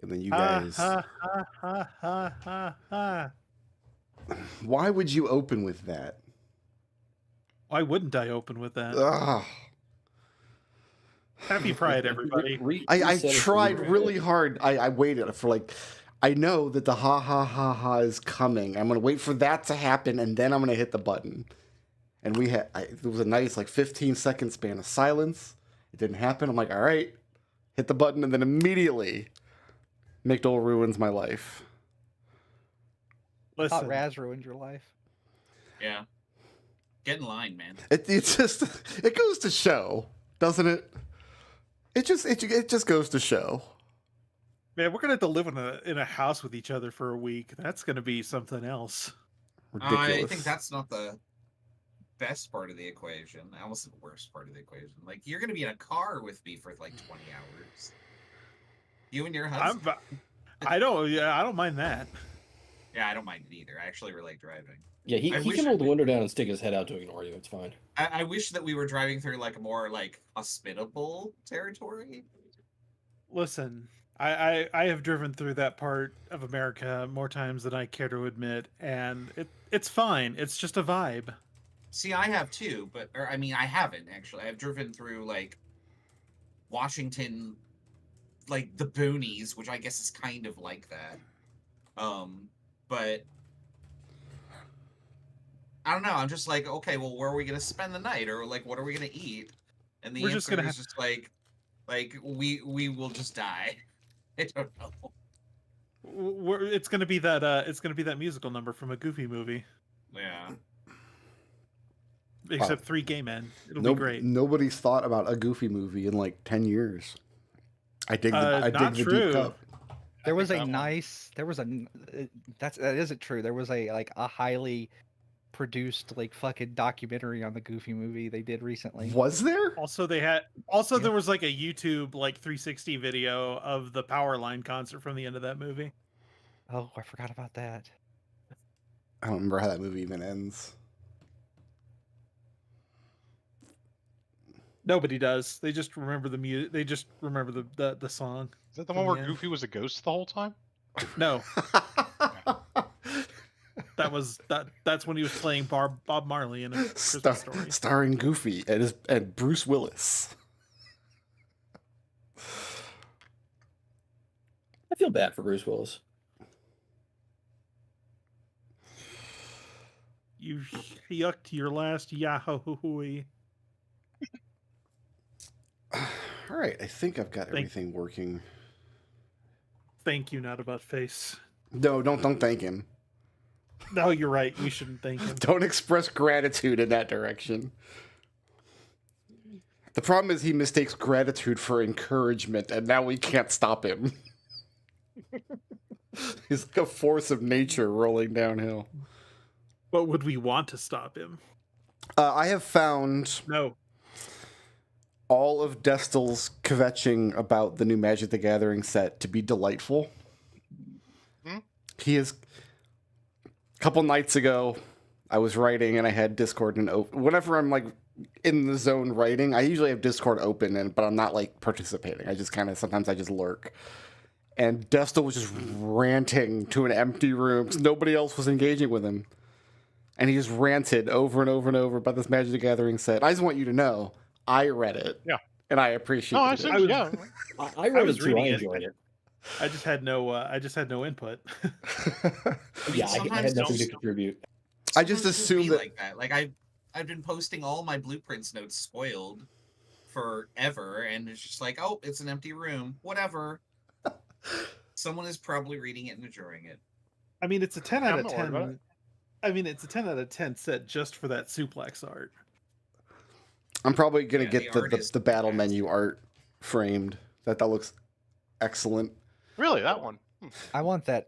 And then you Ha guys... ha ha ha ha ha ha. Why would you open with that? Why wouldn't I open with that? Ugh. Happy Pride, everybody. I Reset it to tried reset really it. hard. I waited for like... I know that the ha ha ha ha is coming. I'm going to wait for that to happen, and then I'm going to hit the button. And there was a nice like 15-second span of silence. It didn't happen. I'm like, all right, hit the button, and then immediately McDohl ruins my life. I thought Listen, Raz ruined your life. Yeah. Get in line, man. It's just... It goes to show, doesn't it? It just goes to show. man, we're gonna have to live in a house with each other for a week. That's gonna be something else. Ridiculous. I think that's not the best part of the equation. Almost the worst part of the equation. Like, you're going to be in a car with me for like 20 hours. You and your husband. I don't mind that. Yeah, I don't mind it either. I actually really like driving. Yeah, he can roll the window down and stick his head out to ignore you. It's fine. I wish that we were driving through like a more like hospitable territory. Listen, I have driven through that part of America more times than I care to admit, and it's fine. It's just a vibe. See, I have too, but I mean, I haven't actually. I've driven through like Washington, like the boonies, which I guess is kind of like that. But I don't know. I'm just like, okay, well, where are we gonna spend the night, or like, what are we gonna eat? And the answer is just like we will just die. I don't know. It's gonna be that musical number from a Goofy movie. Yeah. Except 3 gay men. It'll be great. Nobody's thought about a Goofy movie in like 10 years. I dig the deep cup. That isn't true. There was a highly produced like fucking documentary on the Goofy movie they did recently. Was there? Also there was like a YouTube like 360 video of the Powerline concert from the end of that movie. Oh, I forgot about that. I don't remember how that movie even ends. Nobody does. They just remember the music. They just remember the song. Is that the one where Goofy was a ghost the whole time? No. That's when he was playing Bob Marley in A Christmas Story. Starring Goofy and Bruce Willis. I feel bad for Bruce Willis. You yucked your last Yahoo! All right, I think I've got everything working. Thank you, not about face. No, don't thank him. No, you're right. You shouldn't thank him. Don't express gratitude in that direction. The problem is he mistakes gratitude for encouragement, and now we can't stop him. He's like a force of nature rolling downhill. But would we want to stop him? I have found all of Destil's kvetching about the new Magic the Gathering set to be delightful. He is... A couple nights ago, I was writing and I had Discord and open. Whenever I'm like in the zone writing, I usually have Discord open, but I'm not like participating. I just sometimes I just lurk. And Destil was just ranting to an empty room because nobody else was engaging with him. And he just ranted over and over and over about this Magic the Gathering set. I just want you to know, I read it. Yeah. And I appreciate it. I read it too. I enjoyed it. I just had no input. Yeah, I had nothing to contribute. I just assumed like that. Like I've been posting all my blueprints notes spoiled forever, and it's just like, oh, it's an empty room. Whatever. Someone is probably reading it and enjoying it. I mean, it's a 10 out of 10. I mean, it's a 10 out of 10 set just for that suplex art. I'm probably gonna get the battle menu art framed. That looks excellent. Really, that one? I want that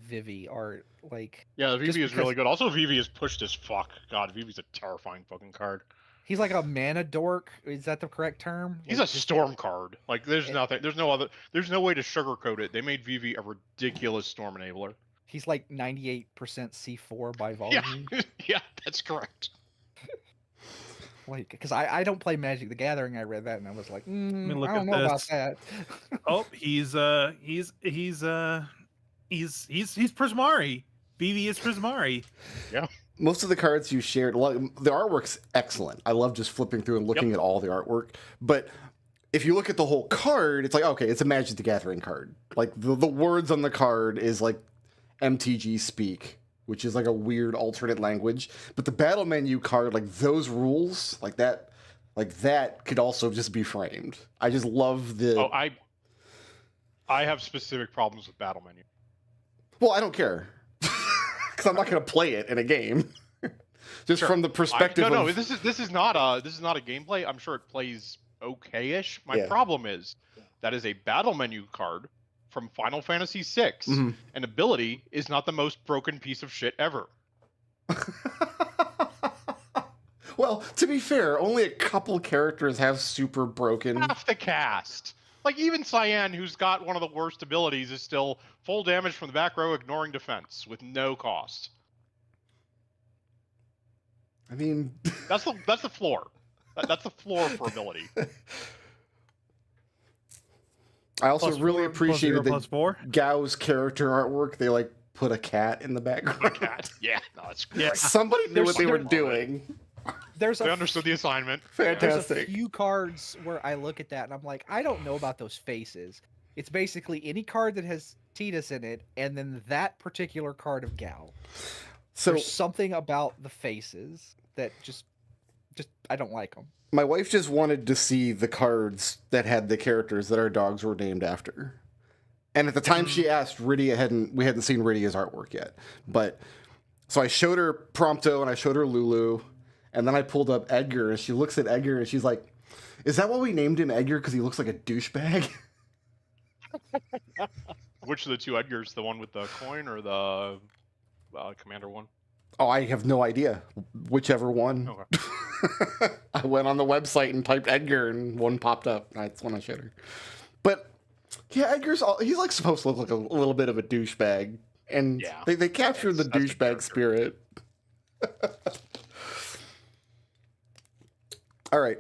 Vivi art. Like, yeah, the Vivi is really good. Also, Vivi is pushed as fuck. God, Vivi's a terrifying fucking card. He's like a mana dork. Is that the correct term? He's a storm card. Like, there's nothing. There's no way to sugarcoat it. They made Vivi a ridiculous storm enabler. He's like 98% C4 by volume. Yeah, yeah, that's correct. Like, because I don't play Magic the Gathering. I read that and I was like, Let me look I don't at know about this. that. Oh, he's Prismari. BV is Prismari. Yeah. Most of the cards you shared, the artwork's excellent. I love just flipping through and looking at all the artwork. But if you look at the whole card, it's like, okay, it's a Magic the Gathering card. Like, the words on the card is like MTG speak, which is like a weird alternate language. But the battle menu card, like those rules, like that could also just be framed. I just love the... Oh, I have specific problems with battle menu. Well, I don't care. Because I'm not going to play it in a game. Just from the perspective of... No, this is not a gameplay. I'm sure it plays okay-ish. My problem is that is a battle menu card from Final Fantasy VI. Mm-hmm. An ability is not the most broken piece of shit ever. Well, to be fair, only a couple characters have super broken... Half the cast. Like, even Cyan, who's got one of the worst abilities, is still full damage from the back row, ignoring defense, with no cost. I mean... That's the floor. That's the floor for ability. I also Plus really 4, appreciated plus 4. Gao's character artwork. They, like, put a cat in the background. Cat. Yeah, no, that's great. Yeah. Somebody knew what they were doing. There's They understood the assignment. There's a Fantastic. few cards where I look at that and I'm like, I don't know about those faces. It's basically any card that has Tidus in it, and then that particular card of Gao. So There's something about the faces that just I don't like them. my wife just wanted to see the cards that had the characters that our dogs were named after. And at the time she asked, we hadn't seen Rydia's artwork yet. But so I showed her Prompto and I showed her Lulu. And then I pulled up Edgar, and she looks at Edgar, and she's like, is that why we named him Edgar? Because he looks like a douchebag? Which of the two Edgars? The one with the coin or the commander one? Oh, I have no idea. Whichever one. Okay. I went on the website and typed Edgar, and one popped up. That's when I showed her. But, yeah, he's like supposed to look like a little bit of a douchebag. And Yeah. they captured the That's the douchebag character. spirit. All right.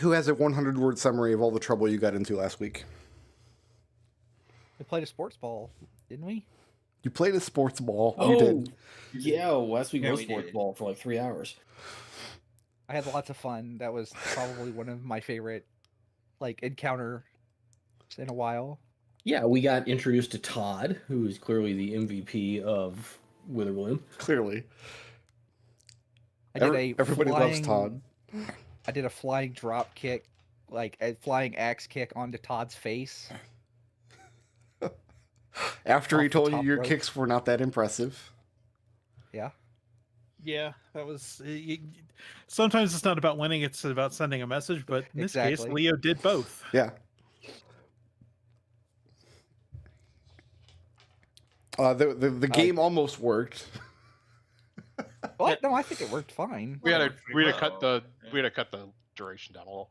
Who has a 100-word summary of all the trouble you got into last week? We played a sports ball, didn't we? You played a sports ball. Oh, You did. yeah. Last week Yeah, was we sports did. ball for like 3 hours. I had lots of fun. That was probably one of my favorite encounters in a while. Yeah, we got introduced to Todd, who is clearly the MVP of Witherbloom. Clearly. I did Everybody loves Todd. I did a flying drop kick, like a flying axe kick onto Todd's face. After he Off the told you top your rope. kicks were not that impressive. Yeah. Yeah, that was. Sometimes it's not about winning; it's about sending a message. But in this case, Exactly. Leo did both. Yeah. The game almost worked. What? No, I think it worked fine. We had to Well, cut the duration down a little.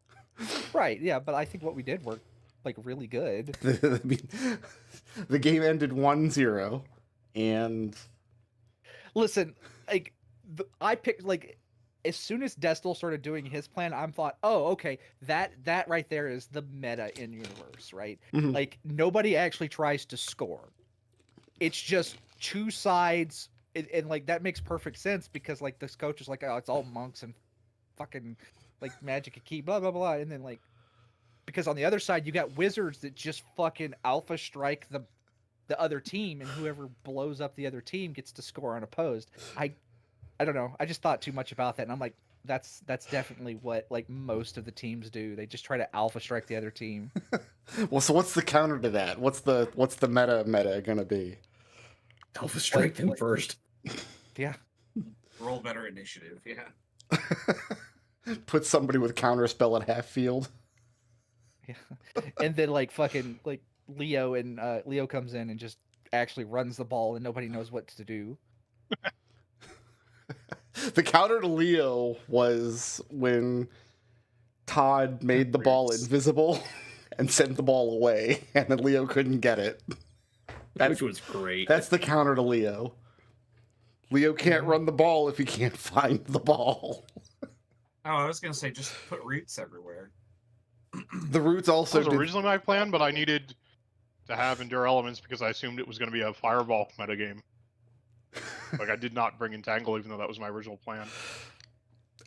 Right, yeah, but I think what we did worked really good. I mean, the game ended 1-0, and Listen, I picked as soon as Destil started doing his plan, I thought, oh, okay, that right there is the meta in universe, right? Mhm. Nobody actually tries to score. It's just two sides, and that makes perfect sense because this coach is like, oh, it's all monks and fucking magic and key, blah blah blah, and then because on the other side you got wizards that just fucking alpha strike the other team, and whoever blows up the other team gets to score unopposed. I don't know. I just thought too much about that, and I'm like, that's definitely what most of the teams do. They just try to alpha strike the other team. well, so what's the counter to that? What's the meta gonna be? Alpha strike them first. Yeah. Roll better initiative. Yeah. Put somebody with counterspell at half field. Yeah. And then fucking Leo and Leo comes in and just actually runs the ball and nobody knows what to do. The counter to Leo was when Todd made the ball invisible and sent the ball away, and then Leo couldn't get it. Which was great. That's the counter to Leo. Leo can't run the ball if he can't find the ball. Oh, I was gonna say just put roots everywhere. The roots also That was originally my plan, but I needed to have endure elements because I assumed it was going to be a fireball metagame. Like I did not bring entangle, even though that was my original plan.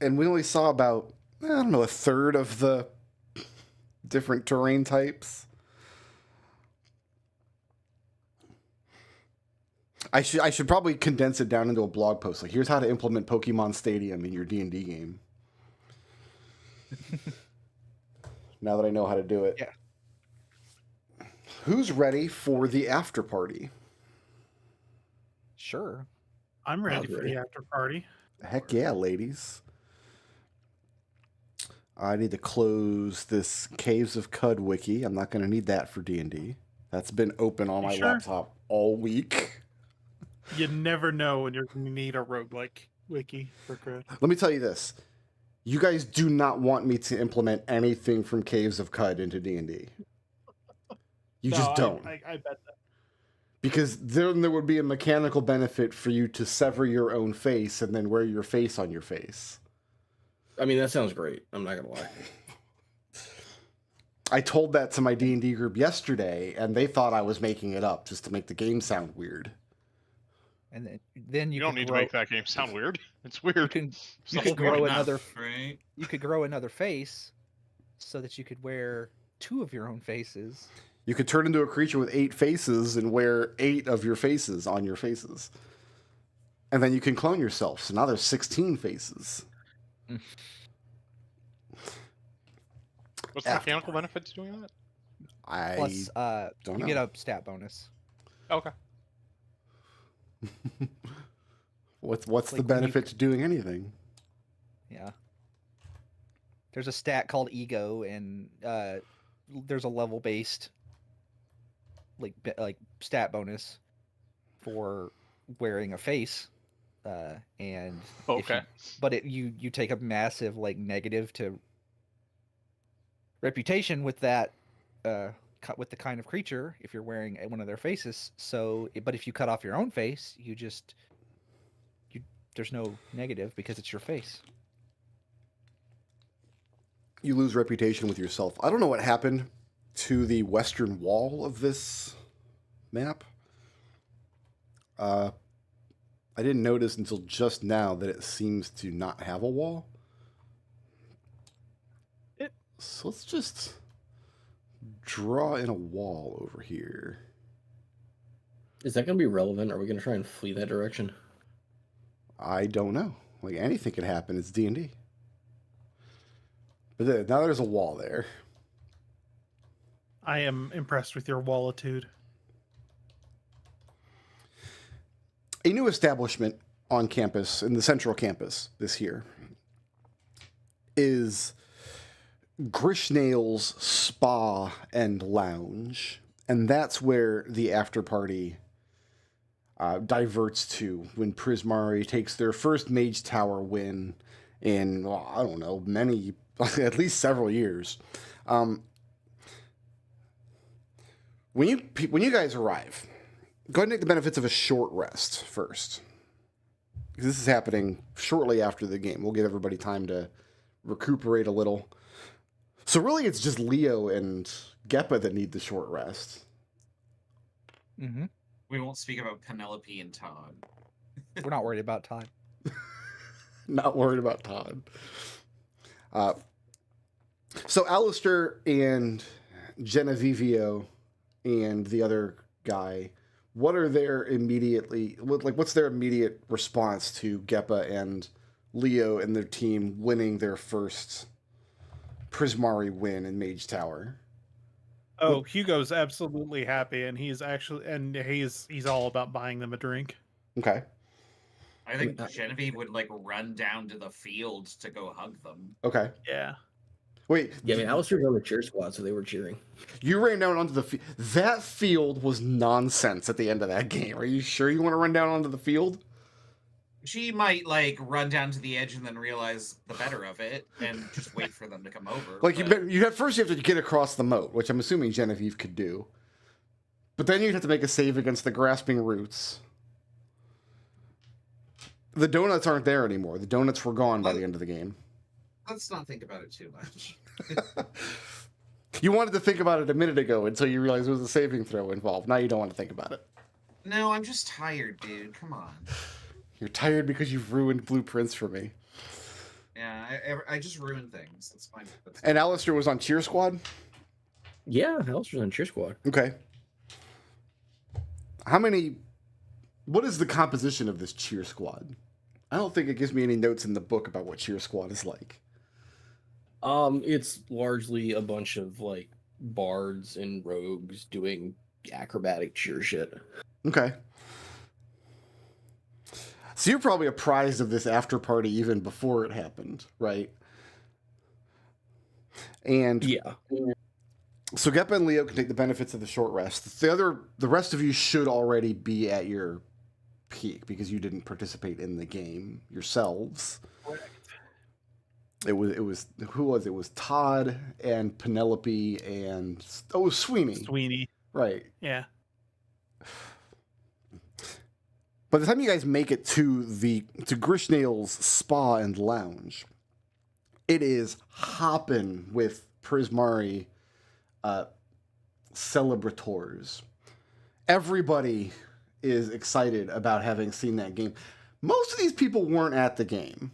And we only saw about, I don't know, a third of the different terrain types. I should probably condense it down into a blog post. Like, here's how to implement Pokemon Stadium in your D&D game. Now that I know how to do it. Yeah. Who's ready for the after party? Sure. I'm ready I'll for ready. the after party. Heck yeah, ladies. I need to close this Caves of Cud wiki. I'm not going to need that for D&D. That's been open on my Sure. laptop all week. You never know when you're going to need a roguelike wiki for Brickroad. Let me tell you this. You guys do not want me to implement anything from Caves of Cud into D&D. You just don't. I bet that. Because then there would be a mechanical benefit for you to sever your own face and then wear your face on your face. I mean, that sounds great. I'm not gonna lie. I told that to my D&D group yesterday, and they thought I was making it up just to make the game sound weird. And then You don't need to make that game sound weird. It's weird. You It's the could whole grow point. enough, another. right? You could grow another face, so that you could wear 2 of your own faces. You could turn into a creature with 8 faces and wear 8 of your faces on your faces. And then you can clone yourself, so now there's 16 faces. What's the mechanical benefit to doing that? I Plus, don't you know. get a stat bonus. Okay. What's Like the when you benefit to doing anything? Yeah. There's a stat called ego, and there's a level-based like stat bonus for wearing a face, and Okay. but you take a massive like negative to reputation with that with the kind of creature if you're wearing one of their faces. So, but if you cut off your own face, there's no negative because it's your face. You lose reputation with yourself. I don't know what happened to the western wall of this map. I didn't notice until just now that it seems to not have a wall. So let's just draw in a wall over here. Is that gonna be relevant? Are we gonna try and flee that direction? I don't know. Like, anything could happen. It's D&D. But now there's a wall there. I am impressed with your wallitude. A new establishment on campus, in the central campus this year, is Grishnale's Spa and Lounge. And that's where the after party diverts to when Prismari takes their first Mage Tower win in, well, I don't know, many, at least several years. When you guys arrive, go ahead and take the benefits of a short rest first. Because this is happening shortly after the game. We'll give everybody time to recuperate a little. So really, it's just Leo and Geppa that need the short rest. Mm-hmm. We won't speak about Penelope and Todd. We're not worried about Todd. Not worried about Todd. So Alister and Genevieve and the other guy, what's their immediate response to Geppa and Leo and their team winning their first Prismari win in Mage Tower? Oh, Hugo's absolutely happy, and he's all about buying them a drink. Okay. I think Genevieve would like run down to the field to go hug them. Okay. Yeah. Wait. Yeah, I mean, Alistair's on the cheer squad, so they were cheering. You ran down onto the field. That field was nonsense at the end of that game. Are you sure you want to run down onto the field? She might like run down to the edge and then realize the better of it and just wait for them to come over. Like, you have to get across the moat, which I'm assuming Genevieve could do. But then you'd have to make a save against the grasping roots. The donuts aren't there anymore. The donuts were gone by the end of the game. let's not think about it too much. You wanted to think about it a minute ago until you realized there was a saving throw involved. Now you don't want to think about it. No, I'm just tired, dude. Come on. You're tired because you've ruined blueprints for me. Yeah, I just ruined things. That's fine. And Alister was on Cheer Squad? Yeah, Alister's on Cheer Squad. Okay. What is the composition of this Cheer Squad? I don't think it gives me any notes in the book about what Cheer Squad is like. It's largely a bunch of like bards and rogues doing acrobatic cheer shit. Okay. So you're probably apprised of this after party even before it happened, right? And Yeah. so Geppa and Leo can take the benefits of the short rest. The rest of you should already be at your peak because you didn't participate in the game yourselves. It was who was it? It was Todd and Penelope and Sweeney. Right. Yeah. By the time you guys make it to Grishnale's spa and lounge, it is hopping with Prismari celebrators. Everybody is excited about having seen that game. Most of these people weren't at the game.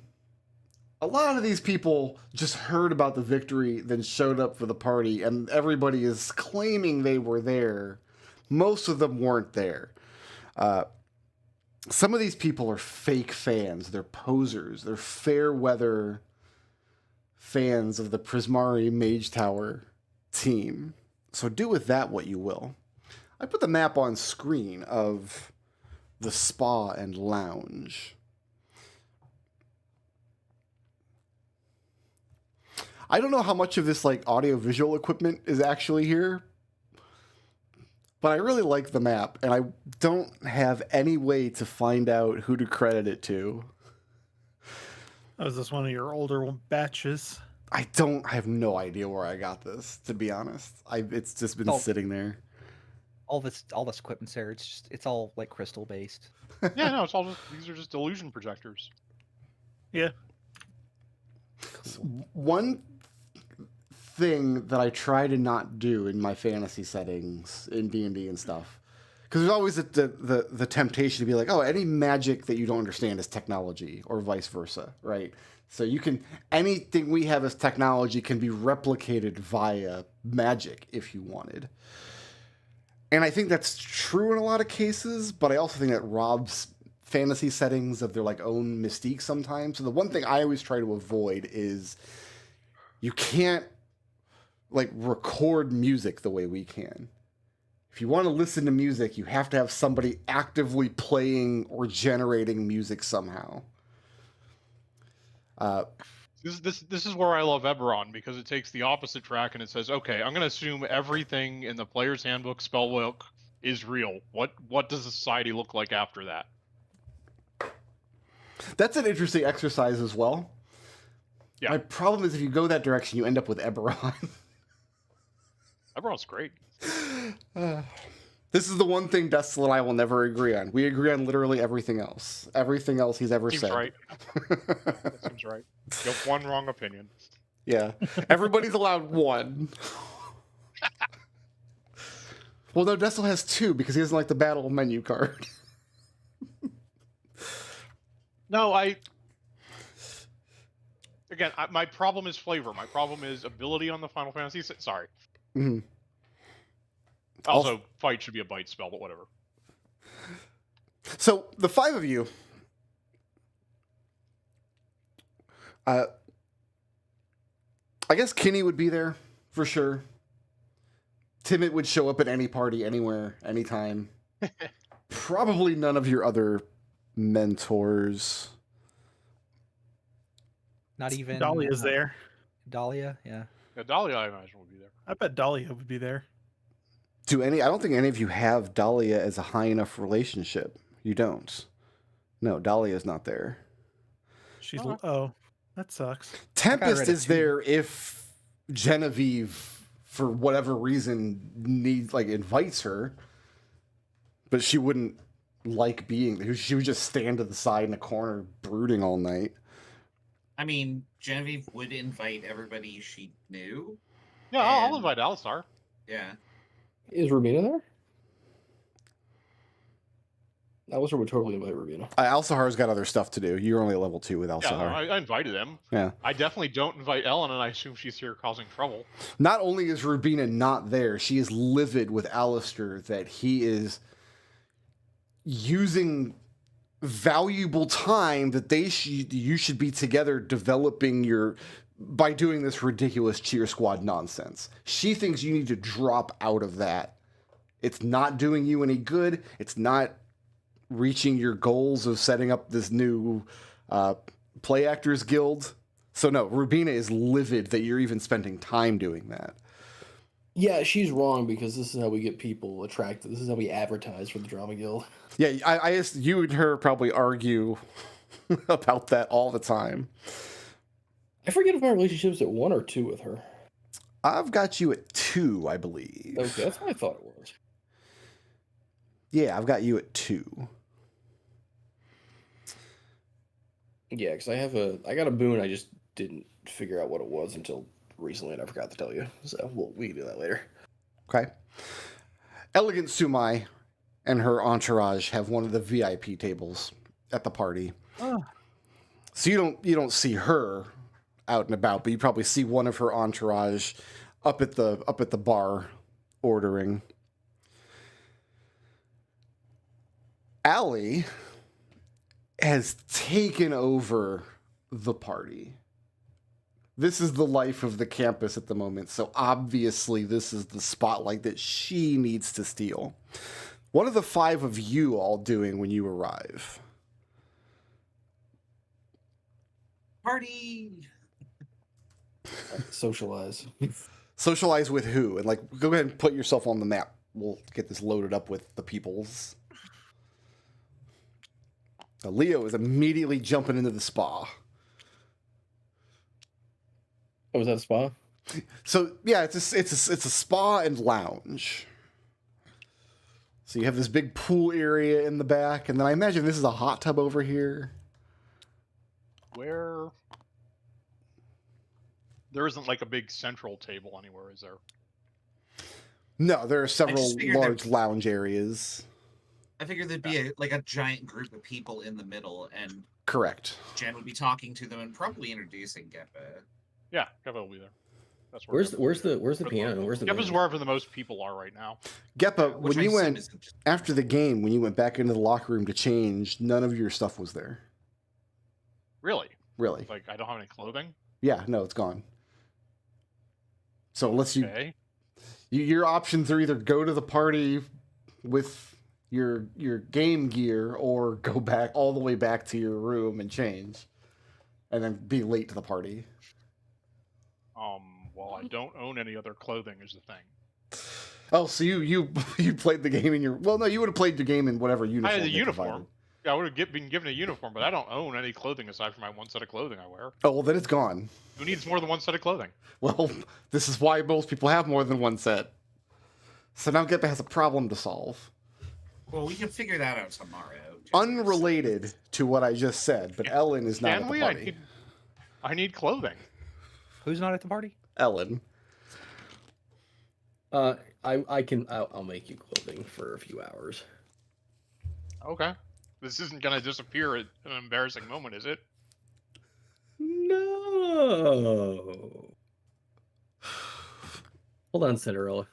A lot of these people just heard about the victory, then showed up for the party, and everybody is claiming they were there. Most of them weren't there. Some of these people are fake fans. They're posers. They're fair weather fans of the Prismari Mage Tower team. So do with that what you will. I put the map on screen of the spa and lounge. I don't know how much of this like audio-visual equipment is actually here, but I really like the map, and I don't have any way to find out who to credit it to. Was this one of your older batches? I have no idea where I got this, to be honest. It's just been sitting there. All this equipment's there. It's all like crystal based. Yeah, no, these are just illusion projectors. Yeah. One thing that I try to not do in my fantasy settings in D&D and stuff, because there's always the temptation to be like, oh, any magic that you don't understand is technology, or vice versa, right? So anything we have as technology can be replicated via magic if you wanted. And I think that's true in a lot of cases, but I also think that robs fantasy settings of their like own mystique sometimes. So the one thing I always try to avoid is you can't like record music the way we can. If you want to listen to music, you have to have somebody actively playing or generating music somehow. This is where I love Eberron, because it takes the opposite track and it says, okay, I'm going to assume everything in the player's handbook spellbook is real. What does the society look like after that? That's an interesting exercise as well. Yeah. My problem is if you go that direction, you end up with Eberron. Eberron's great. This is the one thing Destil and I will never agree on. We agree on literally everything else. Everything else he's ever Seems said. right. That seems right. You have one wrong opinion. Yeah. Everybody's allowed one. Well, no, Destil has two because he doesn't like the battle menu card. No, my problem is flavor. My problem is ability on the Final Fantasy. Sorry. Mm-hmm. Also, fight should be a bite spell, but whatever. So, the five of you... I guess Kinney would be there, for sure. Timid would show up at any party, anywhere, anytime. Probably none of your other mentors. Not even Dahlia's there. Dahlia, yeah. Yeah, Dahlia, I imagine, would be there. I bet Dahlia would be there. I don't think any of you have Dahlia as a high enough relationship. You don't. No, Dahlia's not there. She's oh, that sucks. Tempest is there if Genevieve, for whatever reason, invites her, but she wouldn't like being there. She would just stand to the side in a corner brooding all night. I mean, Genevieve would invite everybody she knew. Yeah, I'll And- invite Alister. Yeah. Is Rubina there? Alister would totally invite Rubina. Alsahar's got other stuff to do. You're only a level 2 with Yeah, Alsahar. I invited him. Yeah. I definitely don't invite Ellen, and I assume she's here causing trouble. Not only is Rubina not there, she is livid with Alister that he is using valuable time that you should be together developing by doing this ridiculous cheer squad nonsense. She thinks you need to drop out of that. It's not doing you any good. It's not reaching your goals of setting up this new play actors guild. So no, Rubina is livid that you're even spending time doing that. Yeah, she's wrong because this is how we get people attracted. This is how we advertise for the Drama Guild. Yeah, you and her probably argue about that all the time. I forget if my relationship's at 1 or 2 with her. I've got you at 2, I believe. Okay, that's what I thought it was. Yeah, I've got you at 2. Yeah, because I got a boon. I just didn't figure out what it was until recently, and I forgot to tell you. So we can do that later. Okay. Elegant Sumai and her entourage have one of the VIP tables at the party. Oh. So you don't see her out and about, but you probably see one of her entourage up at the bar ordering. Allie has taken over the party. This is the life of the campus at the moment, so obviously this is the spotlight that she needs to steal. What are the 5 of you all doing when you arrive? Party. Socialize. Socialize with who? And go ahead and put yourself on the map. We'll get this loaded up with the peoples. Leo is immediately jumping into the spa. Oh, was that a spa? So yeah, it's a spa and lounge. So you have this big pool area in the back, and then I imagine this is a hot tub over here. Where there isn't like a big central table anywhere, is there? No, there are several figured large lounge areas. I figured there'd be a giant group of people in the middle, and Correct. Jen would be talking to them and probably introducing Geppa. Yeah, Geppa will be there. That's Where's Geppa the piano? Where's the Geppa's band? wherever the most people are right now. Geppa, Which when I you assume went is just- after the game, when you went back into the locker room to change, none of your stuff was there. Really? Really? Like I don't have any clothing? Yeah, no, it's gone. So unless Okay. your options are either go to the party with your game gear or go back all the way back to your room and change, and then be late to the party. Well, I don't own any other clothing is the thing. Oh, so you played the game in your... Well, no, you would have played your game in whatever uniform. I had a they uniform. provided. Yeah, I would have been given a uniform, but I don't own any clothing aside from my one set of clothing I wear. Oh, well, then it's gone. Who needs more than one set of clothing? Well, this is why most people have more than one set. So now Geppa has a problem to solve. Well, we can figure that out tomorrow. Unrelated to what I just said, but Ellen is not Can at the we? party. I need clothing. Who's not at the party? Ellen. I'll make you clothing for a few hours. Okay. This isn't gonna disappear at an embarrassing moment, is it? No. Hold on, Cinderella.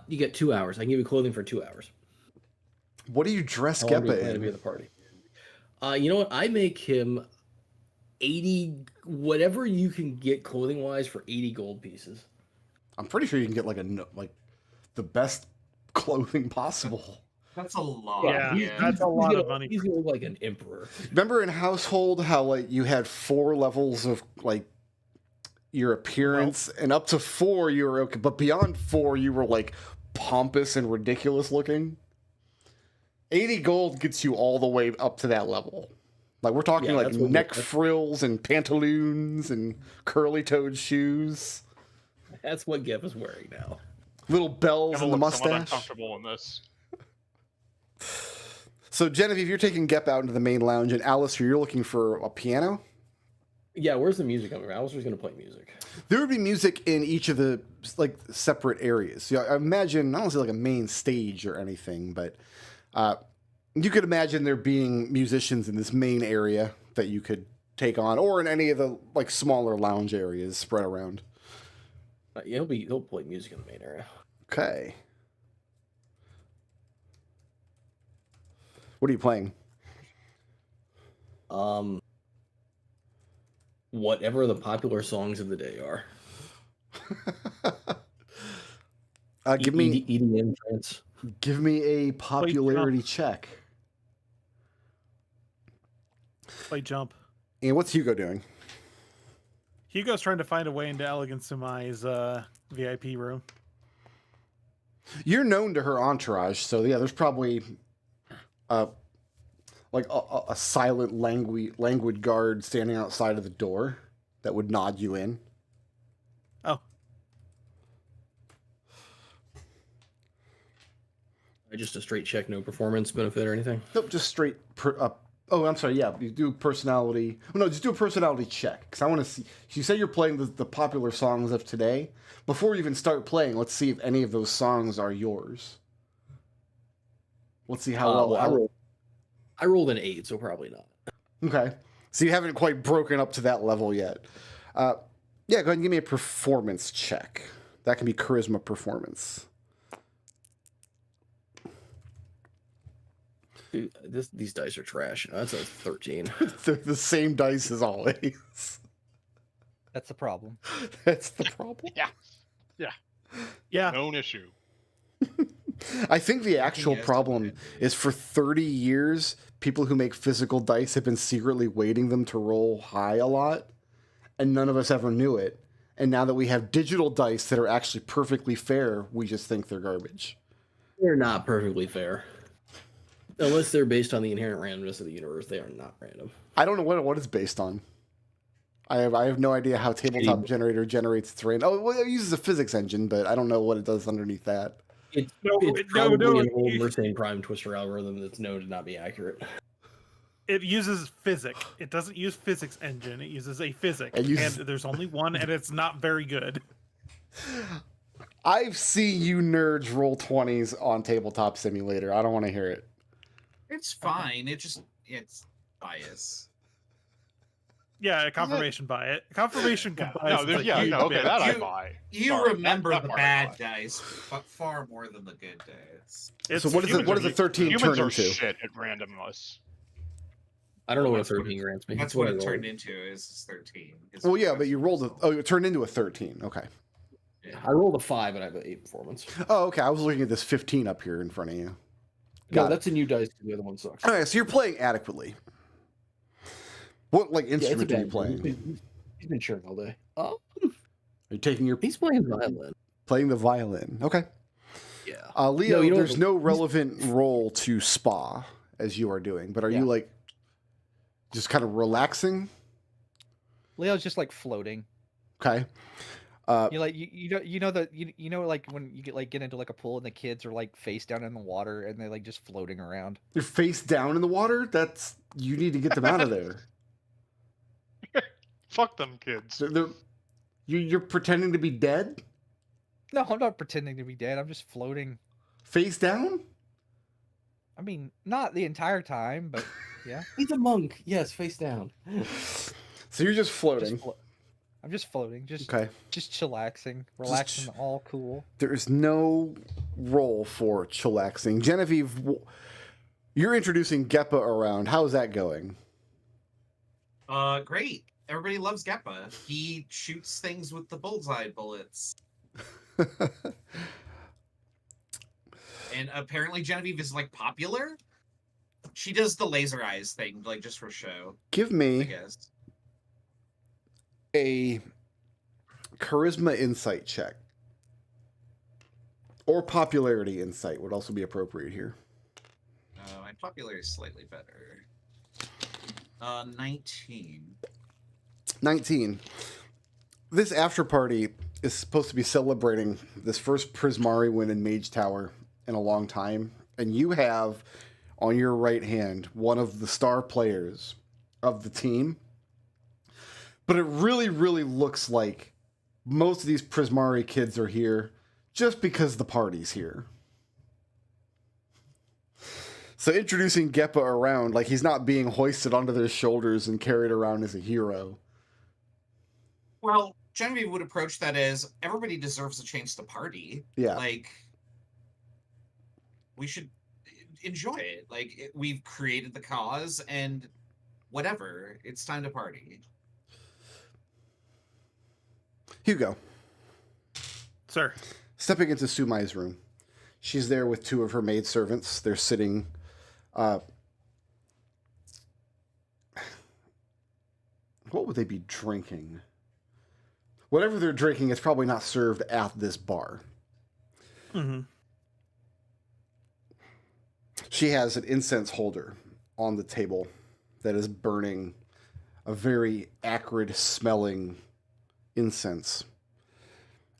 You get 2 hours. I can give you clothing for 2 hours. What do you dress How long do you Geppa plan to be at in? the party? You know what? I make him 80, whatever you can get clothing wise for 80 gold pieces. I'm pretty sure you can get the best clothing possible. That's a lot. Yeah, that's a lot of money. He's gonna look like an emperor. Remember in Household how you had 4 levels of your appearance, and up to 4 you were okay, but beyond 4 you were pompous and ridiculous looking. 80 gold gets you all the way up to that level. We're talking Yeah, that's what- neck frills and pantaloons and curly-toed shoes, That's what Geppa's wearing now. little bells Geppa in the looks somewhat mustache. uncomfortable in this. So Genevieve, you're taking Geppa out into the main lounge, and Alister, you're looking for a piano. Yeah, where's the music coming from? Alister's gonna play music. There would be music in each of the like separate areas. So I imagine, I don't say like a main stage or anything, but you could imagine there being musicians in this main area that you could take on, or in any of the like smaller lounge areas spread around. Yeah, he'll play music in the main area. Okay. What are you playing? Whatever the popular songs of the day are. Give me EDM trance. Give me a popularity check. Play jump. And what's Hugo doing? Hugo's trying to find a way into Elegant Sumai's VIP room. You're known to her entourage, so yeah, there's probably like a silent languid guard standing outside of the door that would nod you in. Oh. Just a straight check, no performance benefit or anything? Nope, just straight oh, I'm sorry, yeah, you do personality. Oh, no, just do a personality check, because I want to see. You say you're playing the popular songs of today. Before you even start playing, let's see if any of those songs are yours. Let's see how well... I rolled an 8, so probably not. Okay. So you haven't quite broken up to that level yet. Yeah, go ahead and give me a performance check. That can be charisma performance. Dude, these dice are trash. That's a 13. They're the same dice as always. That's the problem. That's the problem. Yeah. Known issue. I think the actual problem is for 30 years, people who make physical dice have been secretly waiting them to roll high a lot, and none of us ever knew it. And now that we have digital dice that are actually perfectly fair, we just think they're garbage. They're not perfectly fair. Unless they're based on the inherent randomness of the universe, they are not random. I don't know what it's based on. I have no idea how Tabletop Generator generates its random. Oh, well, it uses a physics engine, but I don't know what it does underneath that. It's probably an old Mersenne Prime Twister algorithm that's known to not be accurate. It uses physics. It doesn't use physics engine. It uses a physics. And there's only one, and it's not very good. I've seen you nerds roll 20s on Tabletop Simulator. I don't want to hear it. It's fine. It's bias. Yeah, confirmation bias. Confirmation bias. Okay, that I buy. You remember the bad dice, but far more than the good dice. So what does a 13 humans turn are into? Shit at randomness. I don't know what a 13 grants me. That's what it turned into. Is 13. Well, yeah, but you rolled it turned into a 13. Okay. Yeah. I rolled a 5 and I have an 8 performance. Oh, okay. I was looking at this 15 up here in front of you. No, that's a new dice. The other one sucks. All right, so you're playing adequately. What instrument are you playing? He's been churning all day. Are you taking your? He's playing violin. Playing the violin. Okay. Yeah. Leo, there's no relevant role to spa as you are doing, but are you just kind of relaxing? Leo's just floating. Okay. You know like when you get into a pool and the kids are face down in the water and they're just floating around. You're face down in the water? You need to get them out of there. Fuck them kids. You're pretending to be dead? No, I'm not pretending to be dead. I'm just floating. Face down? I mean, not the entire time, but yeah. He's a monk. Yes, face down. So you're just floating. I'm just floating. Just chillaxing, relaxing, all cool. There is no role for chillaxing. Genevieve, you're introducing Geppa around. How's that going? Great. Everybody loves Geppa. He shoots things with the bullseye bullets. And apparently Genevieve is popular. She does the laser eyes thing, just for show. Give I me guess. a charisma insight check. Or popularity insight would also be appropriate here. My popularity is slightly better. 19. 19. This after party is supposed to be celebrating this first Prismari win in Mage Tower in a long time. And you have on your right hand one of the star players of the team But it really, really looks like most of these Prismari kids are here just because the party's here. So introducing Geppa around, like he's not being hoisted onto their shoulders and carried around as a hero. Well, Genevieve would approach that as everybody deserves a chance to party. Yeah. Like, we should enjoy it. Like, we've created the cause, and whatever. It's time to party. Hugo. Sir. Stepping into Sumai's room. She's there with two of her maidservants. They're sitting... what would they be drinking? Whatever they're drinking is probably not served at this bar. Mm-hmm. She has an incense holder on the table that is burning a very acrid smelling incense.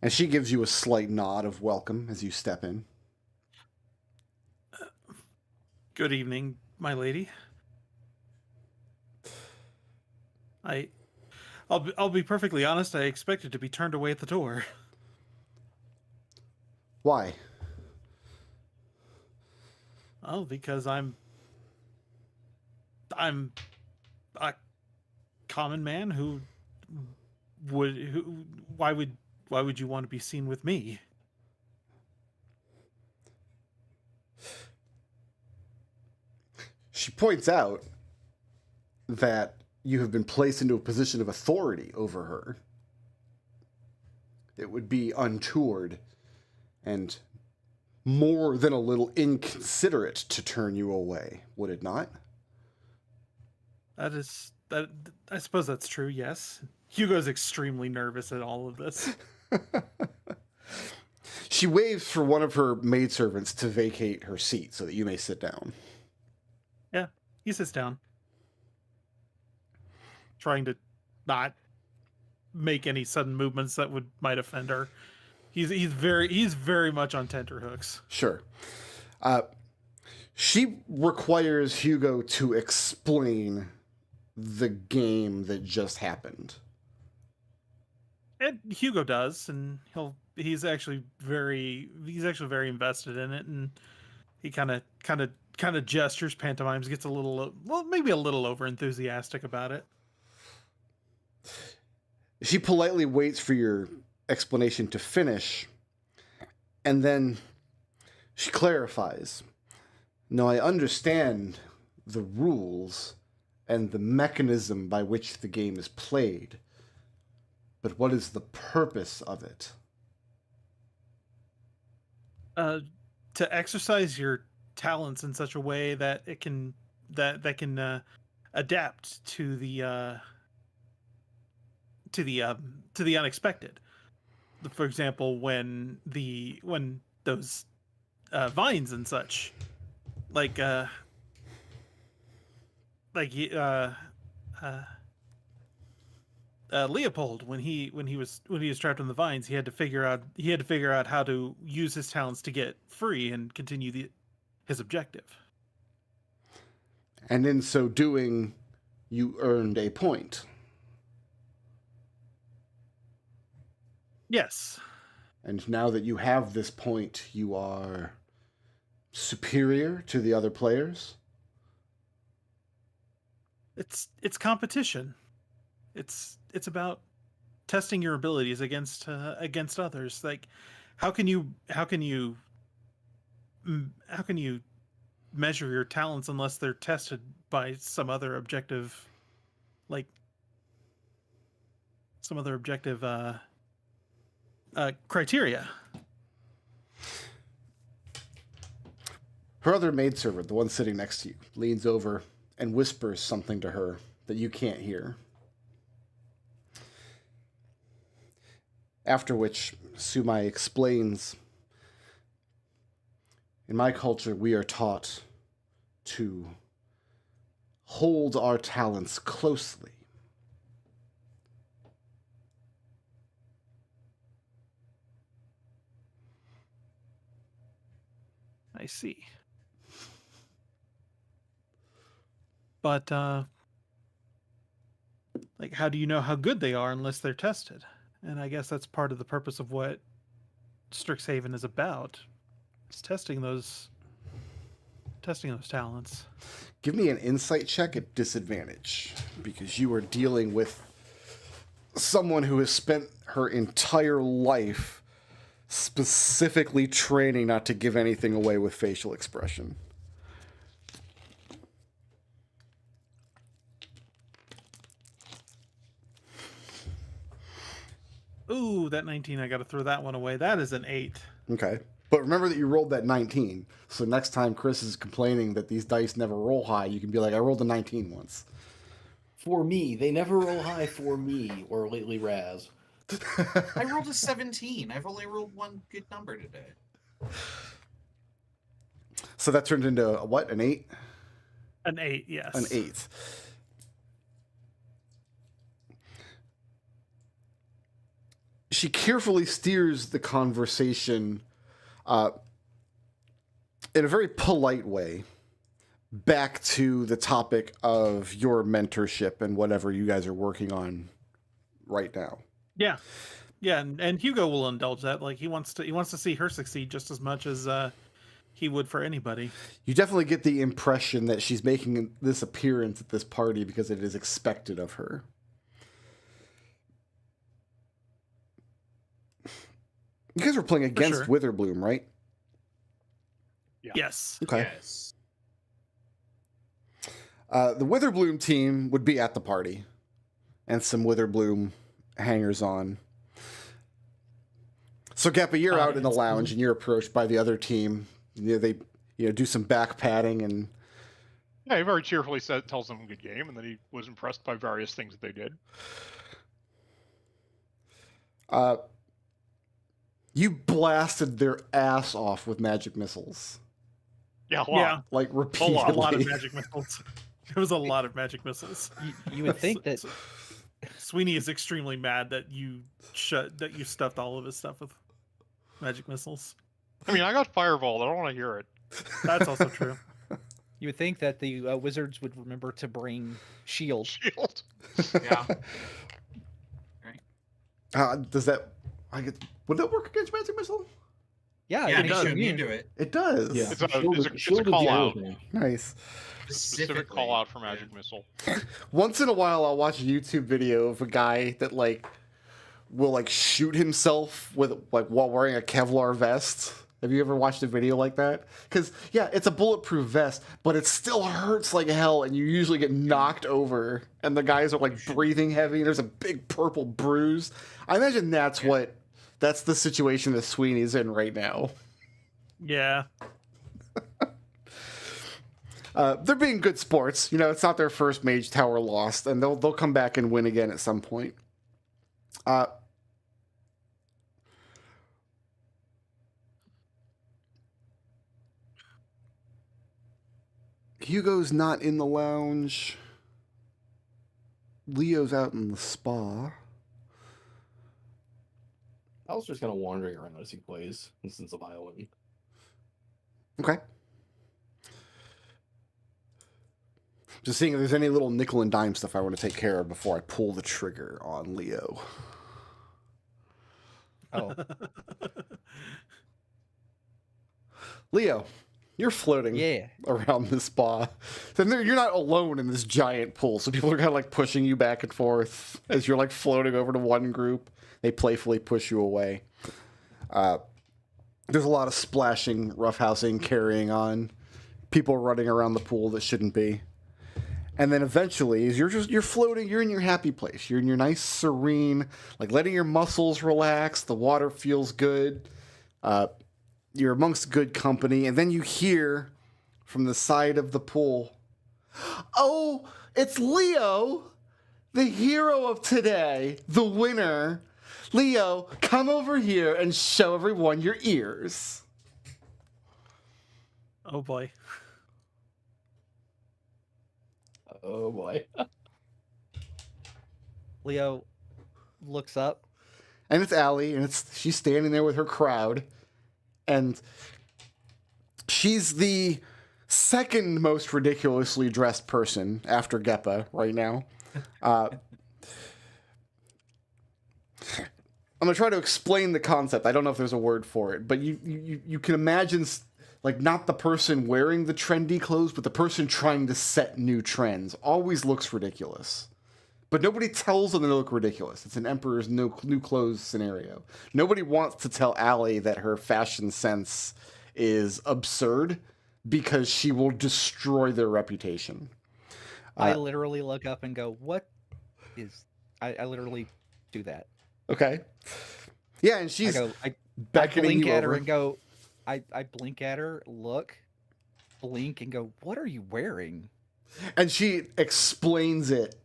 And she gives you a slight nod of welcome as you step in. Good evening, my lady. I'll be perfectly honest, I expected to be turned away at the door. Why? Oh, because I'm a common man why would you want to be seen with me? She points out that you have been placed into a position of authority over her. It would be untoward and more than a little inconsiderate to turn you away, would it not? That I suppose that's true, yes. Hugo's extremely nervous at all of this. She waves for one of her maidservants to vacate her seat so that you may sit down. Yeah, he sits down, trying to not make any sudden movements that might offend her. He's very much on tenterhooks. Sure. She requires Hugo to explain the game that just happened. And Hugo does, and he's actually very invested in it, and he kind of gestures, pantomimes, gets maybe a little over enthusiastic about it. She politely waits for your explanation to finish, and then she clarifies. No, I understand the rules and the mechanism by which the game is played, but what is the purpose of it? To exercise your talents in such a way that it can adapt to the unexpected. For example, when those vines and such, Léopold, when he was trapped in the vines, he had to figure out how to use his talents to get free and continue his objective. And in so doing, you earned a point. Yes. And now that you have this point, you are superior to the other players? It's competition. It's about testing your abilities against others. Like, how can you measure your talents unless they're tested by some other objective criteria? Her other maidservant, the one sitting next to you, leans over and whispers something to her that you can't hear. After which, Sumai explains, in my culture, we are taught to hold our talents closely. I see. But like, how do you know how good they are unless they're tested? And I guess that's part of the purpose of what Strixhaven is about. It's testing those talents. Give me an insight check at disadvantage, because you are dealing with someone who has spent her entire life specifically training not to give anything away with facial expression. Ooh, that 19, I got to throw that one away. That is an 8. Okay. But remember that you rolled that 19. So next time Chris is complaining that these dice never roll high, you can be like, I rolled a 19 once. For me. They never roll high for me, or lately Raz. I rolled a 17. I've only rolled one good number today. So that turned into a what? An 8? An 8, yes. An 8. She carefully steers the conversation in a very polite way back to the topic of your mentorship and whatever you guys are working on right now. Yeah. Yeah, and Hugo will indulge that. Like, he wants to see her succeed just as much as he would for anybody. You definitely get the impression that she's making this appearance at this party because it is expected of her. You guys were playing against sure. Witherbloom, right? Yeah. Yes. Okay. Yes. The Witherbloom team would be at the party, and some Witherbloom hangers-on. So, Geppa, you're out in the lounge, and you're approached by the other team. They do some back patting, and Yeah, he very cheerfully tells them a good game, and that he was impressed by various things that they did. You blasted their ass off with magic missiles. Yeah, a lot. Yeah. Like, repeatedly. A lot of magic missiles. It was a lot of magic missiles. You would think that Sweeney is extremely mad that you stuffed all of his stuff with magic missiles. I mean, I got Fireball. I don't want to hear it. That's also true. you would think that the wizards would remember to bring shield. Shield. Yeah. Does that... would that work against magic missile? Yeah, Yeah, it he does. showed me into it. It does. Yeah. It's a Shielded call the out. other thing. Nice. Specific call out for Magic Missile. Once in a while, I'll watch a YouTube video of a guy that will shoot himself with while wearing a Kevlar vest. Have you ever watched a video like that? Because yeah, it's a bulletproof vest, but it still hurts like hell, and you usually get knocked over, and the guys are breathing heavy. And there's a big purple bruise. I imagine that's the situation that Sweeney's in right now. Yeah. They're being good sports. It's not their first Mage Tower lost, and they'll come back and win again at some point. Hugo's not in the lounge. Leo's out in the spa. Alister's kind of wandering around as he plays, since the violin. Okay. Just seeing if there's any little nickel and dime stuff I want to take care of before I pull the trigger on Leo. Oh, Leo, you're floating yeah. around the spa. Then you're not alone in this giant pool, so people are kind of pushing you back and forth as you're floating over to one group. They playfully push you away. There's a lot of splashing, roughhousing, carrying on. People running around the pool that shouldn't be. And then eventually, as you're floating, you're in your happy place. You're in your nice, serene, letting your muscles relax. The water feels good. You're amongst good company. And then you hear from the side of the pool, "Oh, it's Leo, the hero of today, the winner. Leo, come over here and show everyone your ears." Oh boy. Oh boy. Leo looks up. And it's Allie, and she's standing there with her crowd. And she's the second most ridiculously dressed person after Geppa right now. I'm gonna try to explain the concept. I don't know if there's a word for it, but you can imagine like not the person wearing the trendy clothes, but the person trying to set new trends always looks ridiculous. But nobody tells them they look ridiculous. It's an Emperor's new clothes scenario. Nobody wants to tell Allie that her fashion sense is absurd because she will destroy their reputation. I literally look up and go, "What is?" I literally do that. Okay. Yeah, and she's I beckoning blink you at over. her and go. I blink at her, look, blink, and go, "What are you wearing?" And she explains it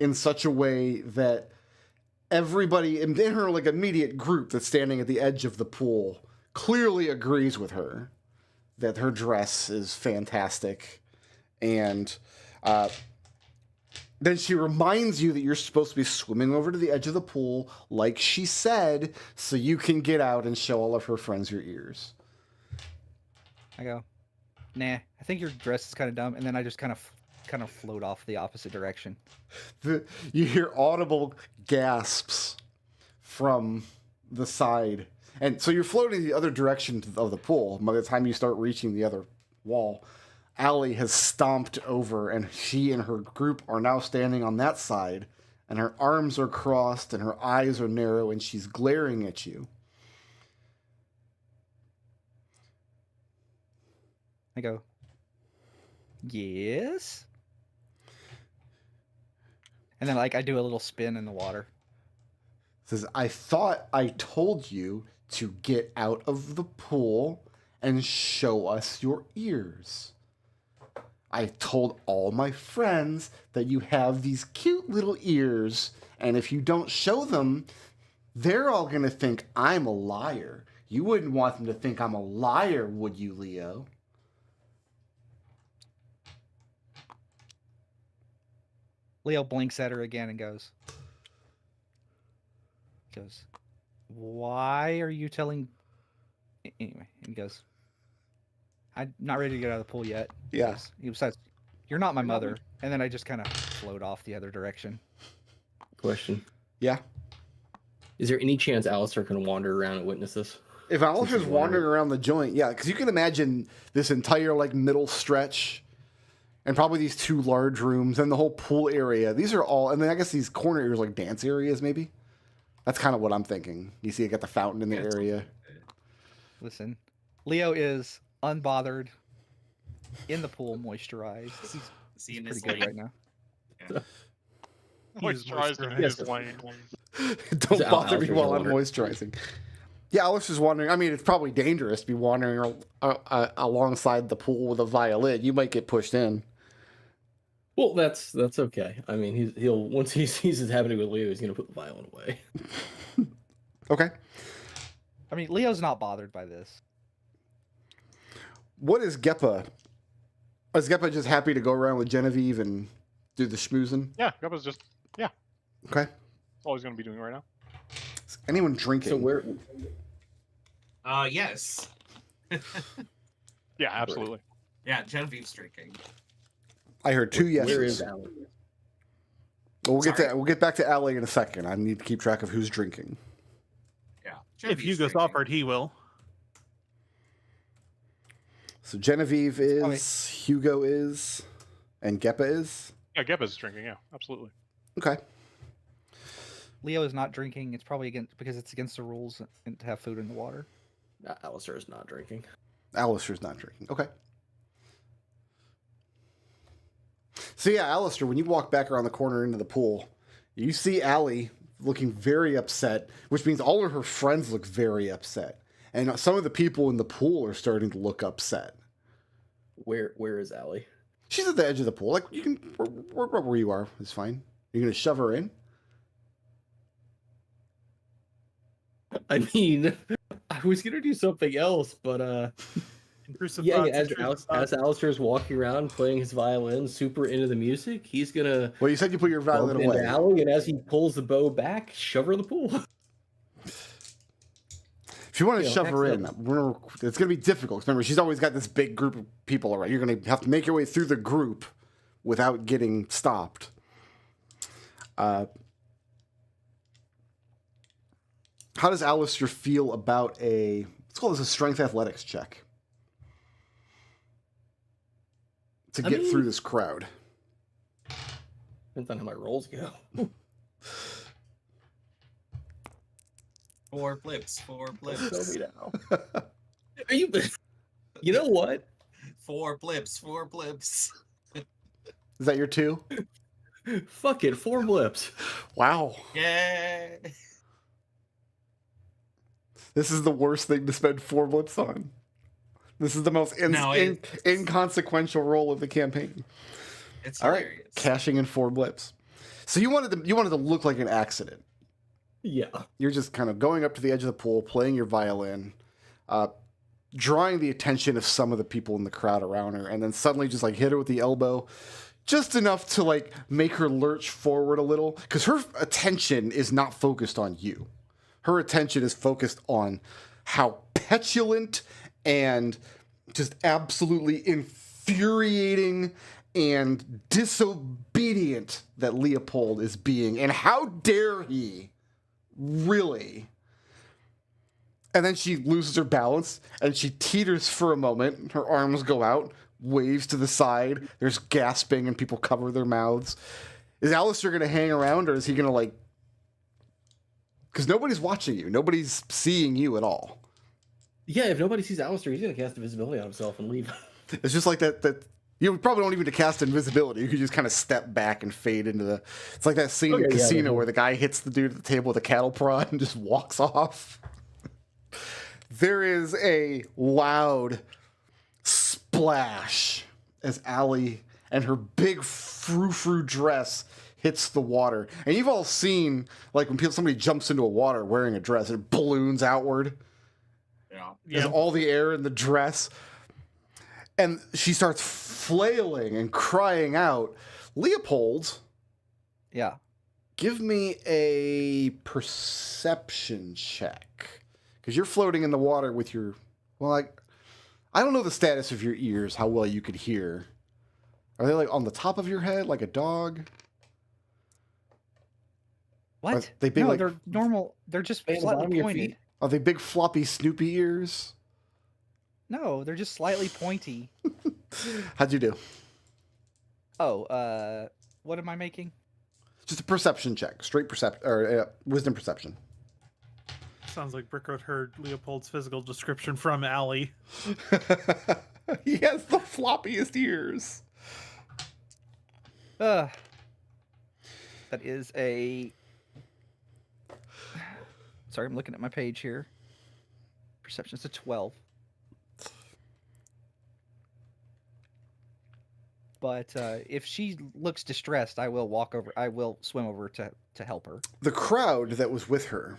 in such a way that everybody in her like immediate group that's standing at the edge of the pool clearly agrees with her that her dress is fantastic. And then she reminds you that you're supposed to be swimming over to the edge of the pool, like she said, so you can get out and show all of her friends your ears. I go, "Nah, I think your dress is kind of dumb," and then I just kind of float off the opposite direction. You hear audible gasps from the side. And so you're floating the other direction of the pool. By the time you start reaching the other wall, Allie has stomped over, and she and her group are now standing on that side, and her arms are crossed, and her eyes are narrow, and she's glaring at you. I go, "Yes?" And then, like, I do a little spin in the water. Says, I thought I told you to get out of the pool and show us your ears. I told all my friends that you have these cute little ears, and if you don't show them, they're all going to think I'm a liar. You wouldn't want them to think I'm a liar, would you, Leo? Leo blinks at her again and goes, "Why are you telling?" Anyway, and he goes, "I'm not ready to get out of the pool yet." Yeah. He says, "You're not my mother." And then I just kind of float off the other direction. Question. Yeah. Is there any chance Alister can wander around and witness this? If Alister's wandering around the joint, yeah, because you can imagine this entire like middle stretch and probably these two large rooms and the whole pool area. These are all, and then I guess these corner areas like dance areas maybe. That's kind of what I'm thinking. You see, I got the fountain in the area. Listen, Leo is unbothered in the pool, moisturized. He's pretty good right now. Yeah. Moisturizing his lane. Don't bother me Alister's while I'm wandering. moisturizing. Yeah, Alister's wandering. I mean, it's probably dangerous to be wandering alongside the pool with a violin. You might get pushed in. Well, that's okay. I mean, he'll once he sees it happening with Leo, he's gonna put the violin away. Okay. I mean, Leo's not bothered by this. What is Geppa? Is Geppa just happy to go around with Genevieve and do the schmoozing? Yeah, Geppa's just Okay. that's all he's gonna be doing right now. Is anyone drinking? So where? Yes. Yeah, absolutely. Yeah, Genevieve's drinking. I heard two yeses. Where is Allie? Well, Sorry. we'll get back to Allie in a second. I need to keep track of who's drinking. Yeah. If Genevieve's Hugo's drinking. offered, he will. So Genevieve is, Hugo is, and Geppa is. Yeah, Geppa's drinking. Yeah, absolutely. Okay. Leo is not drinking. It's probably because it's against the rules to have food in the water. Alister is not drinking. Alister's not drinking. Okay. So yeah, Alister, when you walk back around the corner into the pool, you see Allie looking very upset, which means all of her friends look very upset. And some of the people in the pool are starting to look upset. Where is Allie? She's at the edge of the pool. Like, you can, where you are is fine. You're going to shove her in? I mean, I was gonna do something else, but Intrusive yeah, thoughts, as Alister's walking around playing his violin, super into the music, he's gonna Well, you said you put your bump violin into away. Allie, and as he pulls the bow back, shove her in the pool. If you want to You know, shove her in, excellent. it's going to be difficult. Remember, she's always got this big group of people around. You're going to have to make your way through the group without getting stopped. How does Alister feel about let's call this a strength athletics check to get through this crowd? Depends on how my rolls go. 4 flips. 4 Tell flips. me now. Are you? You know what? 4 flips. 4 flips. Is that your 2? Fuck it, 4 blips. Wow. Yay! This is the worst thing to spend 4 blips on. This is the most inconsequential roll of the campaign. It's All hilarious. right, cashing in 4 blips. So you wanted to look like an accident. Yeah. You're just kind of going up to the edge of the pool, playing your violin, drawing the attention of some of the people in the crowd around her, and then suddenly just like hit her with the elbow, just enough to like make her lurch forward a little, because her attention is not focused on you. Her attention is focused on how petulant and just absolutely infuriating and disobedient that Léopold is being, and how dare he, really? And then she loses her balance, and she teeters for a moment. Her arms go out, waves to the side. There's gasping, and people cover their mouths. Is Alister going to hang around, or is he going to, like... Because nobody's watching you. Nobody's seeing you at all. Yeah, if nobody sees Alister, he's going to cast invisibility on himself and leave. It's just like that you probably don't even need to cast invisibility. You could just kind of step back and fade into the... It's like that scene in Casino where the guy hits the dude at the table with a cattle prod and just walks off. There is a loud splash as Allie and her big frou-frou dress hits the water. And you've all seen, like, when somebody jumps into a water wearing a dress, it balloons outward. Yeah. There's all the air in the dress. And she starts flailing and crying out. Léopold, Yeah. give me a perception check. Because you're floating in the water with your... Well, like, I don't know the status of your ears, how well you could hear. Are they, like, on the top of your head, like a dog? What? Are they big, no, like- they're normal. They're just Band on the bottom slightly of your pointy. feet? Are they big, floppy, snoopy ears? No, they're just slightly pointy. How'd you do? Oh, what am I making? Just a perception check. Straight perception, or wisdom perception. Sounds like Brickroad heard Léopold's physical description from Allie. He has the floppiest ears. That is a... Sorry, I'm looking at my page here. Perception's a 12. But if she looks distressed, I will swim over to help her. The crowd that was with her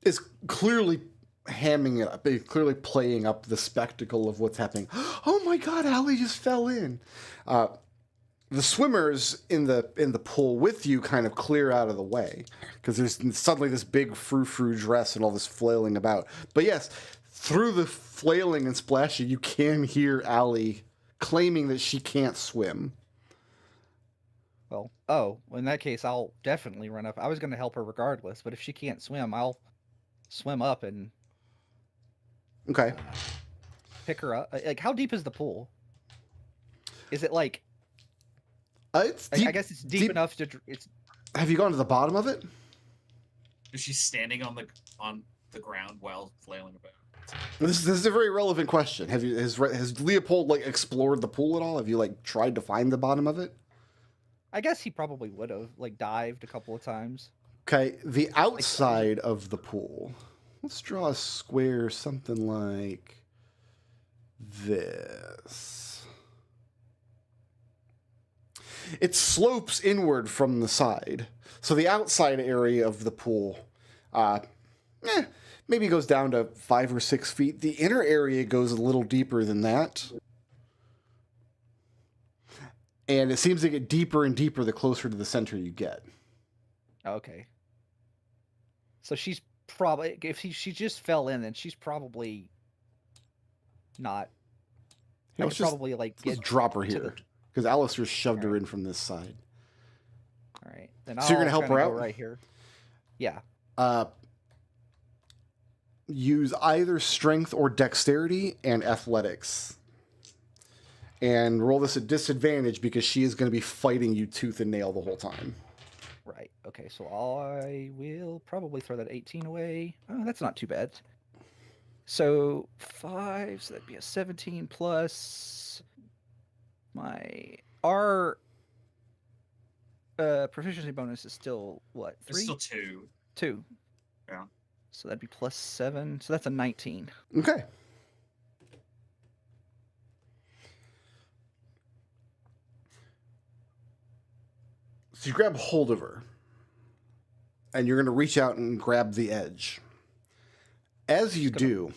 is clearly hamming it up. They're clearly playing up the spectacle of what's happening. Oh my God, Allie just fell in. The swimmers in the pool with you kind of clear out of the way because there's suddenly this big frou-frou dress and all this flailing about. But yes, through the flailing and splashing, you can hear Allie claiming that she can't swim. Well, in that case, I'll definitely run up. I was going to help her regardless, but if she can't swim, I'll swim up and Okay. pick her up. Like, how deep is the pool? Is it like... It's deep. I guess it's deep enough to... It's... Have you gone to the bottom of it? Is she standing on the ground while flailing about? This is a very relevant question. Has Léopold like explored the pool at all? Have you like tried to find the bottom of it? I guess he probably would have like dived a couple of times. Okay, the outside of the pool. Let's draw a square something like this. It slopes inward from the side. So the outside area of the pool maybe goes down to 5 or 6 feet. The inner area goes a little deeper than that. And it seems to get deeper and deeper the closer to the center you get. Okay. So she's probably... If she just fell in, then she's probably not... Hey, I let's could probably like let's get drop her to here. Because Alister shoved her in from this side. All right. Then So you're gonna I'll help her kinda out? go right here. Yeah. use either strength or dexterity and athletics. And roll this at disadvantage because she is going to be fighting you tooth and nail the whole time. Right. Okay, so I will probably throw that 18 away. Oh, that's not too bad. So 5, so that'd be a 17 plus our proficiency bonus is still what? 3? It's still 2. 2. Yeah. So that'd be plus 7. So that's a 19. Okay. So you grab hold of her, and you're going to reach out and grab the edge. As you do,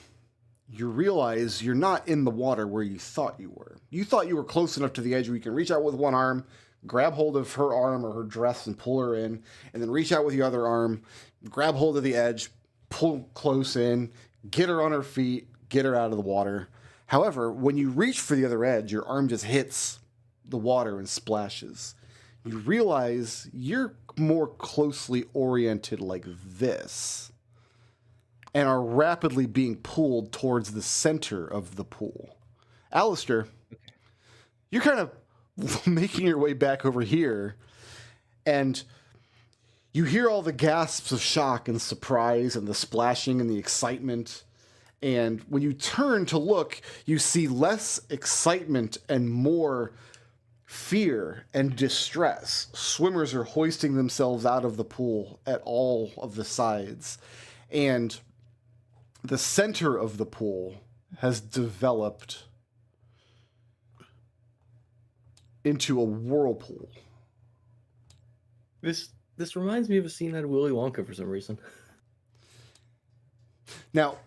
you realize you're not in the water where you thought you were. You thought you were close enough to the edge where you can reach out with one arm, grab hold of her arm or her dress and pull her in, and then reach out with the other arm, grab hold of the edge, pull close in, get her on her feet, get her out of the water. However, when you reach for the other edge, your arm just hits the water and splashes. You realize you're more closely oriented like this and are rapidly being pulled towards the center of the pool. Alister, you're kind of making your way back over here, and you hear all the gasps of shock and surprise and the splashing and the excitement. And when you turn to look, you see less excitement and more fear and distress. Swimmers are hoisting themselves out of the pool at all of the sides. And the center of the pool has developed into a whirlpool. This reminds me of a scene out of Willy Wonka for some reason. Now,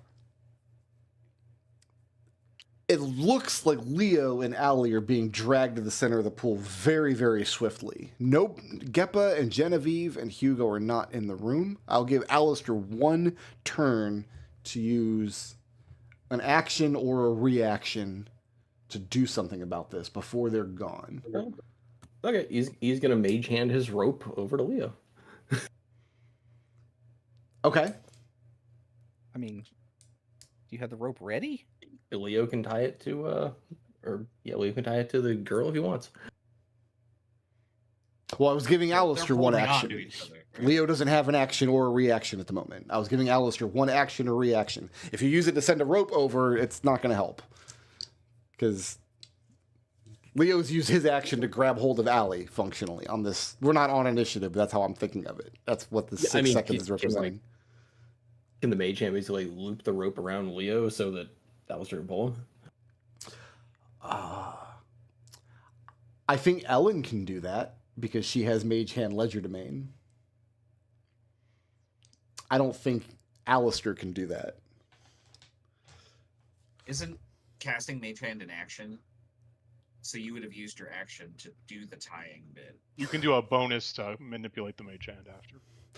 it looks like Leo and Allie are being dragged to the center of the pool very, very swiftly. Nope, Geppa and Genevieve and Hugo are not in the room. I'll give Alister one turn to use an action or a reaction to do something about this before they're gone. Okay, he's gonna mage hand his rope over to Leo. Okay. I mean, do you have the rope ready? Leo can tie it to Leo can tie it to the girl if he wants. Well, I was giving Alister one holding on action. to each other, right? Leo doesn't have an action or a reaction at the moment. I was giving Alister one action or reaction. If you use it to send a rope over, it's not going to help. Because Leo's used his action to grab hold of Allie functionally on this. We're not on initiative, but that's how I'm thinking of it. That's what the 6 seconds is representing. Can the mage hand basically loop the rope around Leo so that Alister can pull him? I think Ellen can do that because she has Mage Hand Ledger Domain. I don't think Alister can do that. Isn't casting Mage Hand an action? So you would have used your action to do the tying bit. You can do a bonus to manipulate the mage hand after.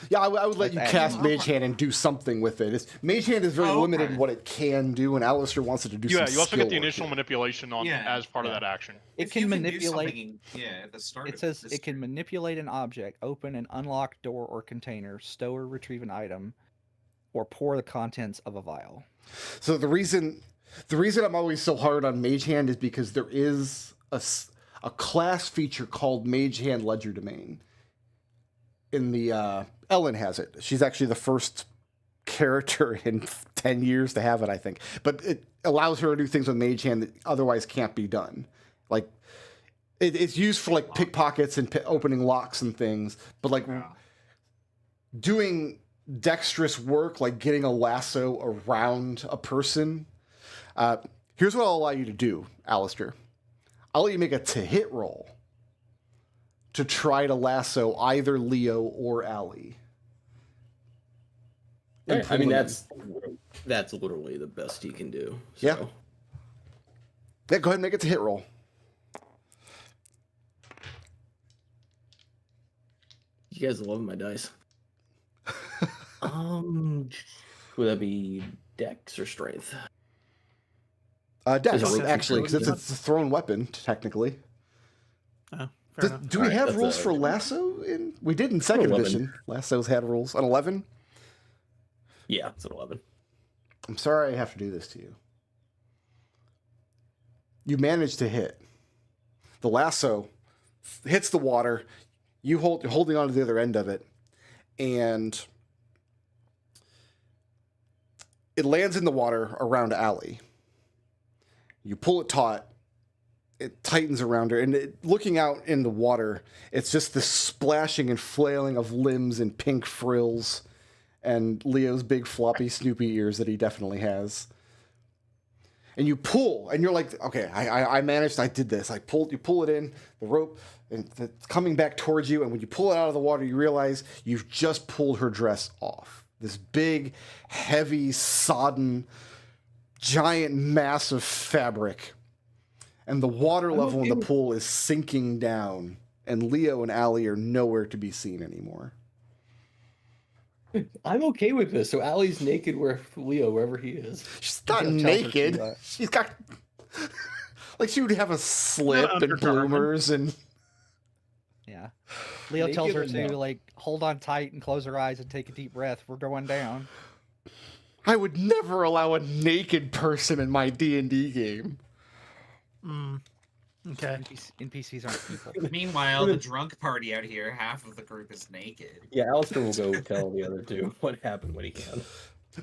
Yeah, I would let you That's cast action. Mage Hand and do something with it. Mage Hand is very limited in what it can do, and Alister wants it to do some Yeah, you also skill get the work initial here. manipulation on as part of that action. It If can you do manipulate. something, at the start. It of says this it can turn. manipulate an object, open an unlocked door or container, stow or retrieve an item, or pour the contents of a vial. So the reason I'm always so hard on Mage Hand is because there is a class feature called Mage Hand Ledger Domain. In the Ellen has it. She's actually the first character in 10 years to have it, I think. But it allows her to do things with Mage Hand that otherwise can't be done. Like it's used for like pickpockets and opening locks and things. But like doing dexterous work, like getting a lasso around a person. Here's what I'll allow you to do, Alister. I'll let you make a to-hit roll to try to lasso either Leo or Allie. Yeah, I mean, that's literally the best he can do. So. Yeah. Yeah, go ahead and make it to hit roll. You guys are loving my dice. Would that be Dex or Strength? Dex, Is it actually, because rope? it's a thrown weapon, technically. Oh, fair enough. Do we have that's rules a- for lasso? We did in second 11. edition. Lassos had rules. An 11? Yeah, it's an 11. I'm sorry I have to do this to you. You managed to hit. The lasso hits the water. You're holding on to the other end of it. And it lands in the water around Allie. You pull it taut. It tightens around her. And looking out in the water, it's just this splashing and flailing of limbs and pink frills and Leo's big floppy Snoopy ears that he definitely has. And you pull, and you're like, okay, I managed, I did this. You pull it in, the rope, and it's coming back towards you, and when you pull it out of the water, you realize you've just pulled her dress off. This big, heavy, sodden, giant mass of fabric. And the water level in the pool is sinking down, and Leo and Allie are nowhere to be seen anymore. I'm okay with this. So Allie's naked wherever he is. She's not naked. She's got like she would have a slip and bloomers and yeah. Leo tells her to like hold on tight and close her eyes and take a deep breath. We're going down. I would never allow a naked person in my D&D game. Okay. NPCs aren't people. Meanwhile, the drunk party out here, half of the group is naked. Yeah, Alister will go tell the other two what happened when he can.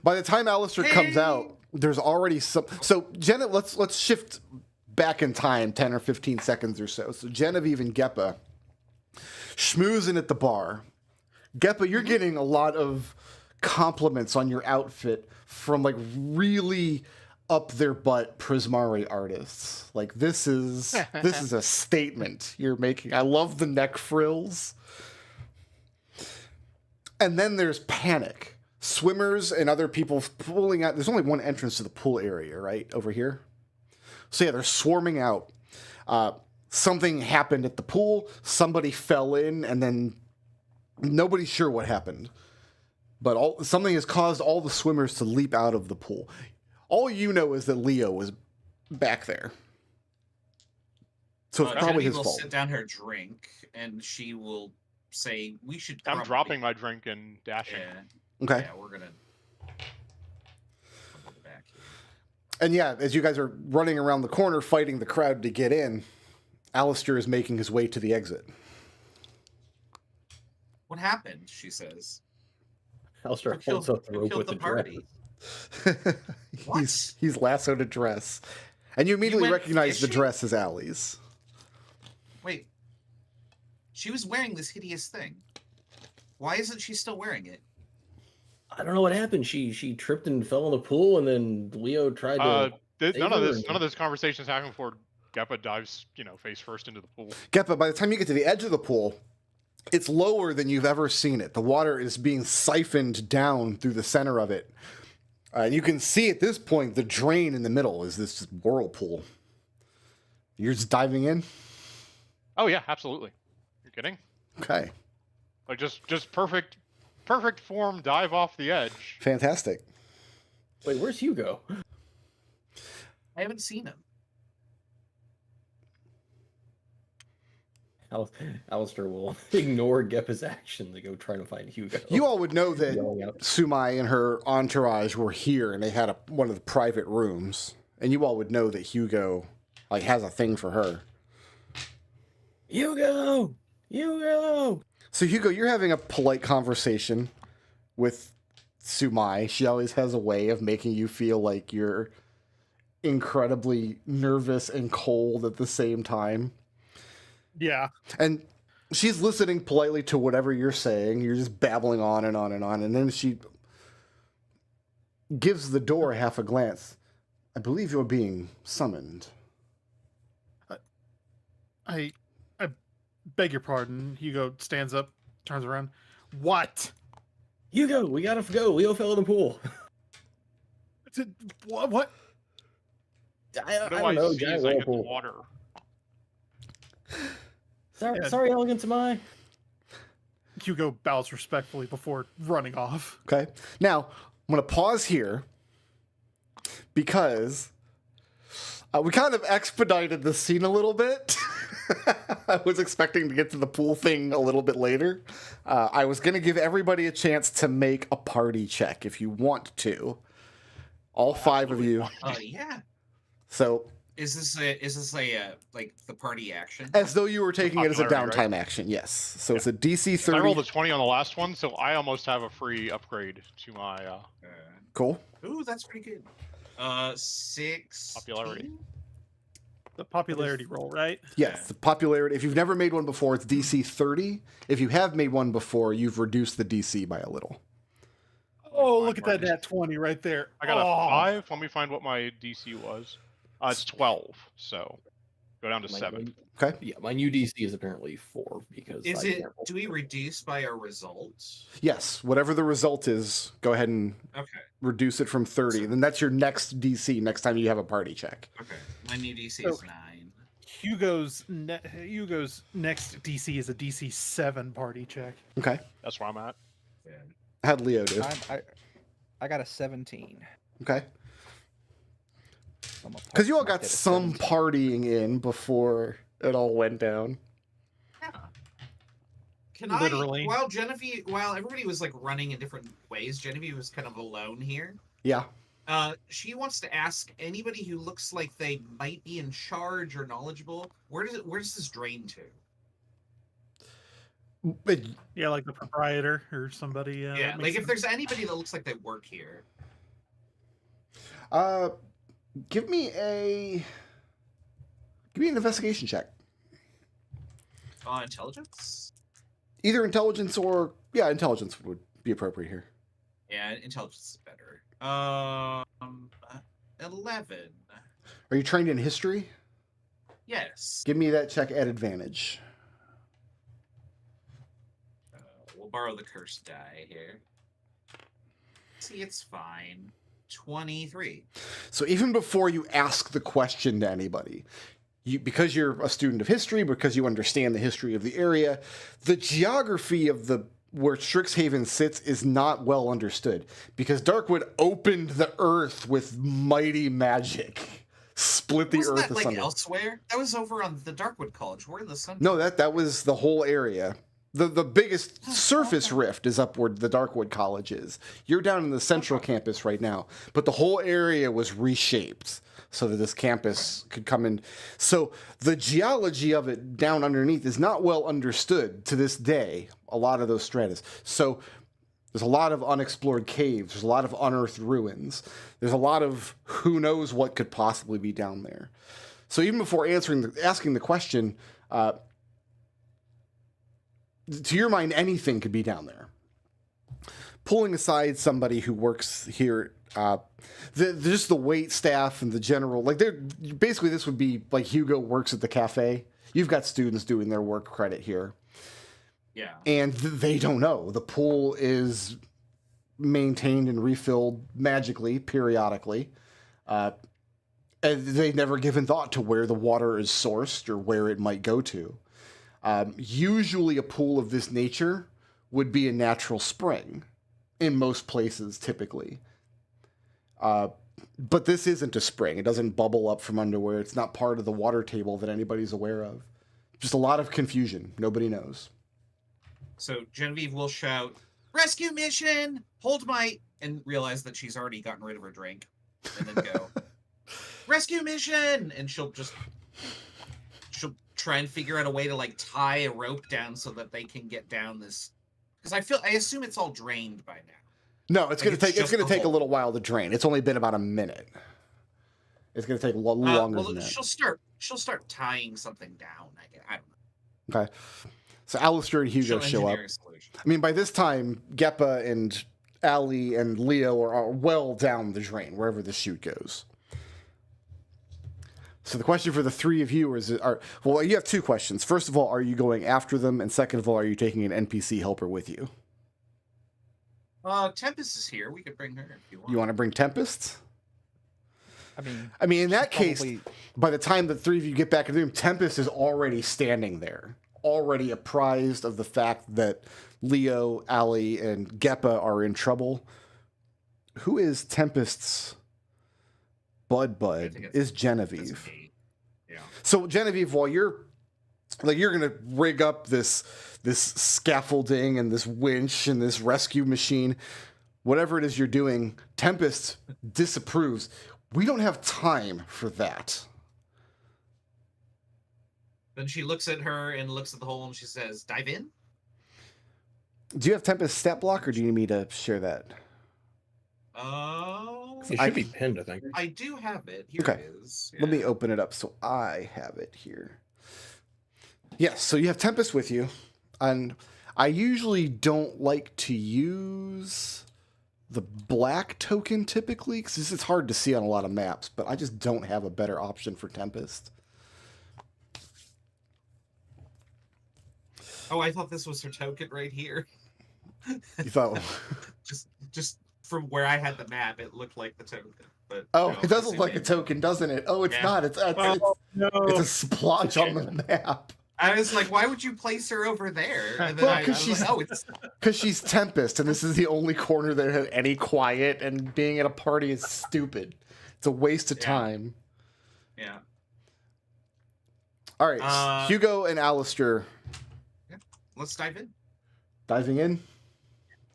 By the time Alister comes out, there's already some. So let's shift back in time 10 or 15 seconds or so. So Genevieve and Geppa schmoozing at the bar. Geppa, you're getting a lot of compliments on your outfit from like really up their butt Prismari artists. Like this is a statement you're making. I love the neck frills. And then there's panic. Swimmers and other people pulling out. There's only one entrance to the pool area, right? Over here. So yeah, they're swarming out. Something happened at the pool. Somebody fell in and then nobody's sure what happened. But something has caused all the swimmers to leap out of the pool. All you know is that Leo was back there. So it's probably his fault. Will sit down her drink, and she will say, "We should." I'm dropping my drink and dashing. Yeah. Okay. Yeah, we're gonna. Back here. And yeah, as you guys are running around the corner fighting the crowd to get in, Alister is making his way to the exit. What happened? She says. Alister holds up the rope with the party. He's lassoed a dress. And you immediately recognize the fishing? dress as Allie's. Wait. She was wearing this hideous thing. Why isn't she still wearing it? I don't know what happened. She tripped and fell in the pool, and then Leo tried to. None of this conversation is happening before Geppa dives, face first into the pool. Geppa, by the time you get to the edge of the pool, it's lower than you've ever seen it. The water is being siphoned down through the center of it. You can see at this point the drain in the middle is this whirlpool. You're just diving in? Oh yeah, absolutely. You're kidding? Okay. Like just perfect form dive off the edge. Fantastic. Wait, where's Hugo? I haven't seen him. Alister will ignore Geppa's action to go try to find Hugo. You all would know that Sumai and her entourage were here, and they had one of the private rooms. And you all would know that Hugo has a thing for her. Hugo! So Hugo, you're having a polite conversation with Sumai. She always has a way of making you feel like you're incredibly nervous and cold at the same time. Yeah. And she's listening politely to whatever you're saying. You're just babbling on and on and on. And then she gives the door half a glance. I believe you're being summoned. I beg your pardon. Hugo stands up, turns around. What? Hugo, we gotta go. Leo fell in the pool. What? I don't know. Giant whirlpool. Water. Sorry, elegance of mine. Hugo bows respectfully before running off. Okay. Now, I'm going to pause here because we kind of expedited the scene a little bit. I was expecting to get to the pool thing a little bit later. I was going to give everybody a chance to make a party check if you want to. All 5 of you. Yeah. So Is this a like the party action? as though you were taking it as a Popularity, downtime right? action, yes. So it's a DC 30. I rolled a 20 on the last one, so I almost have a free upgrade to my Cool. Ooh, that's pretty good. 6 Popularity. The popularity roll, right? Yes, the popularity. If you've never made one before, it's DC 30. If you have made one before, you've reduced the DC by a little. Oh, look at that nat 20 right there. I got a Oh. 5. Let me find what my DC was. It's 12, so go down to 7. Okay. Yeah, my new DC is apparently 4 because Is I it? can't roll Do we for it. reduce by our results? Yes, whatever the result is, go ahead and Okay. reduce it from 30. Then that's your next DC next time you have a party check. Okay. My new DC So- is 9. Hugo's next DC is a DC 7 party check. Okay. That's where I'm at. Yeah. How'd Leo do? I got a 17. Okay. I'm a Because you all mark got it at some 17. partying in before it all went down. Yeah. Can Literally. while everybody was like running in different ways, Genevieve was kind of alone here. Yeah. She wants to ask anybody who looks like they might be in charge or knowledgeable, where does this drain to? Yeah, like the proprietor or somebody. Yeah, that like makes if sense. there's anybody that looks like they work here. Give me an investigation check. Intelligence? Either intelligence or intelligence would be appropriate here. Yeah, intelligence is better. 11. Are you trained in history? Yes. Give me that check at advantage. We'll borrow the cursed die here. See, it's fine. 23. So even before you ask the question to anybody, because you're a student of history, because you understand the history of the area, the geography of where Strixhaven sits is not well understood, because Darkwood opened the earth with mighty magic, split the Wasn't earth that like asunder. elsewhere? That was over on the Darkwood College. We're in the sun. No, that was the whole area. The biggest surface rift is up where the Darkwood College is. You're down in the central campus right now, but the whole area was reshaped so that this campus could come in. So the geology of it down underneath is not well understood to this day, a lot of those stratas. So there's a lot of unexplored caves. There's a lot of unearthed ruins. There's a lot of who knows what could possibly be down there. So even before asking the question, to your mind, anything could be down there. Pulling aside somebody who works here, just the wait staff and the general, like basically this would be like Hugo works at the cafe. You've got students doing their work credit here. Yeah. And they don't know. The pool is maintained and refilled magically, periodically. And they've never given thought to where the water is sourced or where it might go to. Usually a pool of this nature would be a natural spring in most places, typically. But this isn't a spring. It doesn't bubble up from underwear. It's not part of the water table that anybody's aware of. Just a lot of confusion. Nobody knows. So Genevieve will shout, "Rescue mission! Hold my..." and realize that she's already gotten rid of her drink. And then go, "Rescue mission!" And she'll try and figure out a way to like tie a rope down so that they can get down this. Because I assume it's all drained by now. No, it's Like, gonna it's just the take a hole. little while to drain. It's only been about a minute. It's gonna take longer than that. She'll start tying something down. I don't know. Okay. So Alister and Hugo She'll show up. engineer a solution. I mean, by this time, Geppa and Ali and Leo are well down the drain, wherever the chute goes. So the question for the three of you well, you have two questions. First of all, are you going after them? And second of all, are you taking an NPC helper with you? Tempest is here. We could bring her if you want. You want to bring Tempest? I mean, In that she's case, by the time the three of you get back in the room, Tempest is already standing there, already apprised of the fact that Leo, Ali, and Geppa are in trouble. Who is Tempest's bud I think it's- is That's Genevieve. me. Yeah. So Genevieve, while you're like you're gonna rig up this scaffolding and this winch and this rescue machine, whatever it is you're doing. Tempest disapproves. We don't have time for that. Then she looks at her and looks at the hole and she says, "Dive in." Do you have Tempest stat block, or do you need me to share that? Oh, It should be pinned, I think. I do have it. Here Okay. it is. Let me open it up so I have it here. Yes, so you have Tempest with you, and I usually don't like to use the black token typically, because it's hard to see on a lot of maps, but I just don't have a better option for Tempest. Oh, I thought this was her token right here. You thought... just from where I had the map, it looked like the token. But Oh, no, it does I look see like a it. token, doesn't it? Oh, it's Yeah. not. It's No. a splotch on the map. I was like, why would you place her over there? And then Well, I 'cause was like, she's- oh, it's Because she's Tempest, and this is the only corner that has any quiet, and being at a party is stupid. It's a waste of Yeah. time. yeah. All right, Hugo and Alister Let's dive in. diving in.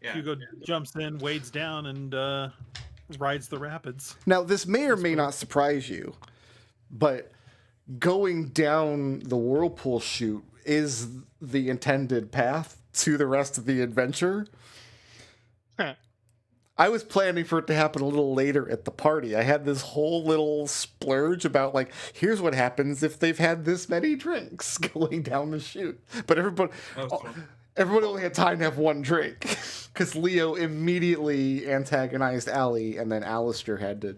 Yeah. Hugo jumps in, wades down, and rides the rapids. Now, this may or may not surprise you, but going down the whirlpool chute is the intended path to the rest of the adventure. I was planning for it to happen a little later at the party. I had this whole little splurge about, like, here's what happens if they've had this many drinks going down the chute. But everybody only had time to have one drink, because Leo immediately antagonized Allie, and then Alister had to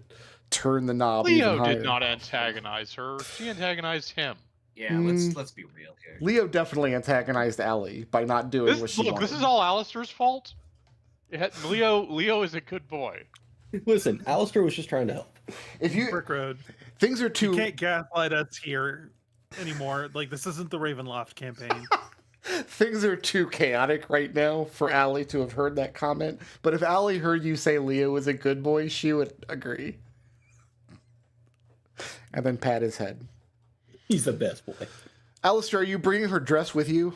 turn the knob even Leo higher. did not antagonize her. She antagonized him. Yeah, let's be real here. Leo definitely antagonized Allie by not doing what she wanted. This is all Alistair's fault. Leo is a good boy. Listen, Alister was just trying to help. If you Brickroad. things are You too can't gaslight us here anymore. Like, this isn't the Ravenloft campaign. things are too chaotic right now for Allie to have heard that comment. But if Allie heard you say Leo was a good boy, she would agree. And then pat his head. He's the best boy. Alister, are you bringing her dress with you?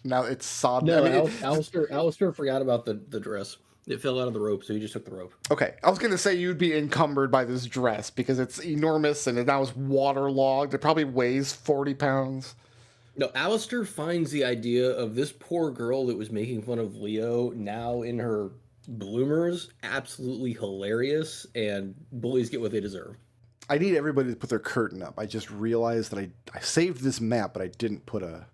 Now it's sod. No, I mean, Alister forgot about the dress. It fell out of the rope, so he just took the rope. okay, I was gonna say you'd be encumbered by this dress because it's enormous and it now is waterlogged. It probably weighs 40 pounds. No, Alister finds the idea of this poor girl that was making fun of Leo now in her bloomers absolutely hilarious, and bullies get what they deserve. I need everybody to put their curtain up. I just realized that I saved this map, but I didn't put a...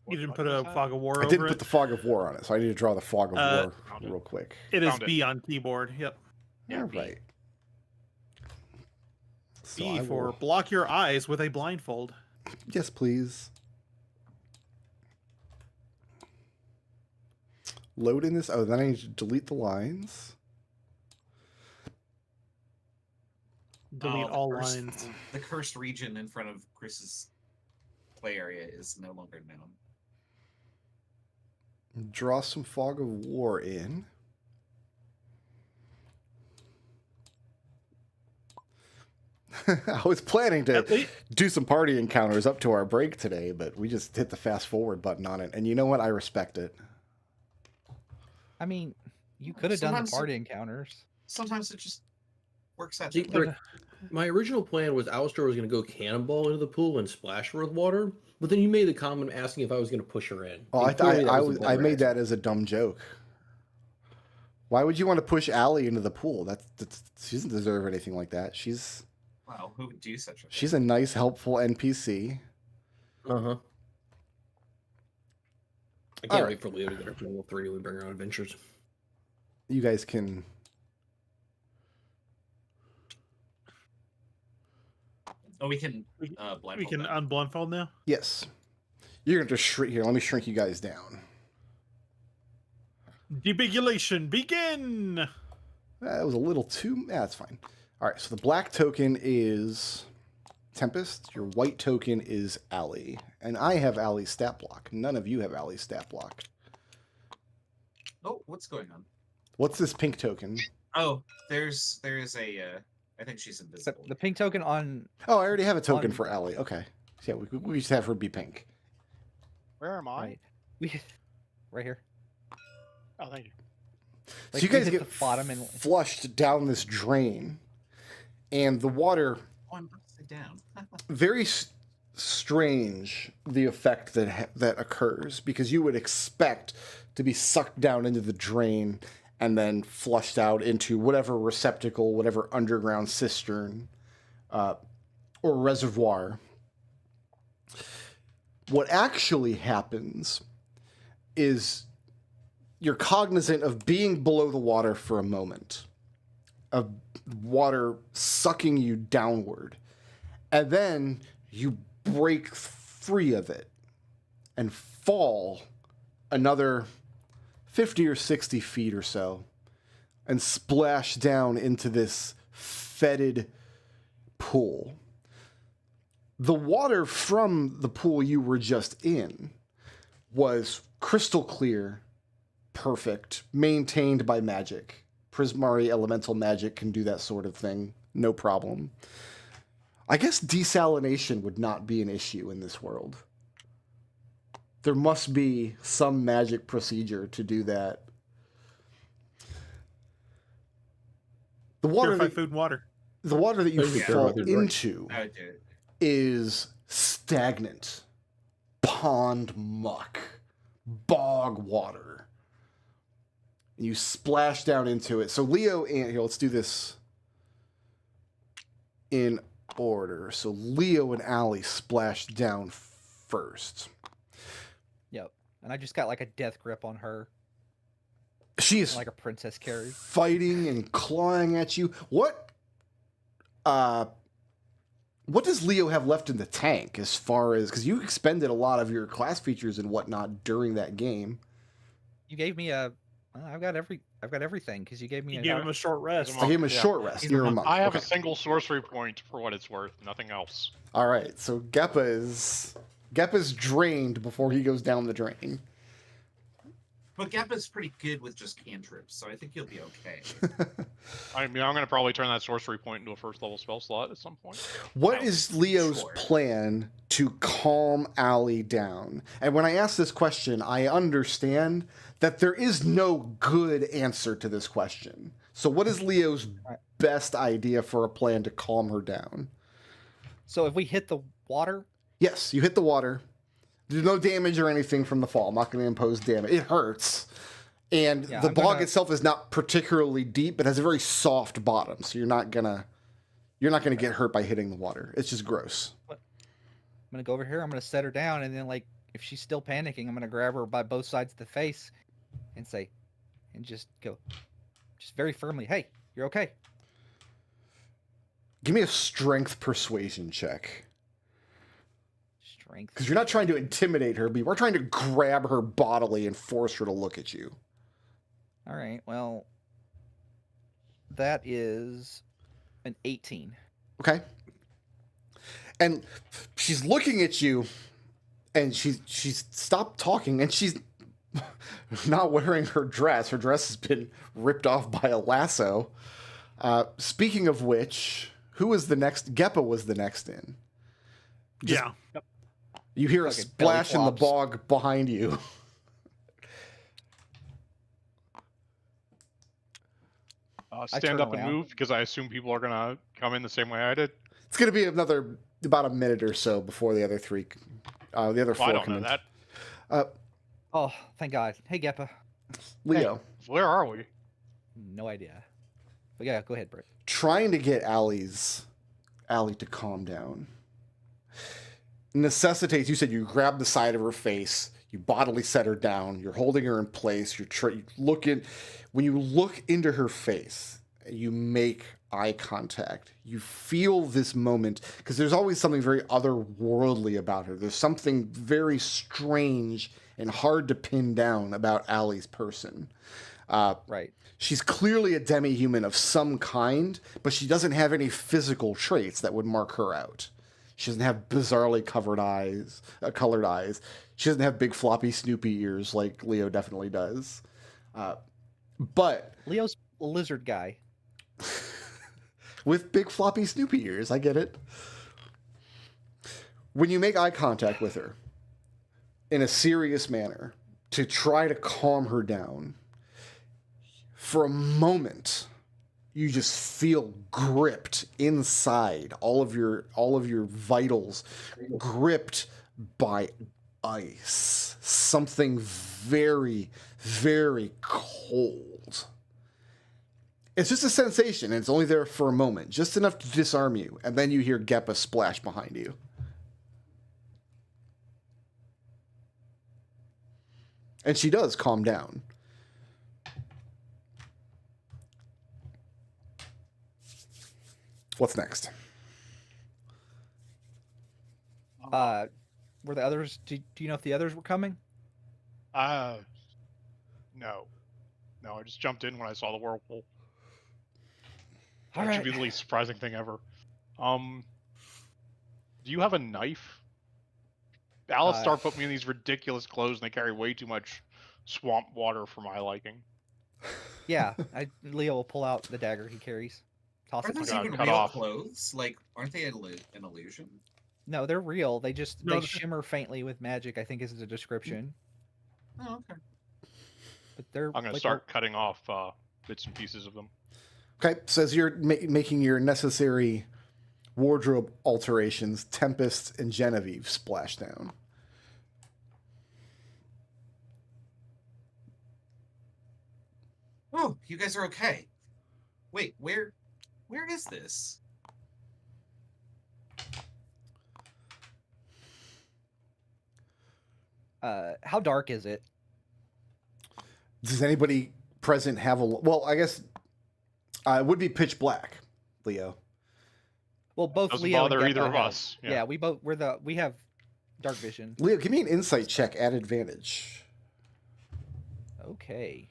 You didn't put a fog of war I over didn't it. put the fog of war on it, so I need to draw the fog of war real quick. It is Found it. B on keyboard. Yep. All right. So B I for will... block your eyes with a blindfold. Yes, please. Load in this. Oh, then I need to delete the lines. Delete the all cursed- lines. The cursed region in front of Chris's play area is no longer known. Draw some fog of war in. I was planning to At least, do some party encounters up to our break today, but we just hit the fast forward button on it. And you know what? I respect it. I mean, you could have done the Sometimes- party encounters. Sometimes it just works out. See, differently. Brick, my original plan was Alister was going to go cannonball into the pool and splash her with water, but then you made the comment asking if I was going to push her in. Oh, And clearly that was a I better made answer. that as a dumb joke. Why would you want to push Allie into the pool? That's she doesn't deserve anything like that. She's Wow, who would do such a thing? a nice, helpful NPC. Uh-huh. I can't Alright. wait for Leo to get her to level 3 when we bring her on adventures. You guys can. Oh, we can we blindfold can them. unblindfold now. Yes. You're going to shrink here. Let me shrink you guys down. Debigulation, begin! That was a little too... That's fine. All right, so the black token is Tempest. Your white token is Allie. And I have Allie's stat block. None of you have Allie's stat block. Oh, what's going on? What's this pink token? Oh, there is a. I think she's invisible. The pink token on Oh, I already have a token On- for Allie. Okay. Yeah, we just have her be pink. Where am I? Right here. Oh, thank you. So you guys get the bottom and flushed down this drain, and the water. Oh, I'm upside down. Very strange the effect that occurs, because you would expect to be sucked down into the drain and then flushed out into whatever receptacle, whatever underground cistern or reservoir. What actually happens is you're cognizant of being below the water for a moment, of water sucking you downward, and then you break free of it and fall another 50 or 60 feet or so and splash down into this fetid pool. The water from the pool you were just in was crystal clear, perfect, maintained by magic. Prismari elemental magic can do that sort of thing, no problem. I guess desalination would not be an issue in this world. There must be some magic procedure to do that. The water Purify food and water. The water that you fall into I would do it. is stagnant, pond muck, bog water. And you splash down into it. So Leo and here, let's do this in order. So Leo and Allie splash down first. Yep. And I just got like a death grip on her. She is like a princess carry, fighting and clawing at you. What does Leo have left in the tank as far as, because you expended a lot of your class features and whatnot during that game? You gave me a. I've got everything because you gave me. You gave him a short rest. I gave him a short rest. You're a monk. I have a single sorcery point for what it's worth. Nothing else. All right. So Geppa's drained before he goes down the drain. But Geppa's pretty good with just cantrips, so I think you'll be okay. I mean, I'm going to probably turn that sorcery point into a first level spell slot at some point. What is Leo's plan to calm Allie down? And when I ask this question, I understand that there is no good answer to this question. So what is Leo's best idea for a plan to calm her down? So if we hit the water? Yes, you hit the water. There's no damage or anything from the fall. I'm not going to impose damage. It hurts. And the bog itself is not particularly deep, but has a very soft bottom. So you're not gonna get hurt by hitting the water. It's just gross. I'm gonna go over here. I'm gonna set her down, and then like if she's still panicking, I'm gonna grab her by both sides of the face, and say, and just go, just very firmly, "Hey, you're okay." Give me a strength persuasion check. Strength. Because you're not trying to intimidate her, but we're trying to grab her bodily and force her to look at you. All right. Well, that is an 18. Okay. And she's looking at you, and she's stopped talking, and she's not wearing her dress. Her dress has been ripped off by a lasso. Speaking of which, who was the next? Geppa was the next in. Yeah. You hear a splash in the bog behind you. Stand up and move, because I assume people are going to come in the same way I did. It's going to be about a minute or so before the other four I don't come know in. that. Oh, thank God. Hey, Geppa. Leo. Hey, where are we? No idea. But yeah, go ahead, Brick. Trying to get Allie to calm down necessitates, you said you grab the side of her face, you bodily set her down, you're holding her in place, when you look into her face, you make eye contact, you feel this moment, because there's always something very otherworldly about her. There's something very strange and hard to pin down about Allie's person. Right. She's clearly a demi-human of some kind, but she doesn't have any physical traits that would mark her out. She doesn't have bizarrely colored eyes. She doesn't have big floppy Snoopy ears like Leo definitely does. But Leo's a lizard guy. with big floppy Snoopy ears, I get it. When you make eye contact with her in a serious manner to try to calm her down, for a moment, you just feel gripped inside, all of your vitals gripped by ice, something very, very cold. It's just a sensation, and it's only there for a moment, just enough to disarm you, and then you hear Geppa splash behind you. And she does calm down. What's next? Were the others? Do you know if the others were coming? No. I just jumped in when I saw the whirlpool. All That right. should be the least surprising thing ever. Do you have a knife? Alister put me in these ridiculous clothes, and they carry way too much swamp water for my liking. Yeah, Leo will pull out the dagger he carries. Toss Aren't it. those got even cut real off. clothes? Like, aren't they an illusion? No, they're real. They just No, they shimmer faintly with magic, I think is the description. Oh, okay. But they're I'm gonna like, start cutting off bits and pieces of them. Okay, so as you're making your necessary wardrobe alterations, Tempest and Genevieve splash down. Oh, you guys are okay. Wait, where is this? how dark is it? Does anybody present have a... Well, I guess it would be pitch black, Leo. Well, both Doesn't Leo bother and either Geppa of have- us. Yeah, we have dark vision. Leo, give me an insight check at advantage. Okay.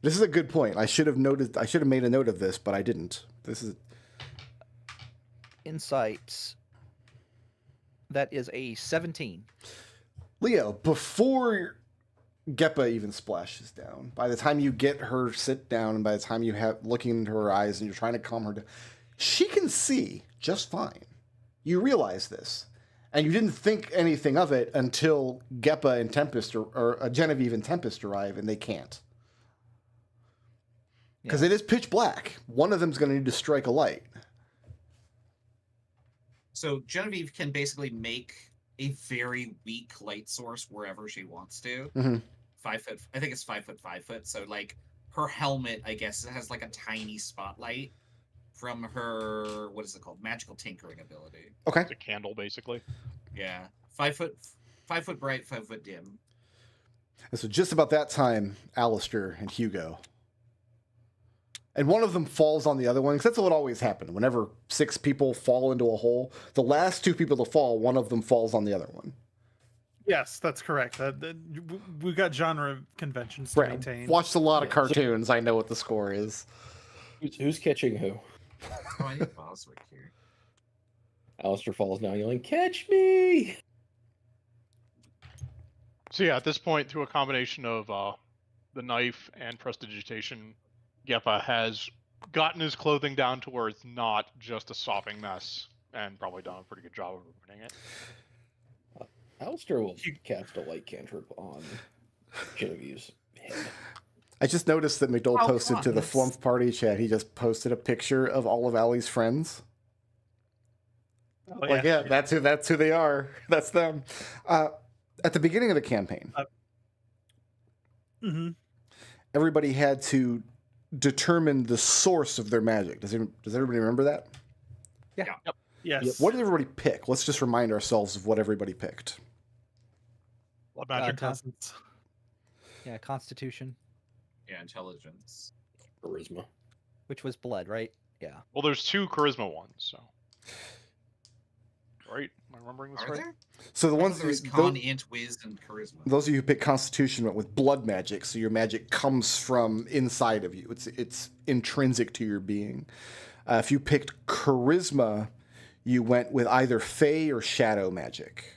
This is a good point. I should have made a note of this, but I didn't. This is... Insights. That is a 17. Leo, before Geppa even splashes down, by the time you get her sit down and by the time you have looking into her eyes and you're trying to calm her down, she can see just fine. You realize this. And you didn't think anything of it until Geppa and Tempest or Genevieve and Tempest arrive, and they can't. Because it is pitch black. One of them's going to need to strike a light. So Genevieve can basically make a very weak light source wherever she wants to. Mm-hmm. 5 foot. I think it's 5 foot, 5 foot. So like her helmet, I guess, it has like a tiny spotlight from her, what is it called? Magical tinkering ability. Okay. It's a candle, basically. Yeah. 5 foot bright, 5 foot dim. And so just about that time, Alister and Hugo. And one of them falls on the other one, because that's what always happens. Whenever 6 people fall into a hole, the last 2 people to fall, one of them falls on the other one. Yes, that's correct. We've got genre conventions to maintain. Watched a lot of cartoons. I know what the score is. Who's catching who? Oh, I need Boswick here. Alister falls now yelling, "Catch me!" So yeah, at this point, through a combination of the knife and prestidigitation, Geppa has gotten his clothing down to where it's not just a sopping mess, and probably done a pretty good job of ruining it. Alister will cast a light cantrip on Genevieve's head. I just noticed that McDohl Oh, posted come to on, the that's- Flumph party chat. He just posted a picture of all of Allie's friends. Oh, Like, yeah, that's who they are. That's them. At the beginning of the campaign, Mm-hmm. everybody had to determine the source of their magic. Does everybody remember that? Yes. What did everybody pick? Let's just remind ourselves of what everybody picked. Magic. Contestants. Yeah, Constitution, Yeah, intelligence. Charisma. which was blood, right? Yeah. Well, there's 2 charisma ones, so. Right? Am I remembering this Are right? there? So the I thought ones there was those, con, int, whiz, and charisma. those of you who picked Constitution went with blood magic, so your magic comes from inside of you. It's intrinsic to your being. If you picked Charisma, you went with either Fey or Shadow magic.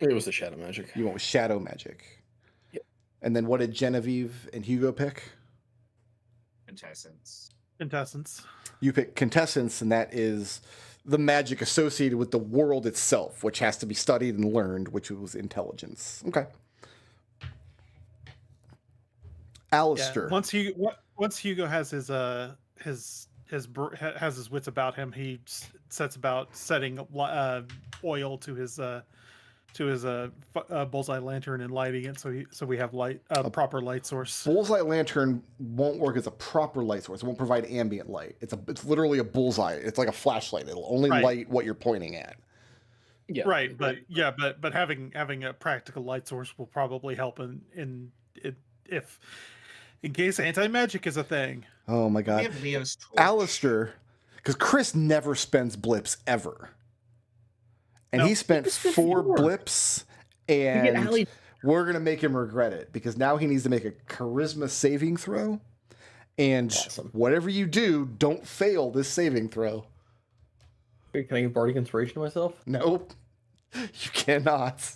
It was the shadow magic. You went with Shadow magic. Yep. And then what did Genevieve and Hugo pick? Quintessence. Contestants. You picked Contestants, and that is the magic associated with the world itself, which has to be studied and learned, which was intelligence. Okay. Alister. Yeah, once Hugo has his wits about him, he sets about setting oil to his bullseye lantern and lighting it, so we have light, proper light source. Bullseye lantern won't work as a proper light source. It won't provide ambient light. It's literally a bullseye. It's like a flashlight. It'll only light what you're pointing at. Yeah. Right, but having a practical light source will probably help in case anti-magic is a thing. Oh my god. We have Leo's torch. Alister, because Chris never spends blips ever. And he spent 4 blips, and we're going to make him regret it, because now he needs to make a charisma saving throw. And whatever you do, don't fail this saving throw. Wait, can I give Bardic Inspiration to myself? Nope. You cannot.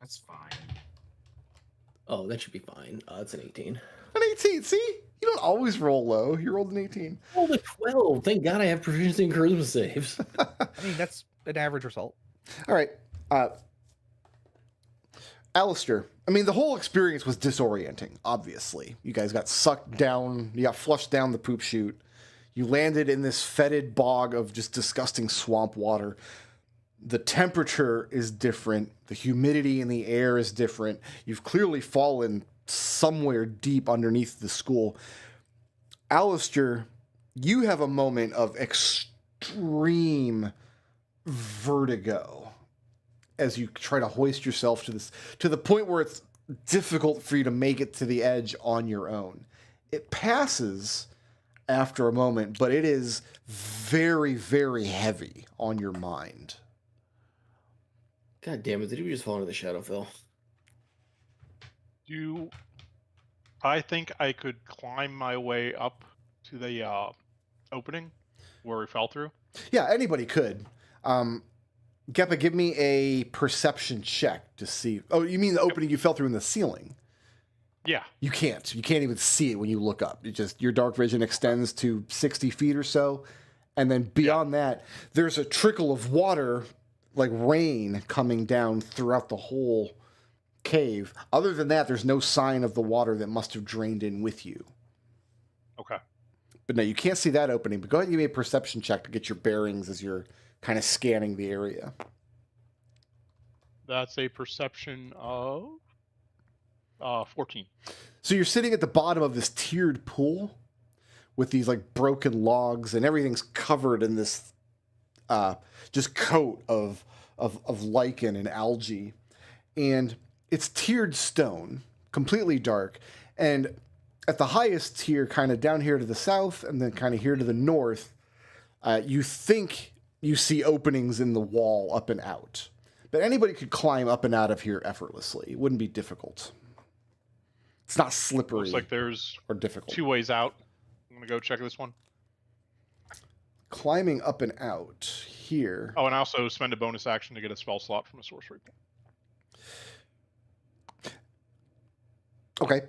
That's fine. Oh, that should be fine. It's an 18. An 18, see? You don't always roll low. You rolled an 18. I rolled a 12. Thank God I have proficiency in charisma saves. I mean, that's an average result. All right. Alister, I mean, the whole experience was disorienting, obviously. You guys got sucked down. You got flushed down the poop chute. You landed in this fetid bog of just disgusting swamp water. The temperature is different. The humidity in the air is different. You've clearly fallen somewhere deep underneath the school. Alister, you have a moment of extreme vertigo as you try to hoist yourself to the point where it's difficult for you to make it to the edge on your own. It passes after a moment, but it is very, very heavy on your mind. God damn it, did we just fall into the Shadowfell? I think I could climb my way up to the opening where we fell through? Yeah, anybody could. Geppa, give me a perception check to see. Oh, you mean the opening you fell through in the ceiling? Yeah. You can't. You can't even see it when you look up. Your dark vision extends to 60 feet or so. And then beyond that, there's a trickle of water, like rain, coming down throughout the whole cave. Other than that, there's no sign of the water that must have drained in with you. Okay. But no, you can't see that opening. But go ahead and give me a perception check to get your bearings as you're kind of scanning the area. That's a perception of 14. So you're sitting at the bottom of this tiered pool with these like broken logs, and everything's covered in this just coat of lichen and algae. And it's tiered stone, completely dark. And at the highest tier, kind of down here to the south, and then kind of here to the north, you think you see openings in the wall up and out. But anybody could climb up and out of here effortlessly. It wouldn't be difficult. It's not slippery. Looks like there's or difficult. 2 ways out. I'm going to go check this one. Climbing up and out here. Oh, and I also spend a bonus action to get a spell slot from a sorcery point. Okay.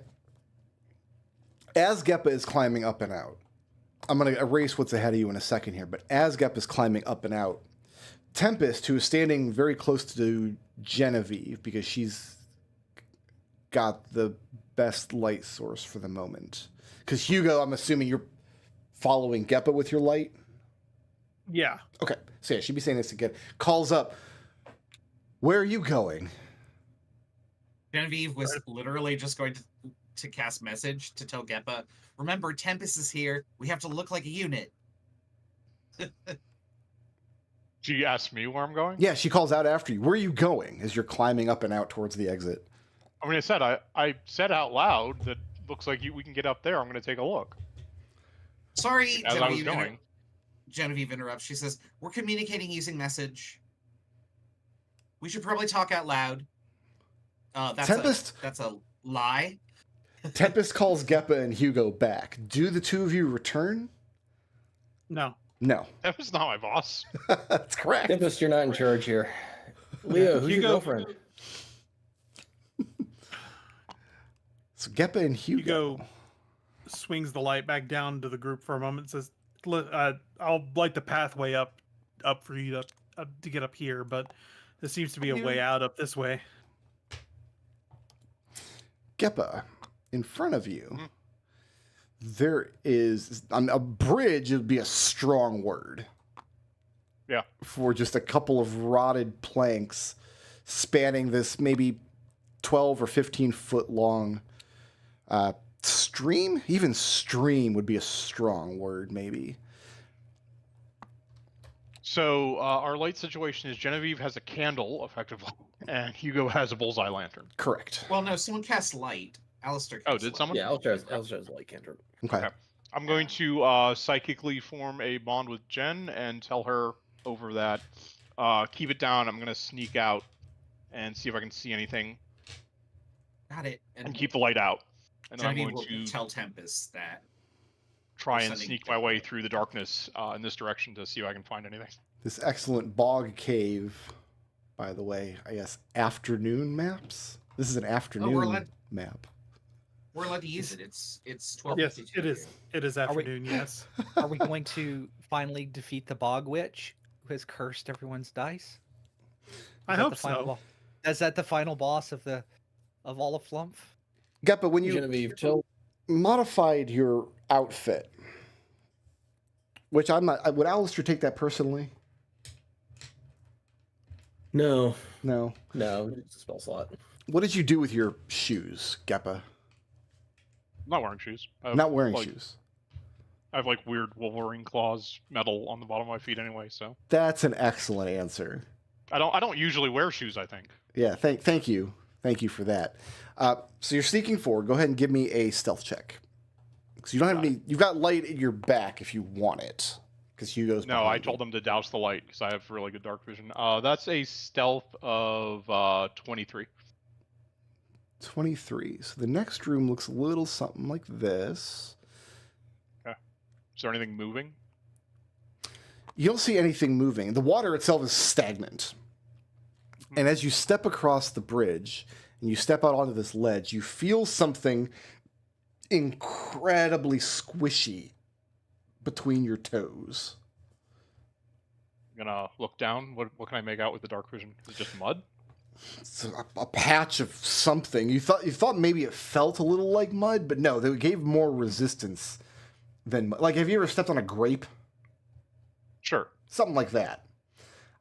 As Geppa is climbing up and out, I'm going to erase what's ahead of you in a second here, but as Geppa is climbing up and out, Tempest, who is standing very close to Genevieve, because she's got the best light source for the moment. Because Hugo, I'm assuming you're following Geppa with your light? Yeah. Okay. So yeah, she'd be saying this again. Calls up, where are you going? Genevieve was literally just going to cast message to tell Geppa, remember, Tempest is here. We have to look like a unit. She asked me where I'm going? Yeah, she calls out after you. Where are you going as you're climbing up and out towards the exit? I mean, I said out loud that looks like we can get up there. I'm going to take a look. Sorry, As I was going. Genevieve interrupts. She says, we're communicating using message. We should probably talk out loud. That's a lie. Tempest calls Geppa and Hugo back. Do the two of you return? No. No. That was not my boss. That's correct. Tempest, you're not in charge here. Leo, who's your girlfriend? So Geppa and Hugo. swings the light back down to the group for a moment. Says, "I'll light the pathway up for you to get up here, but there seems to be a way out up this way." Geppa, in front of you, there is a bridge. Would be a strong word. Yeah. For just a couple of rotted planks spanning this maybe 12 or 15 foot long stream. Even stream would be a strong word, maybe. So our light situation is Genevieve has a candle, effectively, and Hugo has a bullseye lantern. Correct. Well, no, someone cast light. Alister cast did light. someone? Yeah, Alister has a light cantrip. Okay. I'm going to psychically form a bond with Jen and tell her over that. Keep it down. I'm going to sneak out and see if I can see anything. Got it. And keep the light out. And then I'm Genevieve going will to tell Tempest that. try and sneak my way through the darkness in this direction to see if I can find anything. This excellent bog cave, by the way, I guess afternoon maps. This is an afternoon map. We're allowed to use it. It's 12:52. Yes, it is. It is afternoon. Yes. Are we going to finally defeat the bog witch who has cursed everyone's dice? I hope so. Is that the final boss of all of Flumph? Geppa, when you Genevieve, modified your outfit, which I'm not, would Alister take that personally? No, No. it's a spell slot. What did you do with your shoes, Geppa? I'm not wearing shoes. Not wearing shoes. I have like weird Wolverine claws metal on the bottom of my feet anyway, so. That's an excellent answer. I don't usually wear shoes, I think. Yeah, thank you. Thank you for that. So you're sneaking forward. Go ahead and give me a stealth check. Because you don't have any. You've got light in your back if you want it. Because Hugo's. No, I told them to douse the light because I have really good dark vision. That's a stealth of 23. 23. So the next room looks a little something like this. Okay. Is there anything moving? You don't see anything moving. The water itself is stagnant. And as you step across the bridge and you step out onto this ledge, you feel something incredibly squishy between your toes. I'm gonna look down. What can I make out with the dark vision? Is it just mud? It's a patch of something. You thought maybe it felt a little like mud, but no, they gave more resistance than mud. Like, have you ever stepped on a grape? Sure. Something like that.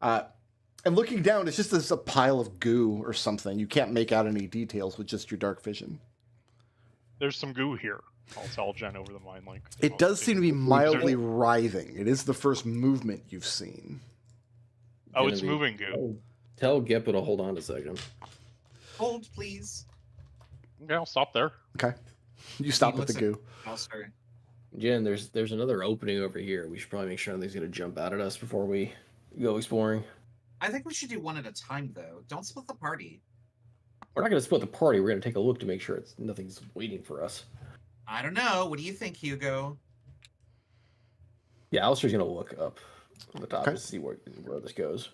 And looking down, it's just a pile of goo or something. You can't make out any details with just your dark vision. There's some goo here. I'll tell Jen over the mind link. It does seem to be mildly writhing. It is the first movement you've seen. Oh, it's moving goo. Tell Geppa to hold on a second. Hold, please. Okay, I'll stop there. Okay. You stop at the goo. Oh, sorry. Jen, there's another opening over here. We should probably make sure nothing's going to jump out at us before we go exploring. I think we should do one at a time, though. Don't split the party. We're not going to split the party. We're going to take a look to make sure nothing's waiting for us. I don't know. What do you think, Hugo? Yeah, Alister's going to look up on the top to see where this goes.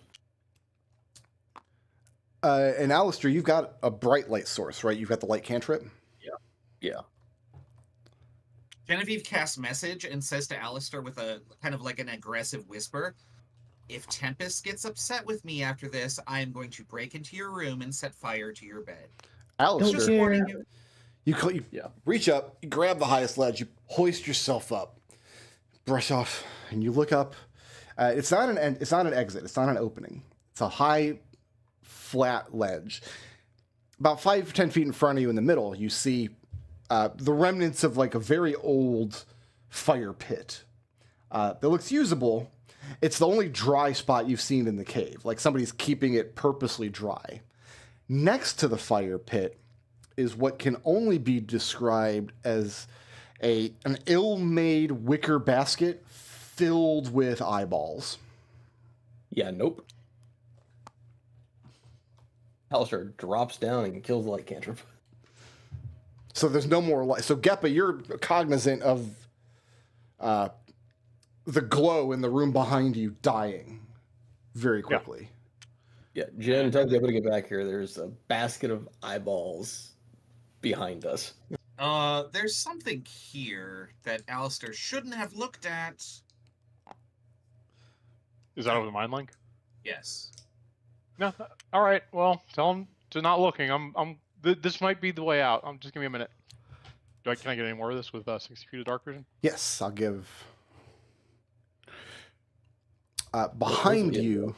And Alister, you've got a bright light source, right? You've got the light cantrip? Yeah. Genevieve casts message and says to Alister with a kind of like an aggressive whisper, "If Tempest gets upset with me after this, I am going to break into your room and set fire to your bed." Alister, Just warning you. You reach up, you grab the highest ledge, you hoist yourself up, brush off, and you look up. It's not an exit. It's not an opening. It's a high, flat ledge. About 5 or 10 feet in front of you, in the middle, you see the remnants of like a very old fire pit that looks usable. It's the only dry spot you've seen in the cave. Like somebody's keeping it purposely dry. Next to the fire pit is what can only be described as an ill-made wicker basket filled with eyeballs. Yeah, nope. Alister drops down and kills the light cantrip. So there's no more light. So Geppa, you're cognizant of the glow in the room behind you dying very quickly. Yeah, Jen, tell Geppa to get back here. There's a basket of eyeballs behind us. There's something here that Alister shouldn't have looked at. Is that over the mind link? Yes. No. All right. Well, tell him to not looking. This might be the way out. Just give me a minute. Can I get any more of this with 60 feet of dark vision? Yes, I'll give. Behind you,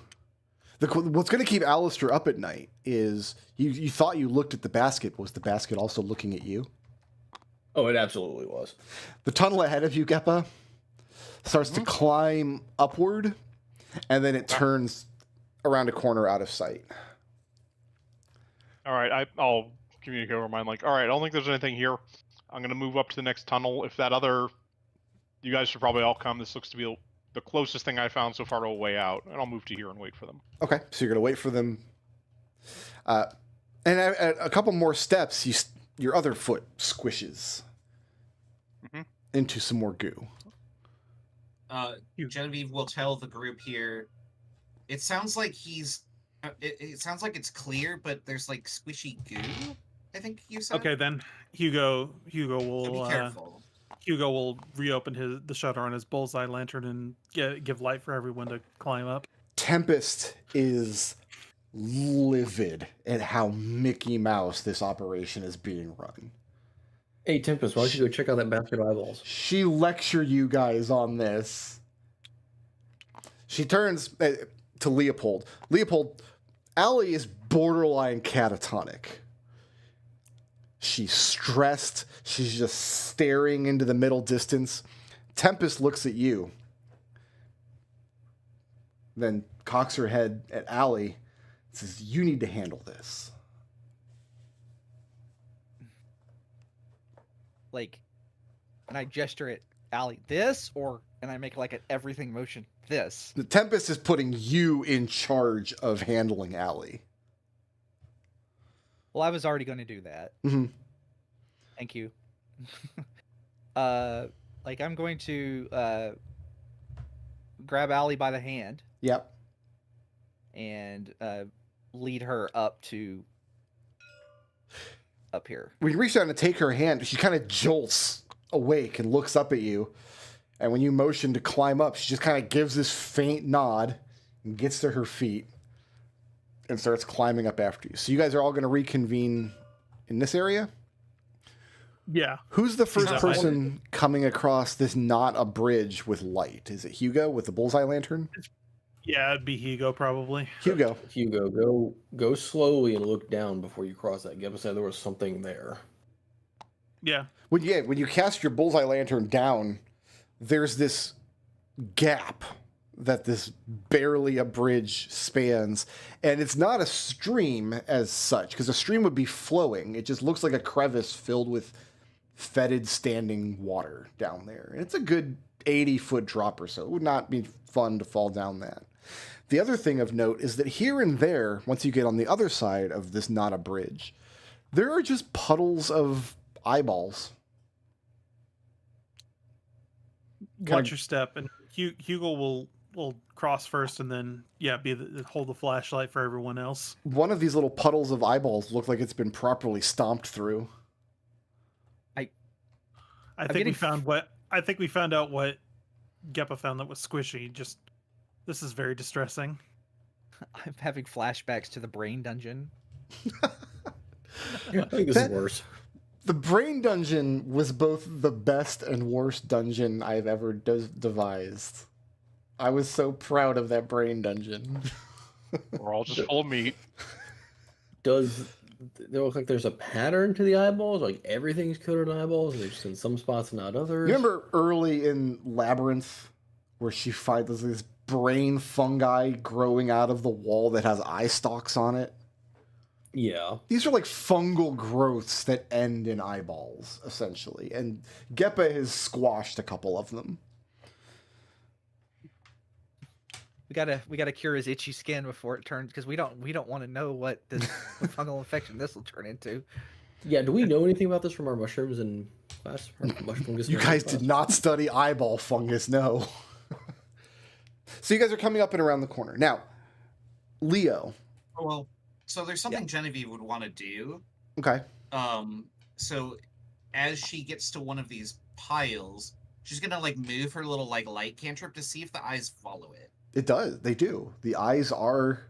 what's going to keep Alister up at night is you thought you looked at the basket. Was the basket also looking at you? Oh, it absolutely was. The tunnel ahead of you, Geppa, starts to climb upward, and then it turns around a corner out of sight. All right, I'll communicate over mine. Like, all right, I don't think there's anything here. I'm gonna move up to the next tunnel. If that other, you guys should probably all come. This looks to be the closest thing I found so far to a way out, and I'll move to here and wait for them. Okay, so you're gonna wait for them, and at a couple more steps, your other foot squishes into some more goo. Genevieve will tell the group here. It sounds like it sounds like it's clear, but there's like squishy goo. I think you said. Okay, then Hugo will So be careful. Hugo will reopen the shutter on his bullseye lantern and give light for everyone to climb up. Tempest is livid at how Mickey Mouse this operation is being run. Hey, Tempest, why don't you go check out that basket of eyeballs? She lectured you guys on this. She turns to Léopold. Léopold, Allie is borderline catatonic. She's stressed. She's just staring into the middle distance. Tempest looks at you. Then cocks her head at Allie and says, "You need to handle this." Like, and I gesture at Allie, this, and I make like an everything motion, this. The Tempest is putting you in charge of handling Allie. Well, I was already going to do that. Mm-hmm. Thank you. Like, I'm going to grab Allie by the hand. Yep. And lead her up here. When you reach down to take her hand, she kind of jolts awake and looks up at you. And when you motion to climb up, she just kind of gives this faint nod and gets to her feet and starts climbing up after you. So you guys are all going to reconvene in this area? Yeah. Who's the first person coming across this not a bridge with light? Is it Hugo with the bullseye lantern? Yeah, it'd be Hugo probably. Hugo, go slowly and look down before you cross that. Geppa said there was something there. Yeah. When you cast your bullseye lantern down, there's this gap that this barely a bridge spans, and it's not a stream as such, because a stream would be flowing. It just looks like a crevice filled with fetid standing water down there. And it's a good 80-foot drop or so. It would not be fun to fall down that. The other thing of note is that here and there, once you get on the other side of this not a bridge, there are just puddles of eyeballs. Watch your step, and Hugo will cross first, and then hold the flashlight for everyone else. One of these little puddles of eyeballs look like it's been properly stomped through. I think we found out what Geppa found that was squishy. This is very distressing. I'm having flashbacks to the brain dungeon. I think this is worse. The brain dungeon was both the best and worst dungeon I've ever devised. I was so proud of that brain dungeon. We're all just full of meat. Does it look like there's a pattern to the eyeballs? Like everything's coated in eyeballs? They're just in some spots, not others? You remember early in Labyrinth where she finds this brain fungi growing out of the wall that has eye stalks on it? Yeah. These are like fungal growths that end in eyeballs, essentially. And Geppa has squashed a couple of them. We gotta cure his itchy skin before it turns, because we don't want to know what this fungal infection this will turn into. Yeah, do we know anything about this from our mushrooms and fungus? You guys did not study eyeball fungus, no. So you guys are coming up and around the corner. Now, Leo. Well, so there's something Genevieve would want to do. Okay. So as she gets to one of these piles, she's gonna like move her little like light cantrip to see if the eyes follow it. It does. They do. The eyes are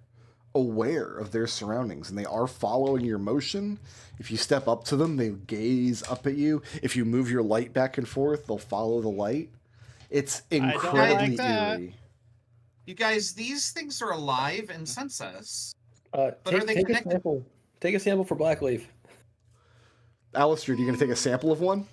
aware of their surroundings and they are following your motion. If you step up to them, they gaze up at you. If you move your light back and forth, they'll follow the light. It's incredibly eerie. You guys, these things are alive and sense us. But are they connected? Take a sample for Blackleaf. Alister, are you going to take a sample of one?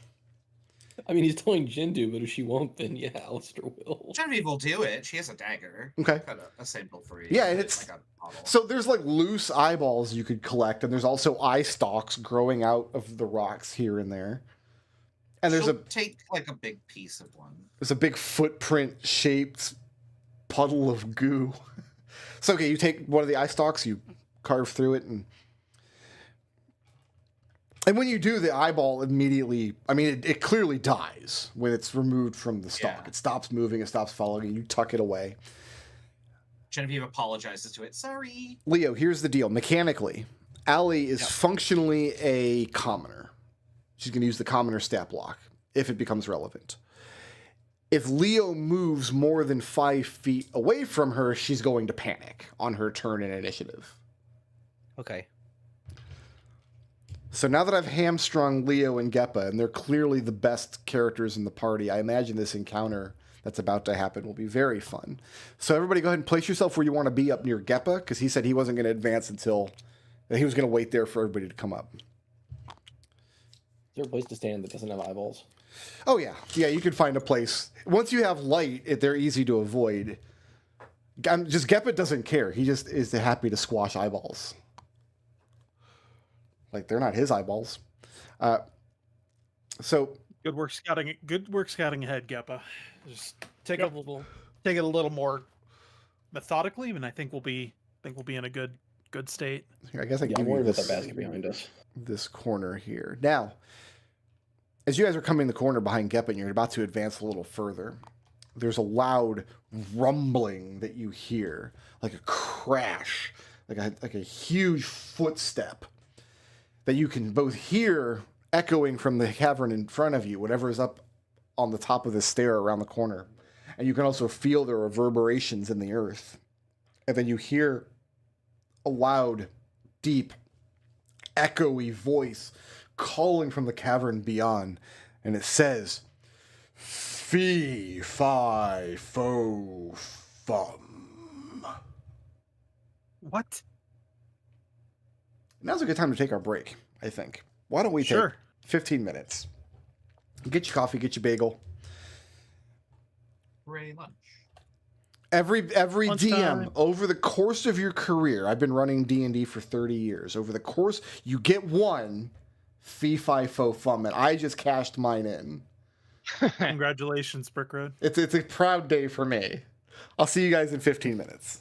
I mean, he's telling Jin to, but if she won't, then yeah, Alister will. Genevieve will do it. She has a dagger. Okay. Got a sample for you. Yeah, and it's like a bottle. So there's like loose eyeballs you could collect, and there's also eye stalks growing out of the rocks here and there. And there's take like a big piece of one. There's a big footprint shaped puddle of goo. So okay, you take one of the eye stalks, you carve through it, and when you do, the eyeball immediately, I mean, it clearly dies when it's removed from the stalk. Yeah. It stops moving, it stops following, and you tuck it away. Genevieve apologizes to it. Sorry. Leo, here's the deal. Mechanically, Allie is functionally a commoner. She's going to use the commoner stat block if it becomes relevant. If Leo moves more than 5 feet away from her, she's going to panic on her turn in initiative. Okay. So now that I've hamstrung Leo and Geppa, and they're clearly the best characters in the party, I imagine this encounter that's about to happen will be very fun. So everybody go ahead and place yourself where you want to be up near Geppa, because he said he wasn't going to advance until... he was going to wait there for everybody to come up. Is there a place to stand that doesn't have eyeballs? Oh, yeah. Yeah, you can find a place. Once you have light, they're easy to avoid. Just Geppa doesn't care. He just is happy to squash eyeballs. Like, they're not his eyeballs. So good work scouting. Good work scouting ahead, Geppa. Just take it a little more methodically, and I think we'll be in a good state. Here, I guess I can give you this, that basket behind us. This corner here. Now, as you guys are coming the corner behind Geppa and you're about to advance a little further, there's a loud rumbling that you hear, like a crash, like a huge footstep that you can both hear echoing from the cavern in front of you, whatever is up on the top of the stair around the corner. And you can also feel the reverberations in the earth. And then you hear a loud, deep, echoey voice calling from the cavern beyond. And it says, "Fee, fi, fo, fum." What? Now's a good time to take our break, I think. Why don't we take 15 minutes? Get your coffee, get your bagel. Hooray, lunch. Every Lunch DM, time. over the course of your career, I've been running D&D for 30 years. Over the course, you get one fee, fi, fo, fum, and I just cashed mine in. Congratulations, Brickroad. It's a proud day for me. I'll see you guys in 15 minutes.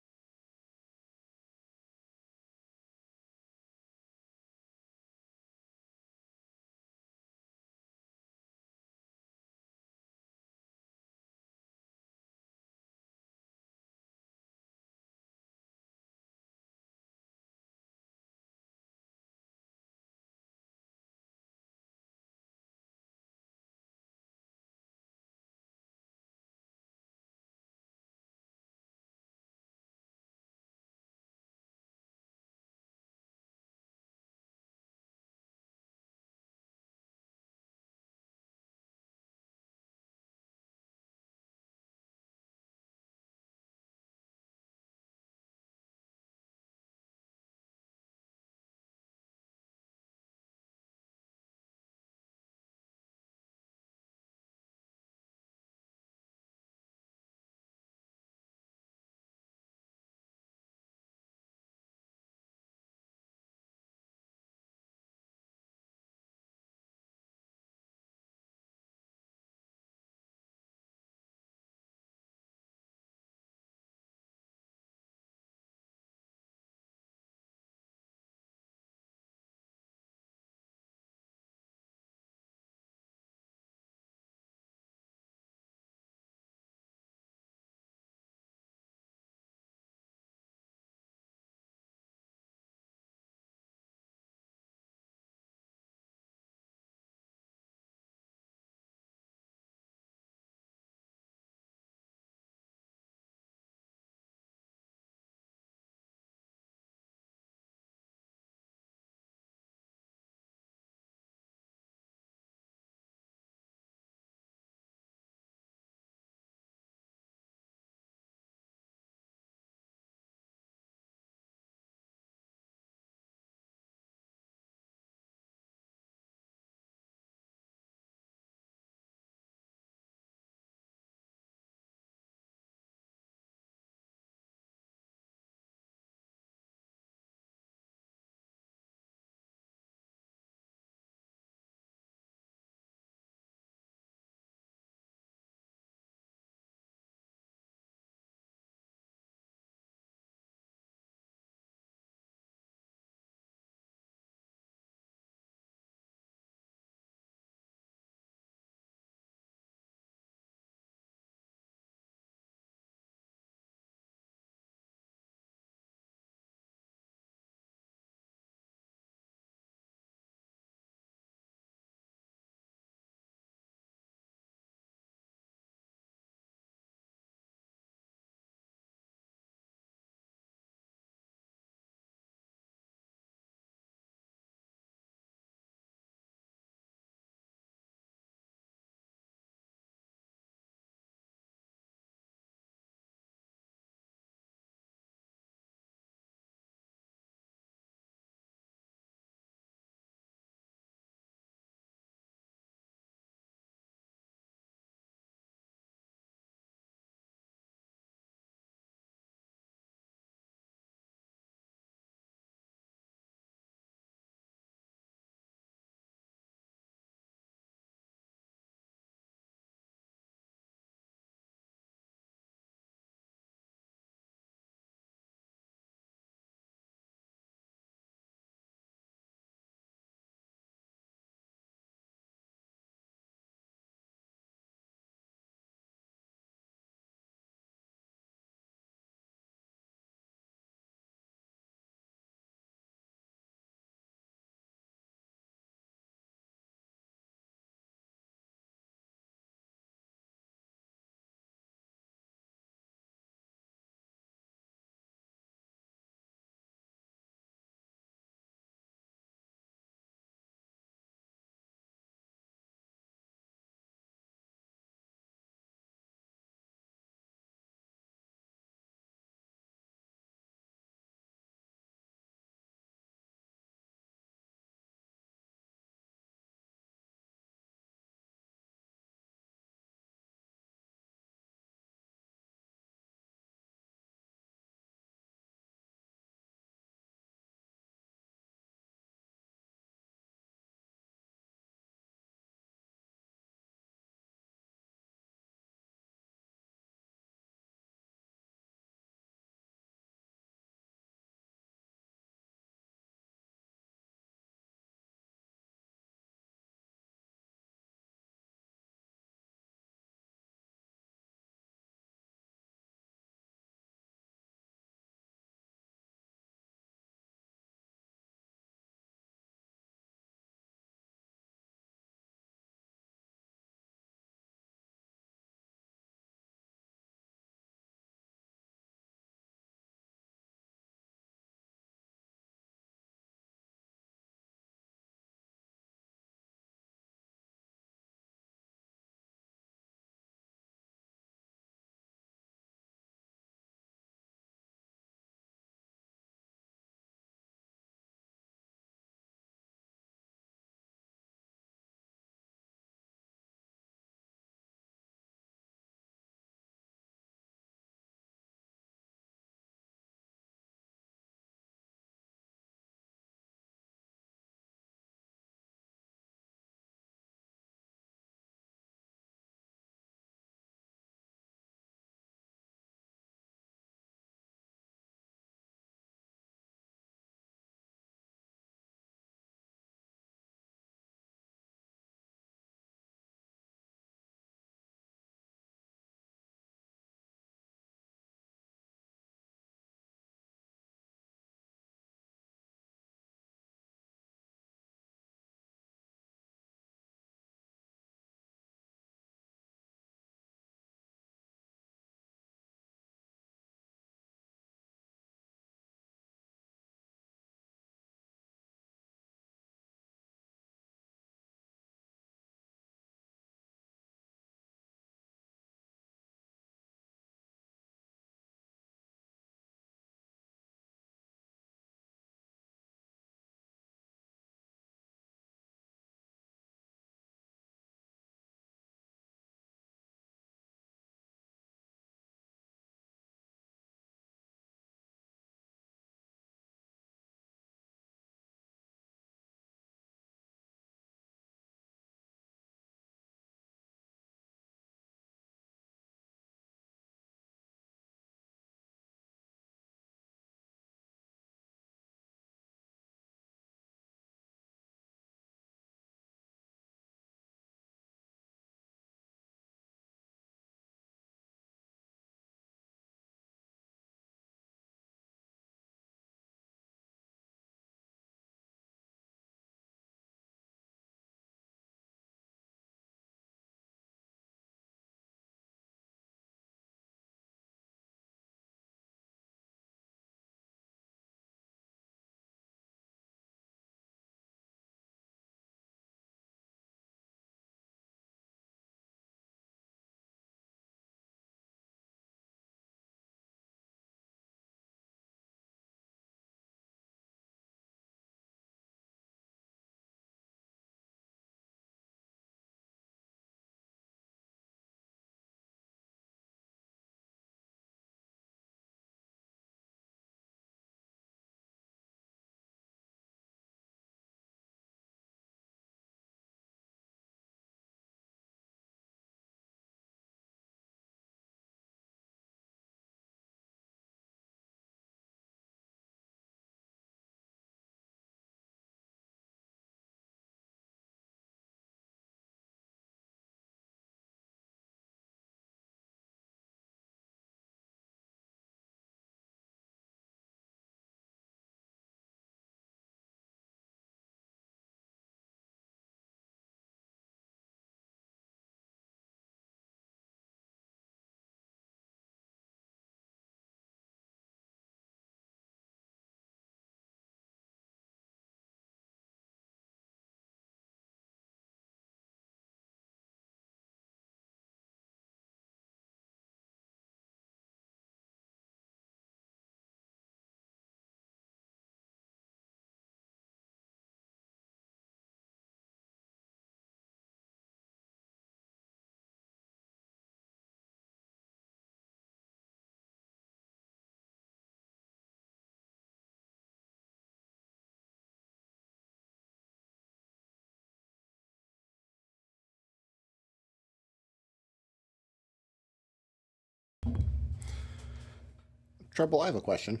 Treble, I have a question.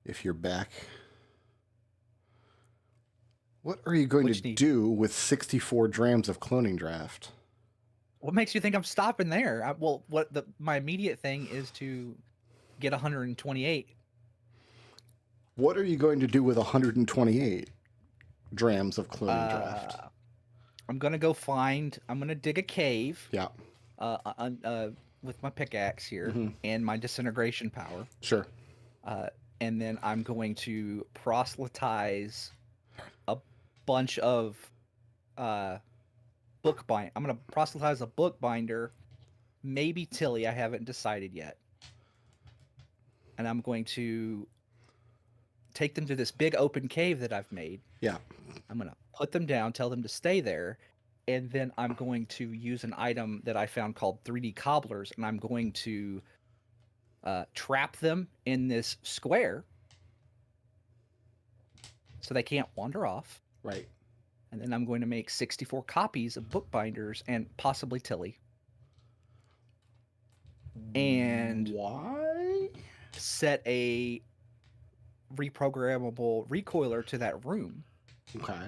If you're back, what are you going to do with 64 drams of cloning draft? What makes you think I'm stopping there? My immediate thing is to get 128. What are you going to do with 128 drams of cloning draft? I'm gonna dig a cave. Yeah. With my pickaxe here and my disintegration power. Sure. And then I'm going to proselytize a bunch of bookbind. I'm going to proselytize a bookbinder, maybe Tilly. I haven't decided yet. And I'm going to take them to this big open cave that I've made. Yeah. I'm going to put them down, tell them to stay there. And then I'm going to use an item that I found called 3D cobblers, and I'm going to trap them in this square so they can't wander off. Right. And then I'm going to make 64 copies of bookbinders and possibly Tilly. And why? Set a reprogrammable recoiler to that room. Okay.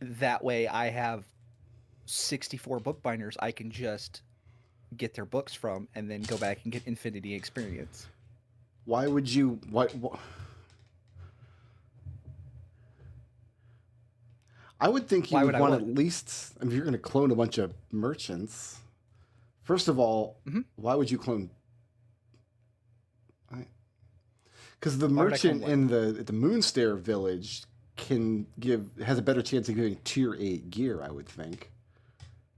That way I have 64 bookbinders I can just get their books from and then go back and get infinity experience. Why would you... Why I would think you would want at least... I mean, if you're going to clone a bunch of merchants... First of all, why would you clone... Because the merchant in the Moonstare village... has a better chance of giving tier 8 gear, I would think.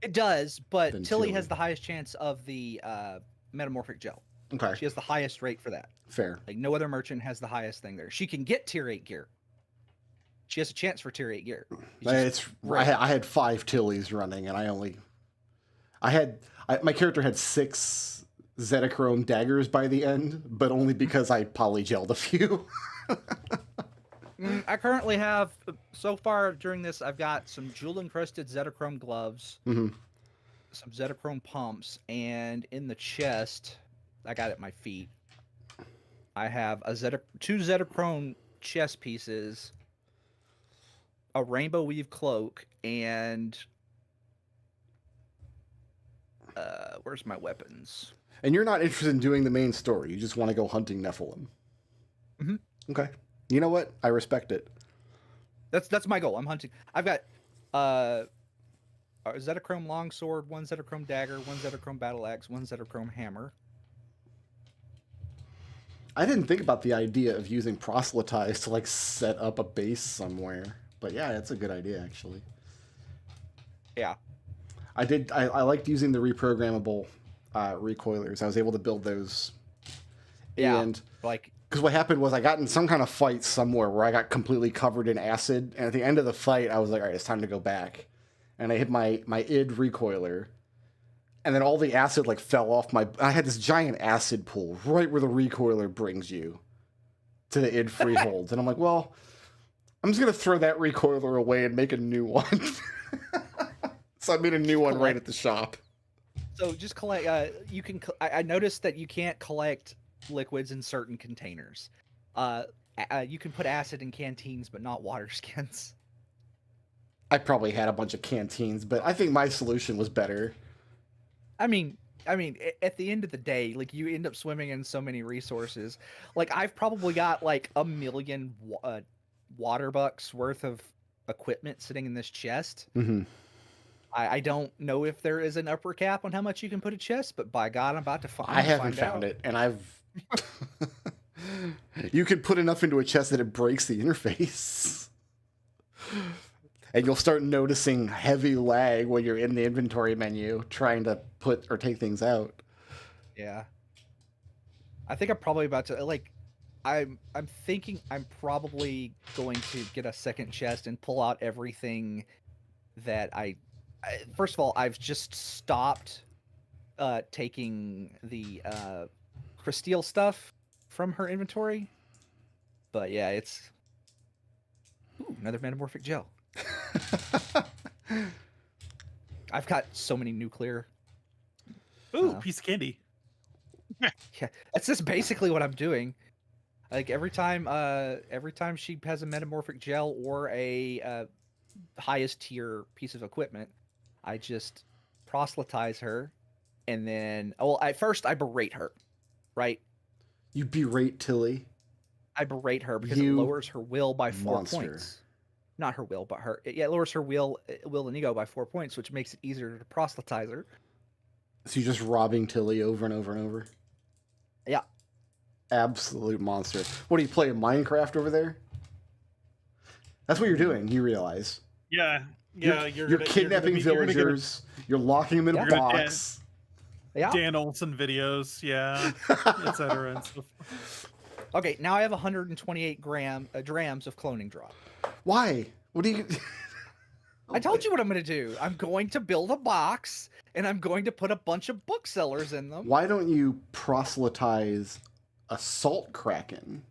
It does, but Tilly has the highest chance of the metamorphic gel. Okay. She has the highest rate for that. Fair. Like no other merchant has the highest thing there. She can get tier 8 gear. She has a chance for tier 8 gear. I had 5 Tillys running, and my character had 6 Zetachrome daggers by the end, but only because I polygelled a few. I currently have, so far during this, I've got some jewel-encrusted Zetachrome gloves, some Zetachrome pumps, and in the chest, I got it at my feet, I have 2 Zetachrome chest pieces, a rainbow weave cloak, and where's my weapons? And you're not interested in doing the main story. You just want to go hunting Nephilim. Okay. You know what? I respect it. That's my goal. I'm hunting. I've got a Zetachrome longsword, 1 Zetachrome dagger, 1 Zetachrome battle axe, 1 Zetachrome hammer. I didn't think about the idea of using proselytize to like set up a base somewhere, but yeah, that's a good idea actually. Yeah. I liked using the reprogrammable recoilers. I was able to build those. Yeah. And like. Because what happened was I got in some kind of fight somewhere where I got completely covered in acid, and at the end of the fight, I was like, all right, it's time to go back. And I hit my id recoiler, and then all the acid like fell off I had this giant acid pool right where the recoiler brings you to the id freehold. And I'm like, well, I'm just going to throw that recoiler away and make a new one. So I made a new one right at the shop. So just collect, you can, I noticed that you can't collect liquids in certain containers. You can put acid in canteens, but not water skins. I probably had a bunch of canteens, but I think my solution was better. I mean, at the end of the day, like you end up swimming in so many resources. Like I've probably got like 1 million water bucks worth of equipment sitting in this chest. I don't know if there is an upper cap on how much you can put a chest, but by God, I'm about to find. I haven't found it, and you can put enough into a chest that it breaks the interface. And you'll start noticing heavy lag when you're in the inventory menu trying to put or take things out. Yeah. I think I'm probably about to I'm thinking I'm probably going to get a second chest and pull out everything that first of all, I've just stopped taking the Crysteel stuff from her inventory. But yeah, it's another metamorphic gel. I've got so many nuclear. Ooh, piece of candy. Yeah, that's just basically what I'm doing. Like every time she has a metamorphic gel or a highest tier piece of equipment, I just proselytize her, and then at first I berate her, right? You berate Tilly. I berate her because it lowers her will by 4 points. Not her will, but it lowers her will and ego by 4 points, which makes it easier to proselytize her. So you're just robbing Tilly over and over and over? Yeah. Absolute monster. What, are you playing Minecraft over there? That's what you're doing, you realize. Yeah. You're kidnapping villagers. You're locking them in a box. Yeah. Dan Olsen videos, etc. and stuff. Okay, now I have 128 drams of cloning drop. Why? What do you... I told you what I'm going to do. I'm going to build a box, and I'm going to put a bunch of booksellers in them. Why don't you proselytize Assault Kraken?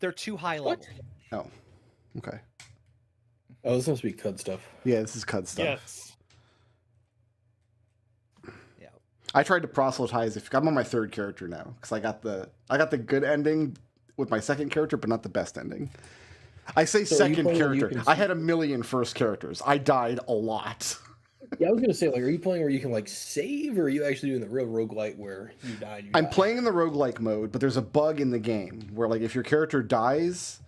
They're too high level. Oh, okay. Oh, this must be CUD stuff. Yeah, this is CUD stuff. Yes. Yeah. I tried to proselytize. I'm on my third character now because I got the good ending with my second character, but not the best ending. I say So second character. I had 1 million first characters. I died a lot. Yeah, I was gonna say, like, are you playing where you can like save, or are you actually doing the real roguelite where you die? I'm playing in the roguelike mode, but there's a bug in the game where, like, if your character dies,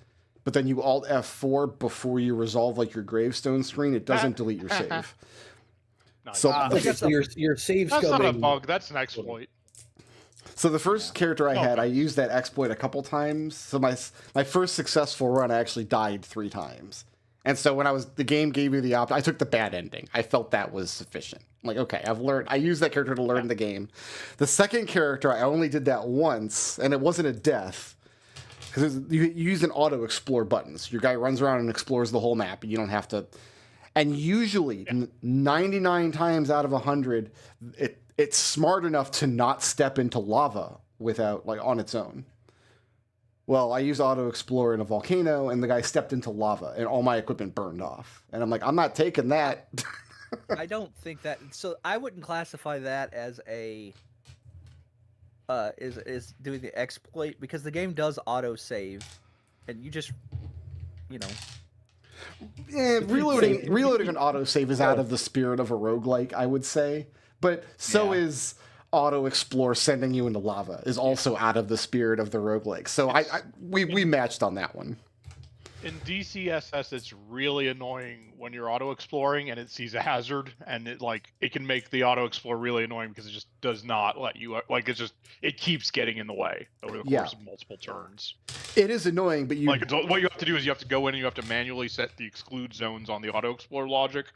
but then you Alt F4 before you resolve like your gravestone screen, it doesn't delete your save. Nice. So your save That's not a scumming. bug. That's an exploit. So the first character I had, I used that exploit a couple times. So my first successful run, I actually died 3 times. And so when the game gave me the option, I took the bad ending. I felt that was sufficient. I'm like, okay, I used that character to learn the game. The second character, I only did that once, and it wasn't a death. Because you use an auto explore button. So your guy runs around and explores the whole map, and you don't have to. And usually, 99 times out of 100, it's smart enough to not step into lava without, like, on its own. Well, I used auto explore in a volcano, and the guy stepped into lava, and all my equipment burned off. And I'm like, I'm not taking that. I don't think that. So I wouldn't classify that as a is doing the exploit, because the game does auto save, and you just, you know. Yeah, reloading an autosave is out of the spirit of a roguelike, I would say. But so is auto explore sending you into lava is also out of the spirit of the roguelike. So we matched on that one. In DCSS, it's really annoying when you're auto exploring and it sees a hazard, and it can make the auto explore really annoying because it just does not let you, it keeps getting in the way over the course of multiple turns. It is annoying, but what you have to do is you have to go in and you have to manually set the exclude zones on the auto explore logic,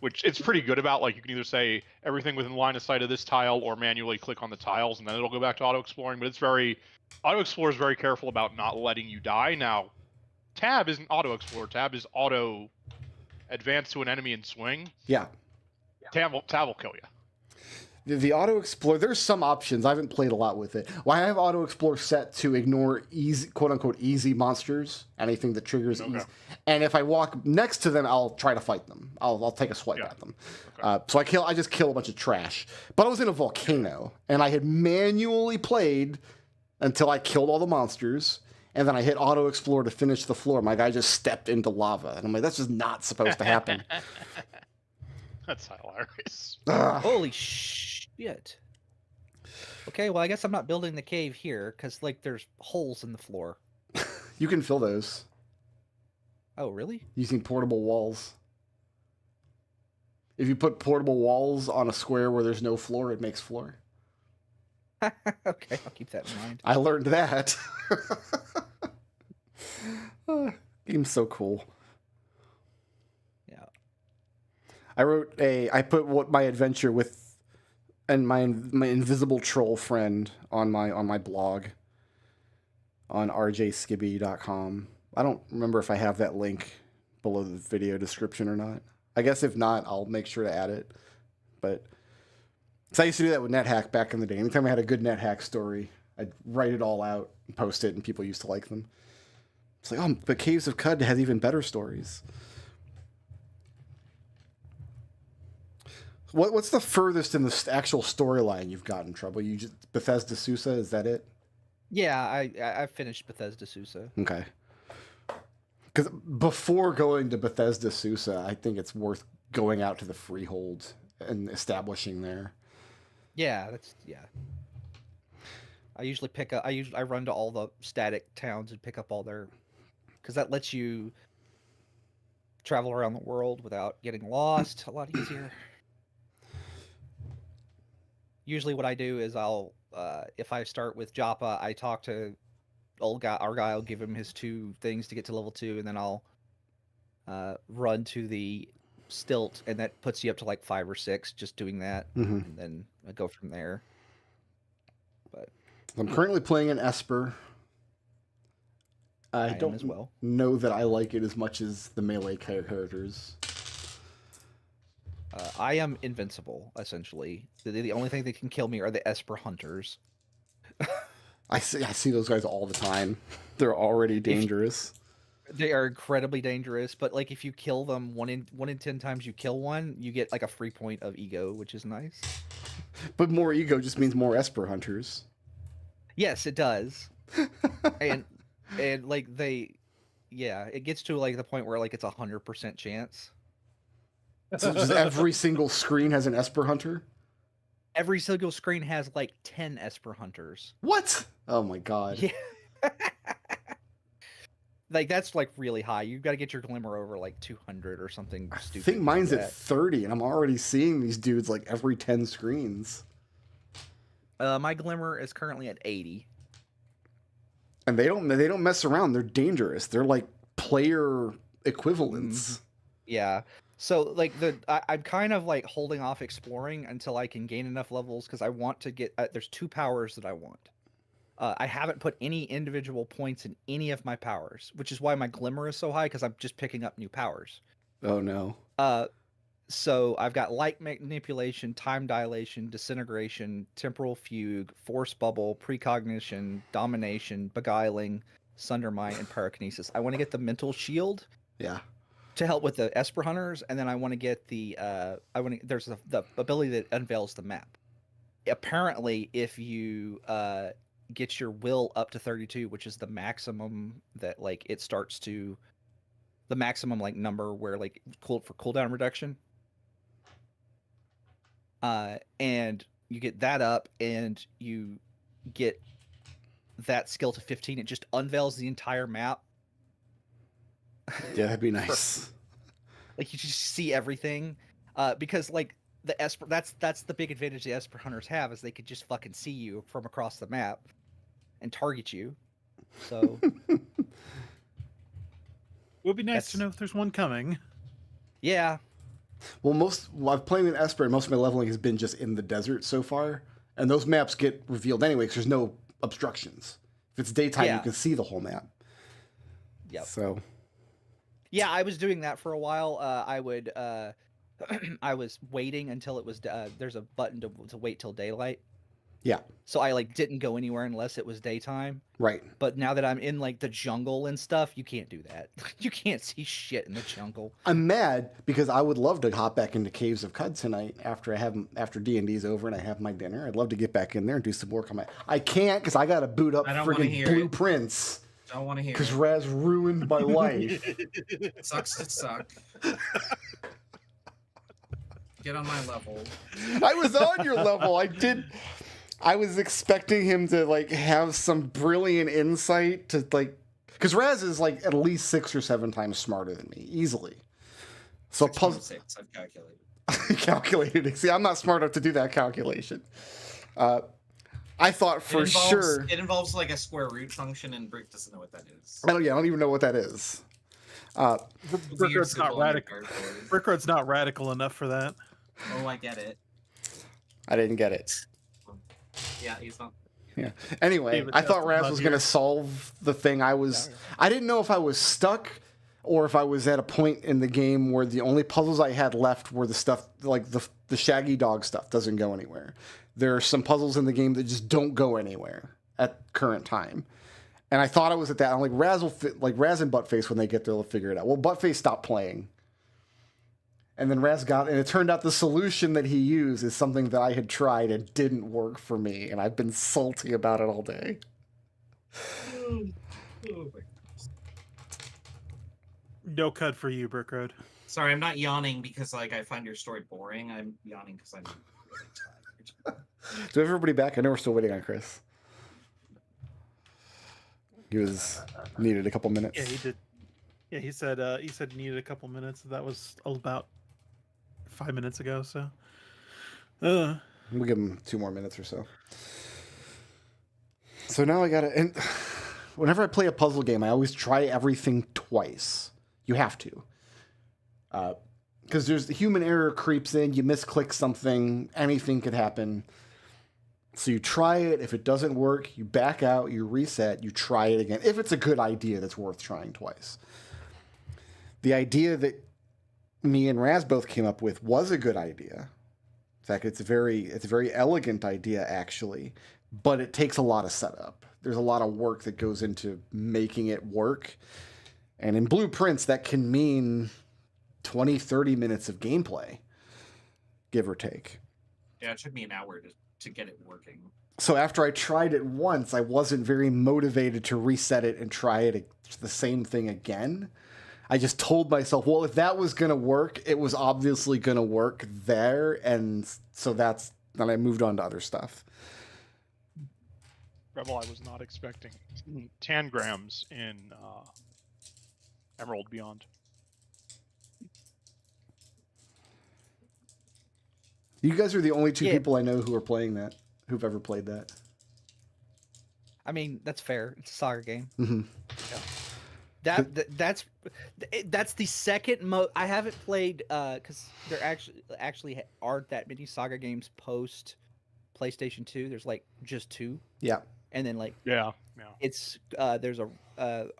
which it's pretty good about. Like, you can either say everything within line of sight of this tile or manually click on the tiles, and then it'll go back to auto exploring. But auto explore is very careful about not letting you die. Now, Tab isn't auto explore. Tab is auto advance to an enemy and swing. Yeah. Tab will kill you. The auto explore, there's some options. I haven't played a lot with it. Well, I have auto explore set to ignore easy, quote unquote, easy monsters, anything that triggers easy. And if I walk next to them, I'll try to fight them. I'll take a swipe at them. So I just kill a bunch of trash. But I was in a volcano, and I had manually played until I killed all the monsters. And then I hit auto explore to finish the floor. My guy just stepped into lava. And I'm like, that's just not supposed to happen. That's hilarious. Holy shit. Okay, well, I guess I'm not building the cave here, because, there's holes in the floor. You can fill those. Oh, really? Using portable walls. If you put portable walls on a square where there's no floor, it makes floor. Okay, I'll keep that in mind. I learned that. Game's so cool. Yeah. I put what my adventure with and my invisible troll friend on my blog on rjskibby.com. I don't remember if I have that link below the video description or not. I guess if not, I'll make sure to add it. But so I used to do that with NetHack back in the day. Anytime I had a good NetHack story, I'd write it all out and post it, and people used to like them. It's like, oh, but Caves of Cud has even better stories. What's the furthest in the actual storyline you've gotten, Treble? You just Bethesda Sousa, is that it? Yeah, I finished Bethesda Sousa. Okay. Because before going to Bethesda Sousa, I think it's worth going out to the Freehold and establishing there. Yeah, I usually pick up. I run to all the static towns and pick up all their, because that lets you travel around the world without getting lost a lot easier. Usually, what I do is I'll if I start with Geppa, I talk to our guy. I'll give him his 2 things to get to level 2, and then I'll run to the stilt, and that puts you up to like 5 or 6 just doing that, and then I go from there. But I'm currently playing an Esper. I don't as well. know that I like it as much as the melee characters. I am invincible, essentially. The only thing that can kill me are the Esper hunters. I see those guys all the time. They're already dangerous. They are incredibly dangerous, but like if you kill them 1 in 10 times you kill one, you get like a free point of ego, which is nice. But more ego just means more Esper hunters. Yes, it does. and like it gets to like the point where like it's 100% chance. So just every single screen has an Esper hunter? Every single screen has like 10 Esper hunters. What? Oh my god. Yeah. Like that's like really high. You've got to get your glimmer over like 200 or something stupid. I think mine's at 30, and I'm already seeing these dudes like every 10 screens. My glimmer is currently at 80. And they don't mess around. They're dangerous. They're like player equivalents. Yeah. So like I'm kind of like holding off exploring until I can gain enough levels, because I want to get there's 2 powers that I want. I haven't put any individual points in any of my powers, which is why my glimmer is so high, because I'm just picking up new powers. Oh no. So I've got light manipulation, time dilation, disintegration, temporal fugue, force bubble, precognition, domination, beguiling, sundermine, and pyrokinesis. I want to get the mental shield. Yeah. To help with the Esper hunters, and then I want to get the there's the ability that unveils the map. Apparently, if you get your will up to 32, which is the maximum that like it starts to, the maximum like number where like for cooldown reduction, and you get that up and you get that skill to 15, it just unveils the entire map. Yeah, that'd be nice. Like you just see everything, because like the Esper, that's the big advantage the Esper hunters have, is they could just fucking see you from across the map and target you. So it would be nice to know if there's one coming. Yeah. Well, I've played an Esper, and most of my leveling has been just in the desert so far, and those maps get revealed anyway because there's no obstructions. If it's daytime, you can see the whole map. Yep. So. Yeah, I was doing that for a while. I would, I was waiting until it was. There's a button to wait till daylight. Yeah. So I like didn't go anywhere unless it was daytime. Right. But now that I'm in like the jungle and stuff, you can't do that. You can't see shit in the jungle. I'm mad because I would love to hop back into Caves of Cud tonight after D&D's over and I have my dinner. I'd love to get back in there and do some work on my. I can't because I got to boot up friggin' blueprints. Don't want to hear. Because Raz ruined my life. Sucks to suck. Get on my level. I was on your level. I was expecting him to like have some brilliant insight to like, because Raz is like at least 6 or 7 times smarter than me, easily. So puzzle. I've calculated. Calculated. See, I'm not smart enough to do that calculation. I thought for sure it involves like a square root function, and Brick doesn't know what that is. I don't even know what that is. Brickroad's not radical. Brickroad's not radical enough for that. Oh, I get it. I didn't get it. Yeah, he's not. Yeah. Anyway, I thought Raz was going to solve the thing. I didn't know if I was stuck or if I was at a point in the game where the only puzzles I had left were the stuff like the shaggy dog stuff doesn't go anywhere. There are some puzzles in the game that just don't go anywhere at current time. And I thought I was at that. I'm like, Raz and Buttface, when they get there, they'll figure it out. Well, Buttface stopped playing. And then Raz got, and it turned out the solution that he used is something that I had tried and didn't work for me, and I've been salty about it all day. Oh my goodness. No cut for you, Brickroad. Sorry, I'm not yawning because like I find your story boring. I'm yawning because I'm really tired. So everybody back? I know we're still waiting on Chris. He needed a couple minutes. Yeah, he did. Yeah, he said he needed a couple minutes. That was about 5 minutes ago. So, we'll give him 2 more minutes or so. So now I gotta. And whenever I play a puzzle game, I always try everything twice. You have to, because there's the human error creeps in. You misclick something, anything could happen. So you try it. If it doesn't work, you back out, you reset, you try it again. If it's a good idea that's worth trying twice. The idea that me and Raz both came up with was a good idea. In fact, it's a very elegant idea, actually, but it takes a lot of setup. There's a lot of work that goes into making it work. And in blueprints, that can mean 20, 30 minutes of gameplay, give or take. Yeah, it took me an hour to get it working. So after I tried it once, I wasn't very motivated to reset it and try it the same thing again. I just told myself, well, if that was going to work, it was obviously going to work there. And so then I moved on to other stuff. Treble, I was not expecting tangrams in Emerald Beyond. You guys are the only 2 people I know who are playing that, who've ever played that. I mean, that's fair. It's a Saga game. Mm-hmm. Yeah. That's the second most. I haven't played because there actually aren't that many Saga games post PlayStation 2. There's like just 2. Yeah. And then like it's there's a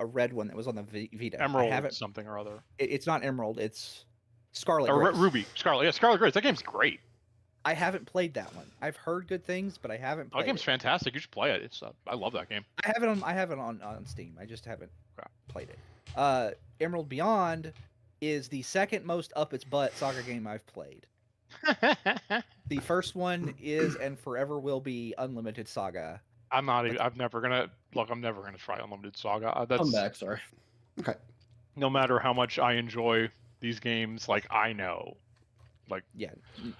red one that was on the Vita. Emerald something or other. It's not Emerald. It's Scarlet. Or Ruby. Scarlet. Yeah, Scarlet Grace. That game's great. I haven't played that one. I've heard good things, but I haven't played That game's fantastic. You should play it. It's I love that game. I have it on Steam. I just haven't played it. Emerald Beyond is the second most up its butt Saga game I've played. The first one is and forever will be Unlimited Saga. I'm never gonna try Unlimited Saga. I'm back. Sorry. Okay. No matter how much I enjoy these games, like I know. Like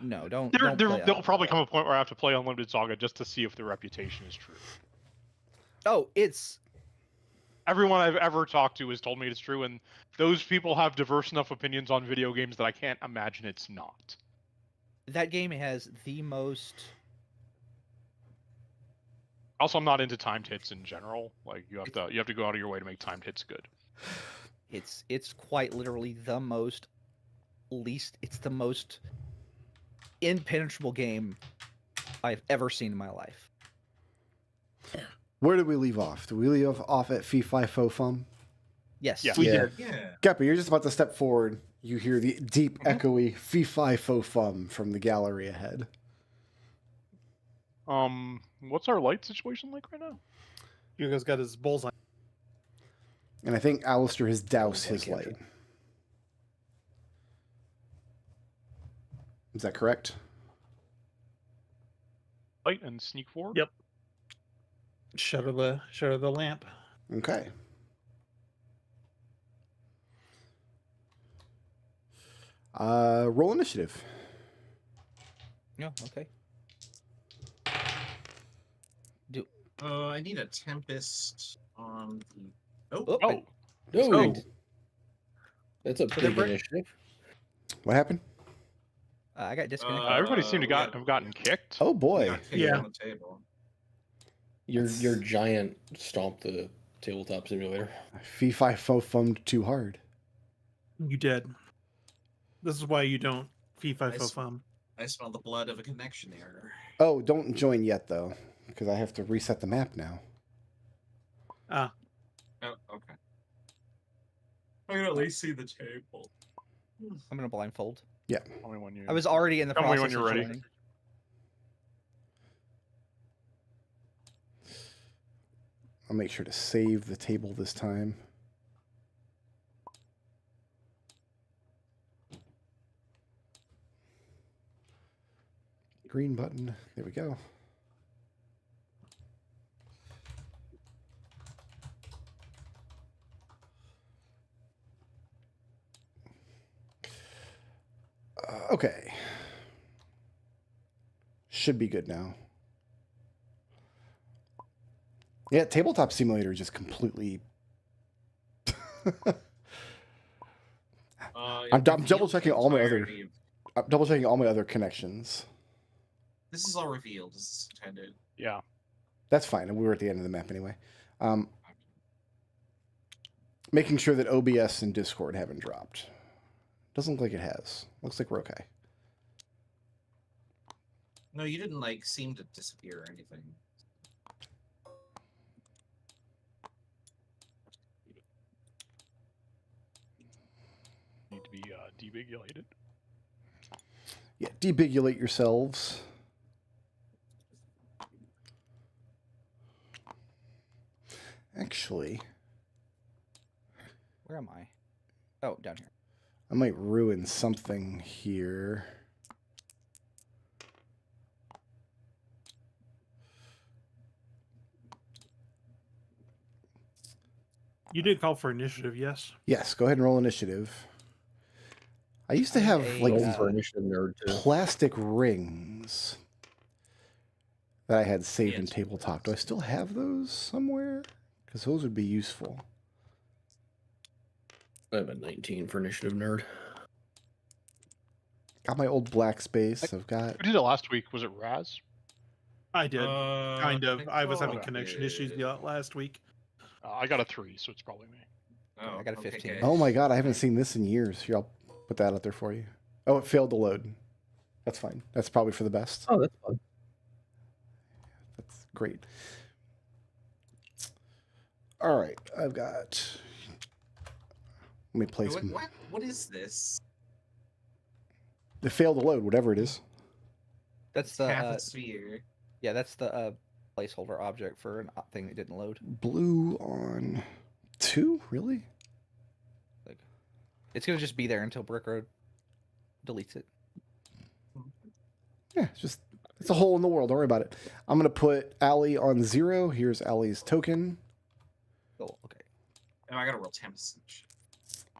no, don't. There'll probably come a point where I have to play Unlimited Saga just to see if the reputation is true. Oh, it's everyone I've ever talked to has told me it's true, and those people have diverse enough opinions on video games that I can't imagine it's not. That game has the most. Also, I'm not into timed hits in general. Like you have to go out of your way to make timed hits good. It's quite literally the most. It's the most impenetrable game I've ever seen in my life. Where did we leave off? Did we leave off at Fee Fi Fo Fum? Yes. Yeah. We did. Yeah. Geppa, you're just about to step forward. You hear the deep, echoey Fee Fi Fo Fum from the gallery ahead. What's our light situation like right now? Hugo's got his bullseye. And I think Alister has doused his light. Is that correct? Light and sneak forward? Yep. Shutter the lamp. Okay. Roll initiative. Yeah, okay. I need a Tempest on the. Oh. No. That's a So big they're- initiative. What happened? I got disconnected. Everybody seemed to have gotten kicked. Oh boy. Got kicked Yeah. on the table. Your giant stomped the tabletop simulator. Fee Fi Fo Fummed too hard. You did. This is why you don't fee fi fo Nice. fum. I smell the blood of a connection error. Oh, don't join yet though, because I have to reset the map now. Ah, Oh, okay. I can at least see the table. I'm gonna blindfold. Tell me when you. I was already in the Tell me process when you're of ready. joining. I'll make sure to save the table this time. Green button. There we go. Okay. Should be good now. Yeah, Tabletop Simulator is just completely... I'm double checking all my other... I'm double checking all my other connections. This is all revealed. This is intended. Yeah. That's fine. We were at the end of the map anyway. Making sure that OBS and Discord haven't dropped. Doesn't look like it has. Looks like we're okay. No, you didn't like seem to disappear or anything. Need to be debigulated. Yeah, debigulate yourselves. Actually, Where am I? Oh, down here. I might ruin something here. You did call for initiative, yes? Yes, go ahead and roll initiative. I used to have like Roll for initiative nerd too. plastic rings that I had saved in Yes. tabletop. Do I still have those somewhere? Because those would be useful. I have a 19 for initiative nerd. Got my old black space. I've got... Who did it last week? Was it Raz? I did. Kind of. think I was so. having connection issues last week. I got a 3, so it's probably me. Oh, I got a 15. guys. Oh my god, I haven't seen this in years. Here, I'll put that out there for you. Oh, it failed to load. That's fine. That's probably for the best. Oh, that's fun. That's great. All right, I've got... Let me place... What is this? It failed to load, whatever it is. That's Half the a sphere. yeah. That's the placeholder object for an thing that didn't load. Blue on 2? Really? Like, it's gonna just be there until Brickroad deletes it. Yeah, it's a hole in the world. Don't worry about it. I'm going to put Allie on 0. Here's Allie's token. Oh, okay. Oh, I got a real Tempest.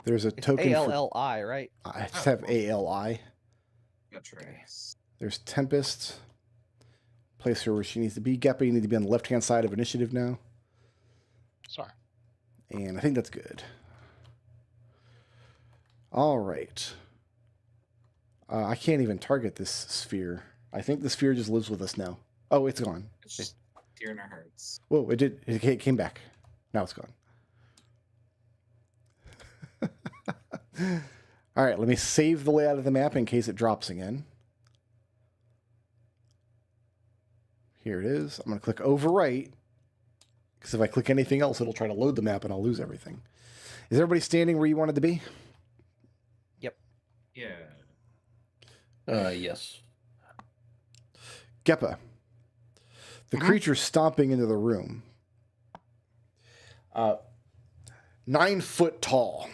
There's a It's token for... ALLI, right? I just have ALI. Got trace. There's Tempest. Place her where she needs to be. Geppa, you need to be on the left-hand side of initiative now. Sorry. And I think that's good. All right. I can't even target this sphere. I think the sphere just lives with us now. Oh, it's gone. It's just here in our hearts. Whoa, it did. It came back. Now it's gone. All right, let me save the layout of the map in case it drops again. Here it is. I'm going to click overwrite, because if I click anything else, it'll try to load the map and I'll lose everything. Is everybody standing where you wanted to be? Yeah. Yes. Geppa. The creature stomping into the room. 9 foot tall.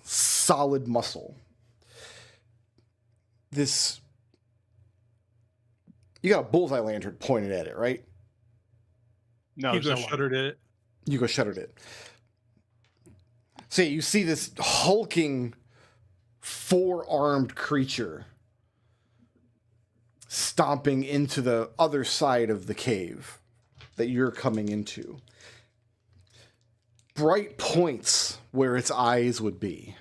Solid muscle. This... You got a bullseye lantern pointed at it, right? No, Hugo there's no shuddered it. Hugo shuddered it. So you see this hulking, 4-armed creature stomping into the other side of the cave that you're coming into. Bright points where its eyes would be,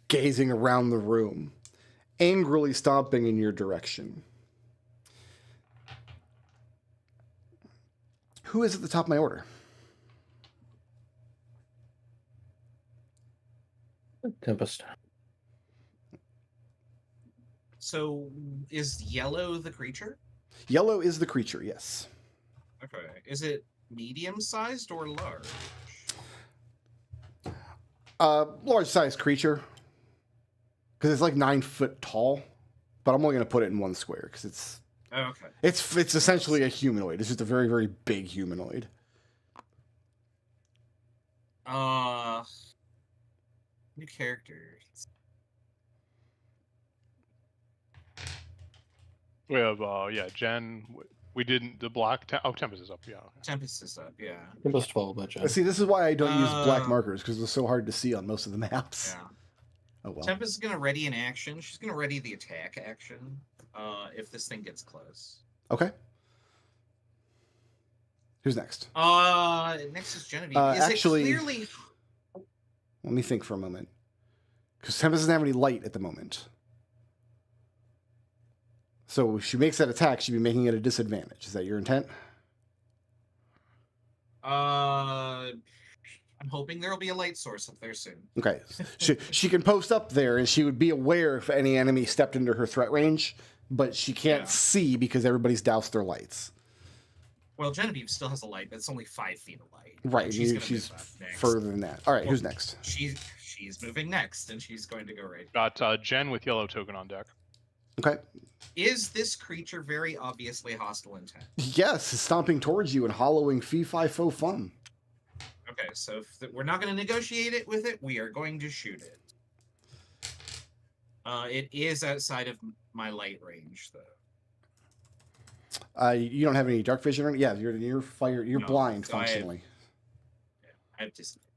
gazing around the room, angrily stomping in your direction. Who is at the top of my order? Tempest. So is yellow the creature? Yellow is the creature, yes. Okay. Is it medium-sized or large? Large-sized creature. Because it's like 9 foot tall. But I'm only going to put it in one square because it's... Oh, okay. It's essentially a humanoid. It's just a very, very big humanoid. New characters. We have, Jen. We didn't, the black, Tempest is up, yeah. Tempest is up, yeah. Tempest 12 by Jen. See, this is why I don't use black markers, because it's so hard to see on most of the maps. Yeah. Oh, well. Tempest is going to ready an action. She's going to ready the attack action if this thing gets close. Okay. Who's next? Next is Genevieve. Actually, it clearly... Let me think for a moment. Because Tempest doesn't have any light at the moment. So if she makes that attack, she'd be making it a disadvantage. Is that your intent? I'm hoping there'll be a light source up there soon. Okay. she can post up there, and she would be aware if any enemy stepped into her threat range, but she can't see because everybody's doused their lights. Well, Genevieve still has a light, but it's only 5 feet of light. Right. She's further than that. All right, who's next? She's moving next, and she's going to go right. Got Jen with yellow token on deck. Okay. Is this creature very obviously hostile intent? Yes, it's stomping towards you and hollowing fee fi fo fum. Okay, so if we're not going to negotiate it with it, we are going to shoot it. It is outside of my light range, though. You don't have any dark vision or anything? Yeah, you're fire. You're blind so functionally. I have disadvantage.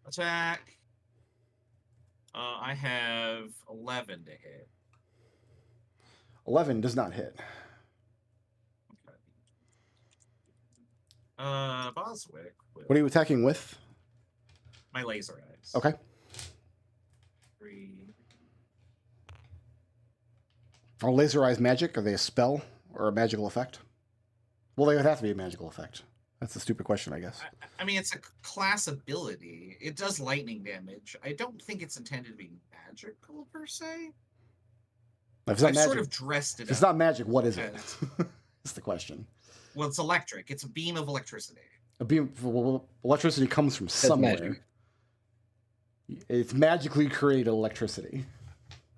Attack. I have 11 to hit. 11 does not hit. Okay. Boswick. What are you attacking with? My laser eyes. Okay. 3. Are laser eyes magic? Are they a spell or a magical effect? Well, they would have to be a magical effect. That's a stupid question, I guess. I mean, it's a class ability. It does lightning damage. I don't think it's intended to be magical, per se. If it's not I've magic, sort of dressed it if it's up not magic, what is it? That's the question. Well, it's electric. It's a beam of electricity. A beam, well, electricity comes from somewhere. magic. It's magically created electricity.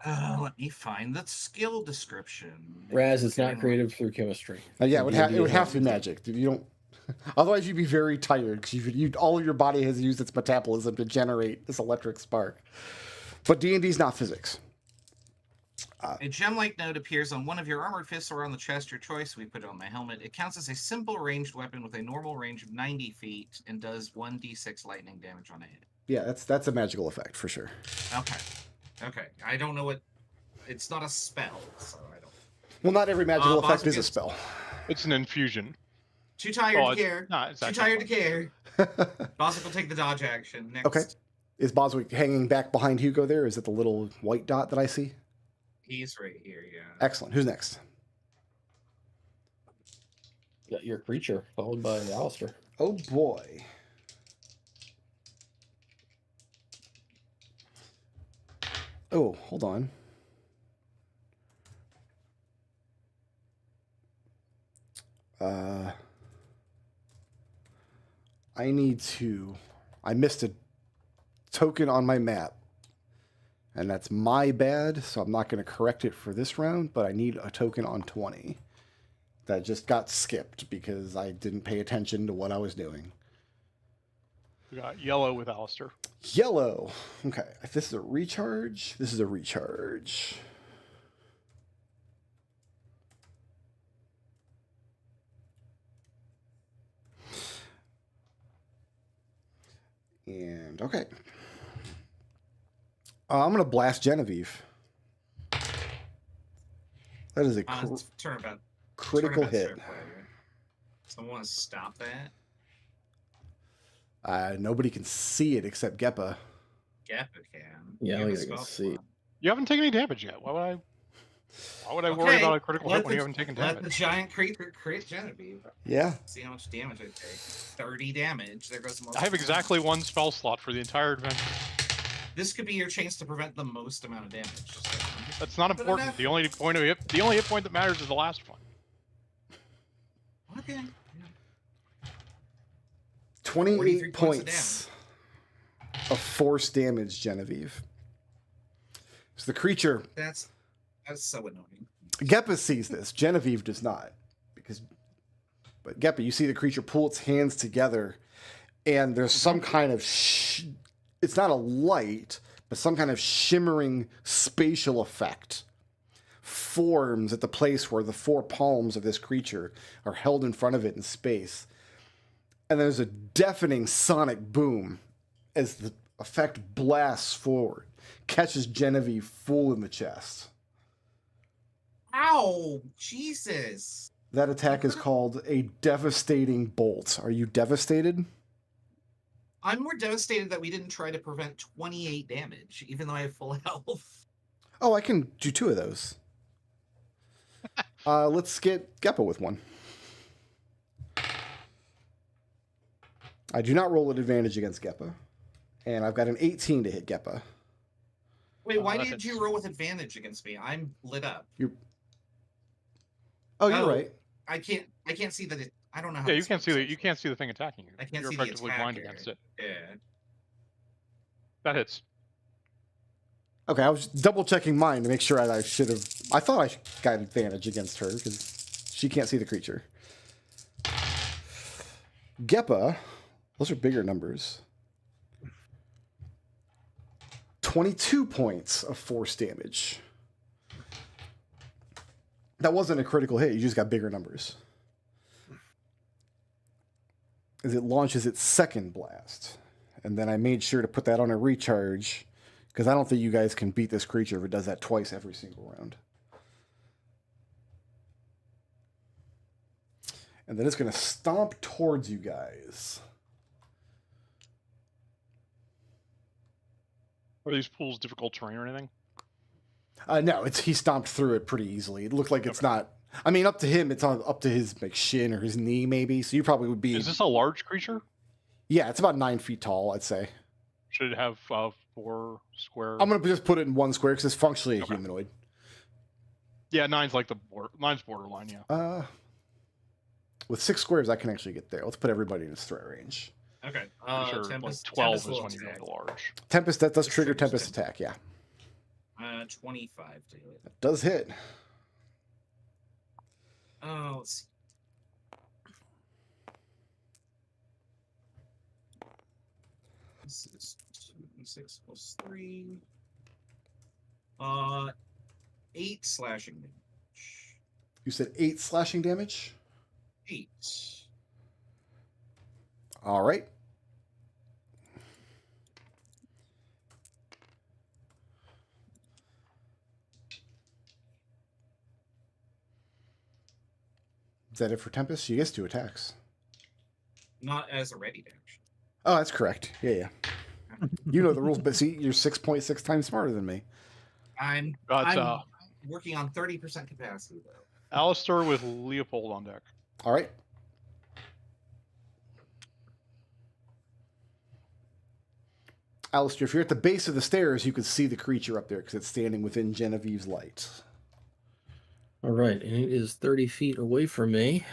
Let me find the skill description. Raz, it's not created through chemistry. Yeah, it would have to be magic. You don't. Otherwise, you'd be very tired because all of your body has used its metabolism to generate this electric spark. But D&D is not physics. A gem-like note appears on one of your armored fists or on the chest, your choice. We put it on my helmet. It counts as a simple ranged weapon with a normal range of 90 feet and does 1d6 lightning damage on a hit. Yeah, that's a magical effect for sure. Okay. I don't know what. It's not a spell, so I don't. Well, not every magical effect is a spell. It's an infusion. Too tired to care. It's Too actually tired to care. Boswick will take the dodge action next. Okay. Is Boswick hanging back behind Hugo there? Is it the little white dot that I see? He's right here, yeah. Excellent. Who's next? Got your creature, followed by Alister. Oh, boy. Oh, hold on. I missed a token on my map. And that's my bad, so I'm not going to correct it for this round, but I need a token on 20. That just got skipped because I didn't pay attention to what I was doing. We got yellow with Alister. Yellow. Okay, if this is a recharge, this is a recharge. And, okay. I'm going to blast Genevieve. That is a critical hit. Someone want to stop that? Nobody can see it except Geppa. Geppa can. Yeah, I can see. You haven't taken any damage yet. Why would I worry about a critical hit when you haven't taken damage? Let the giant creature crit Genevieve. Yeah. See how much damage I take. 30 damage. There goes the most. I have exactly one spell slot for the entire adventure. This could be your chance to prevent the most amount of damage. So that's not important. The only hit point that matters is the last one. Okay. 28 points of force damage, Genevieve. So the creature. That's so annoying. Geppa sees this. Genevieve does not, but Geppa, you see the creature pull its hands together, and there's some kind of. It's not a light, as some kind of shimmering spatial effect forms at the place where the 4 palms of this creature are held in front of it in space. And there's a deafening sonic boom as the effect blasts forward, catches Genevieve full in the chest. Ow! Jesus! That attack is called a devastating bolt. Are you devastated? I'm more devastated that we didn't try to prevent 28 damage, even though I have full health. Oh, I can do 2 of those. Let's get Geppa with one. I do not roll at advantage against Geppa. And I've got an 18 to hit Geppa. Wait, why did you roll with advantage against me? I'm lit up. You're right. I can't see that it. I don't know how. Yeah, you can't see the thing attacking you. I can't You're see the effectively blind attacker. against it. Yeah. That hits. Okay, I was double checking mine to make sure I should have. I thought I got advantage against her because she can't see the creature. Geppa, those are bigger numbers. 22 points of force damage. That wasn't a critical hit, you just got bigger numbers. As it launches its second blast. And then I made sure to put that on a recharge, because I don't think you guys can beat this creature if it does that twice every single round. And then it's going to stomp towards you guys. Are these pools difficult terrain or anything? No, he stomped through it pretty easily. It looked like it's not. I mean, up to him, it's up to his shin or his knee, maybe. So you probably would be. Is this a large creature? Yeah, it's about 9 feet tall, I'd say. Should it have 4 square? I'm gonna just put it in 1 square because it's functionally a humanoid. Yeah, 9's like mine's borderline. Yeah. With 6 squares, I can actually get there. Let's put everybody in its threat range. Okay. Sure, Tempest, like 12 Tempest is will when you go attack. to large. Tempest, that does trigger Tempest attack, yeah. 25 to hit. That does hit. Oh, let's see. This is 2d6 plus 3. 8 slashing damage. You said 8 slashing damage? 8. All right. Is that it for Tempest? She gets 2 attacks. Not as a ready action. Oh, that's correct. Yeah. You know the rules, but see, you're 6.6 times smarter than me. I'm working on 30% capacity, though. Alister with Léopold on deck. All right. Alister, if you're at the base of the stairs, you can see the creature up there because it's standing within Genevieve's light. All right, and it is 30 feet away from me.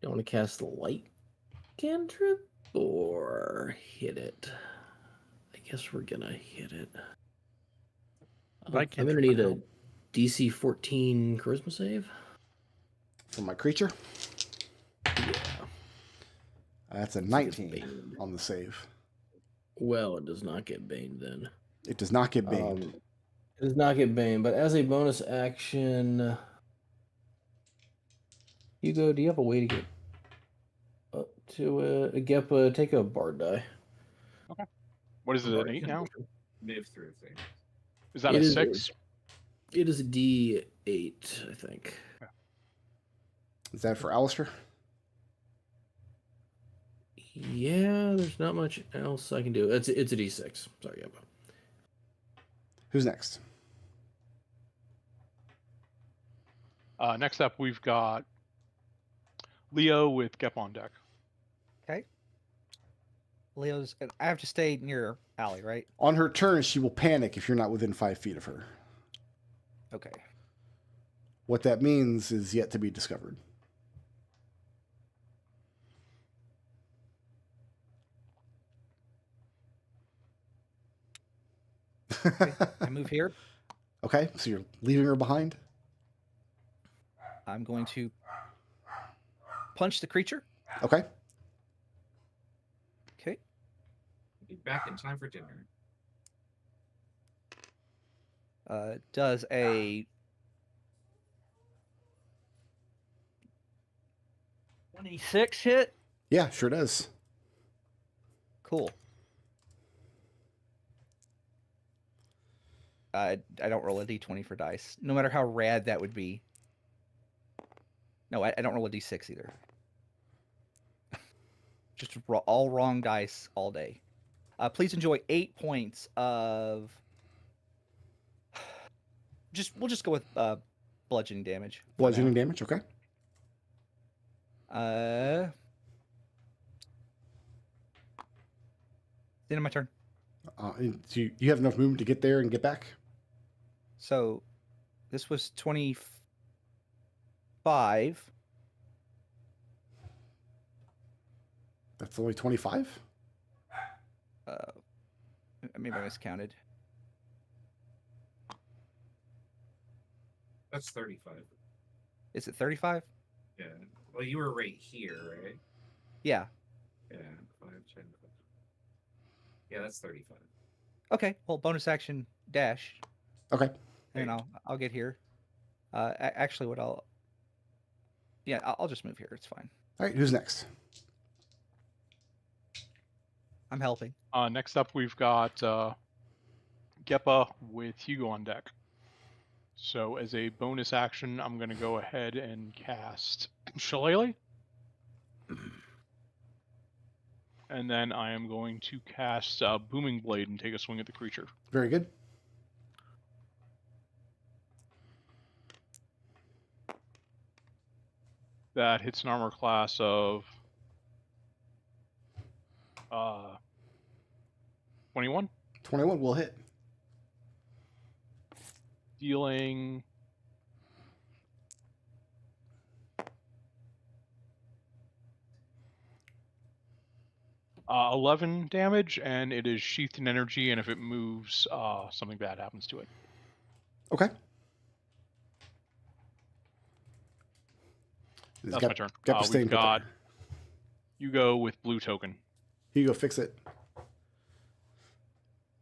Don't want to cast the light cantrip or hit it. I guess we're gonna hit it. I'm gonna need a DC 14 charisma save For my creature? Yeah. That's a 19 on the save. Well, it does not get baned then. It does not get baned. It does not get baned, but as a bonus action, Hugo, do you have a way to get up to a Geppa? Take a bard die. Okay. What is it, an 8 now? Move through things. Is that a 6? It is a D8, I think. Is that for Alister? Yeah, there's not much else I can do. It's a D6. Sorry, Geppa. Who's next? Next up, we've got Leo with Geppa on deck. Okay. Leo's. I have to stay near Allie, right? On her turn, she will panic if you're not within 5 feet of her. Okay. What that means is yet to be discovered. Okay. I move here. Okay, so you're leaving her behind? I'm going to punch the creature. Okay. Be back in time for dinner. Does a 26 hit? Yeah, sure does. Cool. I don't roll a d20 for dice, no matter how rad that would be. No, I don't roll a d6 either. Just all wrong dice all day. Please enjoy 8 points of. We'll just go with bludgeoning damage. Bludgeoning damage, okay. The end of my turn. So you have enough movement to get there and get back? So this was 25. That's only 25? Maybe I miscounted. That's 35. Is it 35? Yeah. Well, you were right here, right? Yeah. Yeah. 5, 10, 5. Yeah, that's 35. Okay. Well, bonus action dash. Okay. And I'll get here. Actually, what I'll just move here. It's fine. All right, who's next? I'm helping. Next up, we've got Geppa with Hugo on deck. So as a bonus action, I'm going to go ahead and cast Shillelagh. And then I am going to cast Booming Blade and take a swing at the creature. Very good. That hits an armor class of 21. 21 will hit. Dealing 11 damage, and it is sheathed in energy, and if it moves, something bad happens to it. Okay. That's my turn. Geppa We've got Hugo with blue token. Hugo, fix it.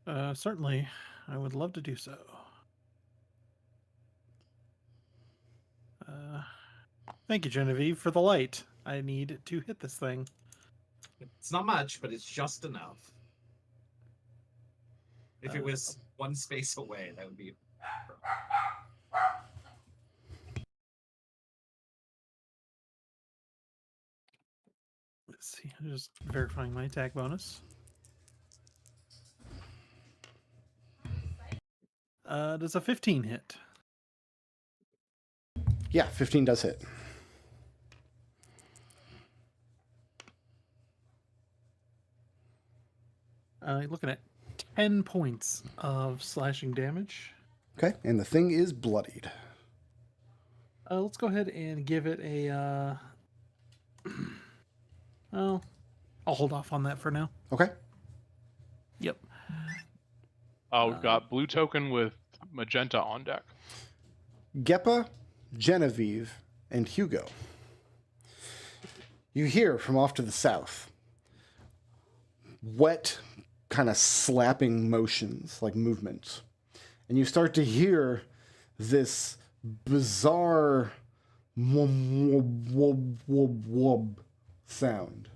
Certainly. I would love to do so. Thank you, Genevieve, for the light. I need to hit this thing. It's not much, but it's just enough. If it was one space away, that would be. Let's see. I'm just verifying my attack bonus. Does a 15 hit? Yeah, 15 does hit. Looking at 10 points of slashing damage. Okay, and the thing is bloodied. Let's go ahead and give it a... well, I'll hold off on that for now. Okay. Yep. We've got blue token with magenta on deck. Geppa, Genevieve, and Hugo. You hear from off to the south wet, kind of slapping motions, like movements. And you start to hear this bizarre wub, wub, wub, wub, wub sound.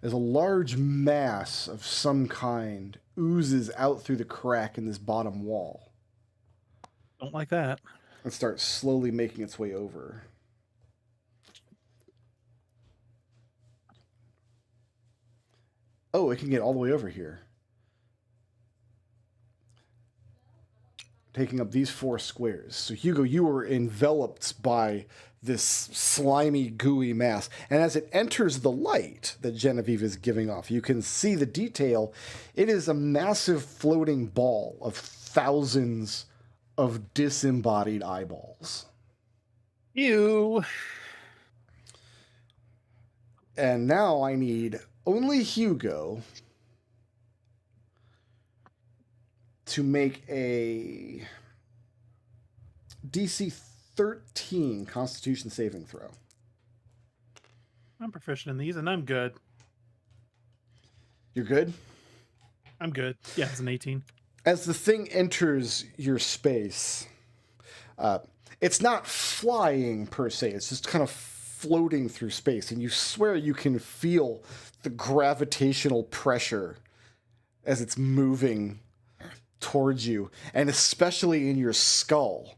As a large mass of some kind oozes out through the crack in this bottom wall. Don't like that. And starts slowly making its way over. Oh, it can get all the way over here. Taking up these 4 squares. So, Hugo, you were enveloped by this slimy, gooey mass. And as it enters the light that Genevieve is giving off, you can see the detail. It is a massive floating ball of thousands of disembodied eyeballs. Ew. And now I need only Hugo to make a DC 13 Constitution saving throw. I'm proficient in these, and I'm good. You're good? I'm good. Yeah, it's an 18. As the thing enters your space, it's not flying per se. It's just kind of floating through space. And you swear you can feel the gravitational pressure as it's moving towards you. And especially in your skull,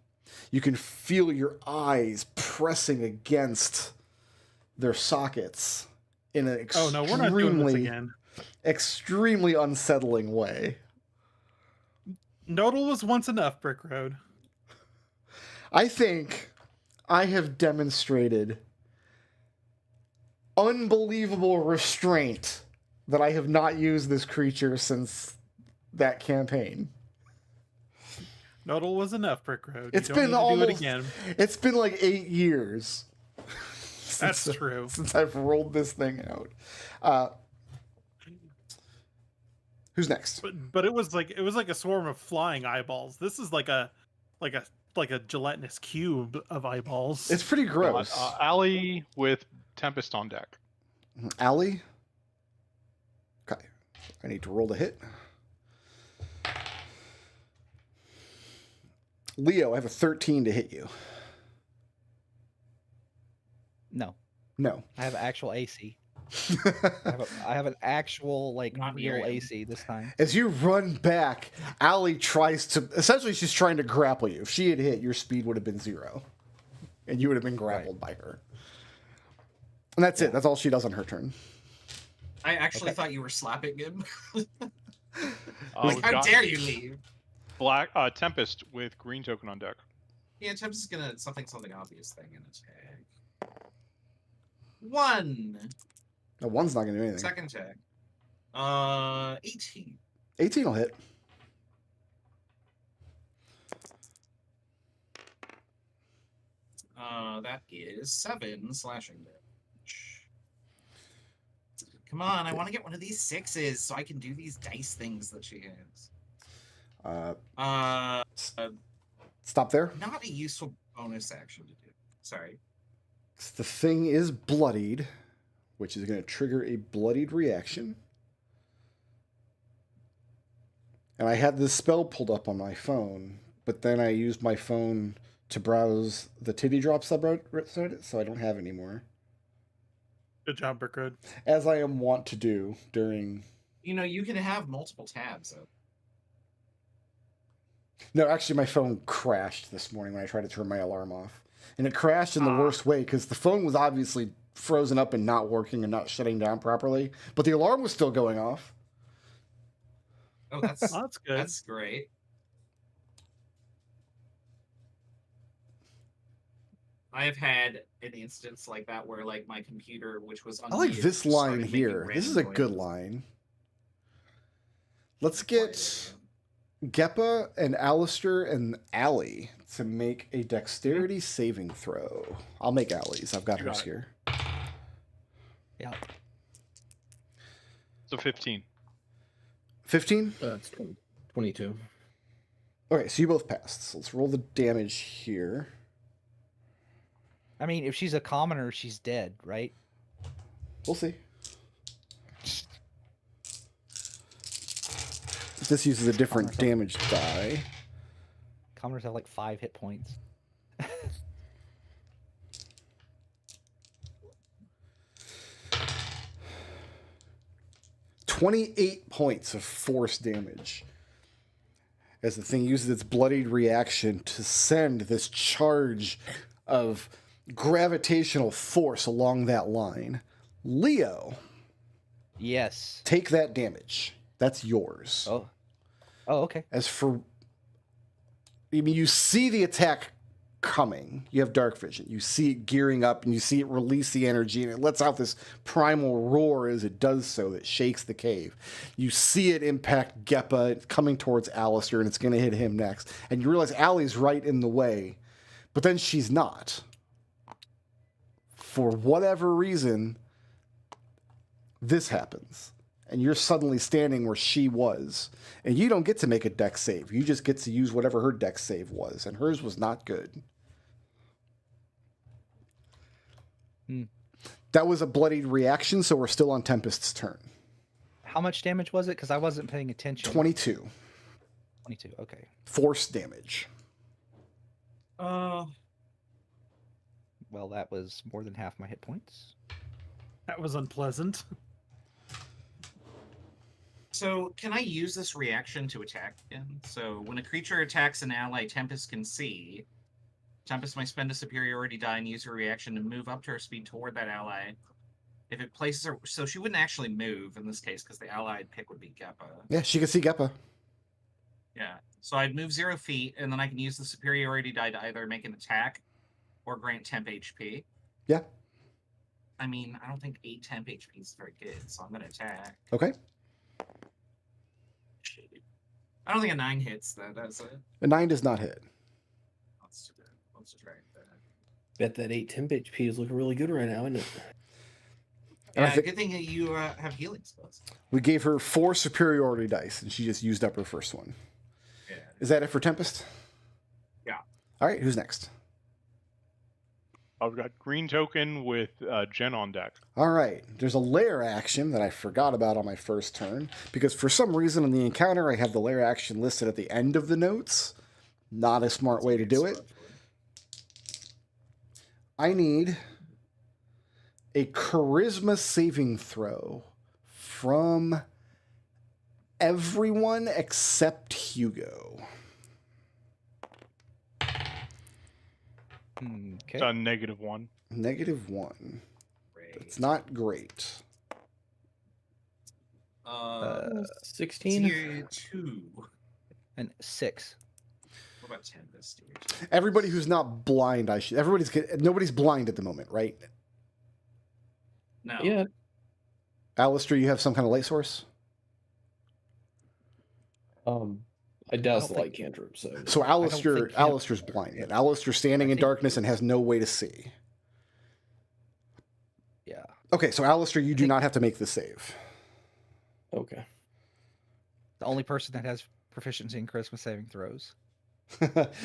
you can feel your eyes pressing against their sockets in an Oh no, we're not doing this again. Extremely unsettling way. Nodal was once enough, Brickroad. I think I have demonstrated unbelievable restraint that I have not used this creature since that campaign. Nodal was enough, Brickroad. It's been almost. Do it again. It's been like 8 years. That's true. Since I've rolled this thing out. Who's next? But it was like a swarm of flying eyeballs. This is like a gelatinous cube of eyeballs. It's pretty gross. Allie with Tempest on deck. Allie? Okay. I need to roll the hit. Leo, I have a 13 to hit you. No. No. I have actual AC. I have an actual, like, Not real near him. AC this time. As you run back, Allie tries to... Essentially, she's trying to grapple you. If she had hit, your speed would have been 0. And you would have been grappled by her. And that's it. That's all she does on her turn. I actually thought you were slapping him. We've How got dare you leave? Black Tempest with green token on deck. Yeah, Tempest is gonna something obvious thing in its tag. 1. No, 1's not going to do anything. Second check. 18. 18 will hit. That is 7 slashing damage. Come on, I want to get one of these 6s so I can do these dice things that she has. Stop there. Not a useful bonus action to do. Sorry. The thing is bloodied, which is going to trigger a bloodied reaction. And I had this spell pulled up on my phone, but then I used my phone to browse the Titty Drop subreddit, so I don't have it anymore. Good job, Brickroad. As I am wont to do during... You know, you can have multiple tabs open. No, actually, my phone crashed this morning when I tried to turn my alarm off. And it crashed in the worst way, because the phone was obviously frozen up and not working and not shutting down properly, but the alarm was still going off. Oh, that's That's good. That's great. I have had an instance like that where, like, my computer, which was I like unmuted, this just started line making here. This is a random good noises. line. Let's get Quiet. Geppa and Alister and Allie to make a dexterity saving throw. I'll make Allie's. I've got You hers got it. here. Yeah. So 15. 15? It's 22. Okay, so you both passed. So let's roll the damage here. I mean, if she's a commoner, she's dead, right? We'll see. This uses a different damage die. Commoners have like 5 hit points. 28 points of force damage as the thing uses its bloodied reaction to send this charge of gravitational force along that line. Leo, Yes. take that damage. That's yours. Oh. Oh, okay. As for... I mean, you see the attack coming. You have dark vision. You see it gearing up, and you see it release the energy, and it lets out this primal roar as it does so that shakes the cave. You see it impact Geppa coming towards Alister, and it's going to hit him next. And you realize Allie's right in the way, but then she's not. For whatever reason, this happens. And you're suddenly standing where she was. And you don't get to make a dex save. You just get to use whatever her dex save was. And hers was not good. That was a bloodied reaction, so we're still on Tempest's turn. How much damage was it? Because I wasn't paying attention. 22. 22. Okay. Force damage. Well, that was more than half my hit points. That was unpleasant. So, can I use this reaction to attack again? So, when a creature attacks an ally Tempest can see, Tempest might spend a superiority die and use her reaction to move up to her speed toward that ally. If it places her... So, she wouldn't actually move in this case, because the ally I'd pick would be Geppa. Yeah, she can see Geppa. Yeah. So, I'd move 0 feet, and then I can use the superiority die to either make an attack or grant temp HP. Yeah. I mean, I don't think 8 temp HP is very good, so I'm going to attack. Okay. I don't think a 9 hits, though, does it? A 9 does not hit. Let's try that. Bet that 8 temp HP is looking really good right now, isn't it? Yeah, good thing that you have healing spells. We gave her 4 superiority dice, and she just used up her first one. Yeah. Is that it for Tempest? Yeah. All right, who's next? I've got green token with Jen on deck. All right, there's a lair action that I forgot about on my first turn, because for some reason in the encounter I have the lair action listed at the end of the notes. Not a smart way to do it. I need a charisma saving throw from everyone except Hugo. Okay. It's a -1. -1. It's not great. 16? 2. And 6. What about 10 this stage? Everybody who's not blind, nobody's blind at the moment, right? No. Yeah. Alister, you have some kind of light source? I doused the light cantrip, so... So Alister's blind. And Alister's standing in darkness and has no way to see. Yeah. Okay, so Alister, you do not have to make the save. Okay. The only person that has proficiency in charisma saving throws.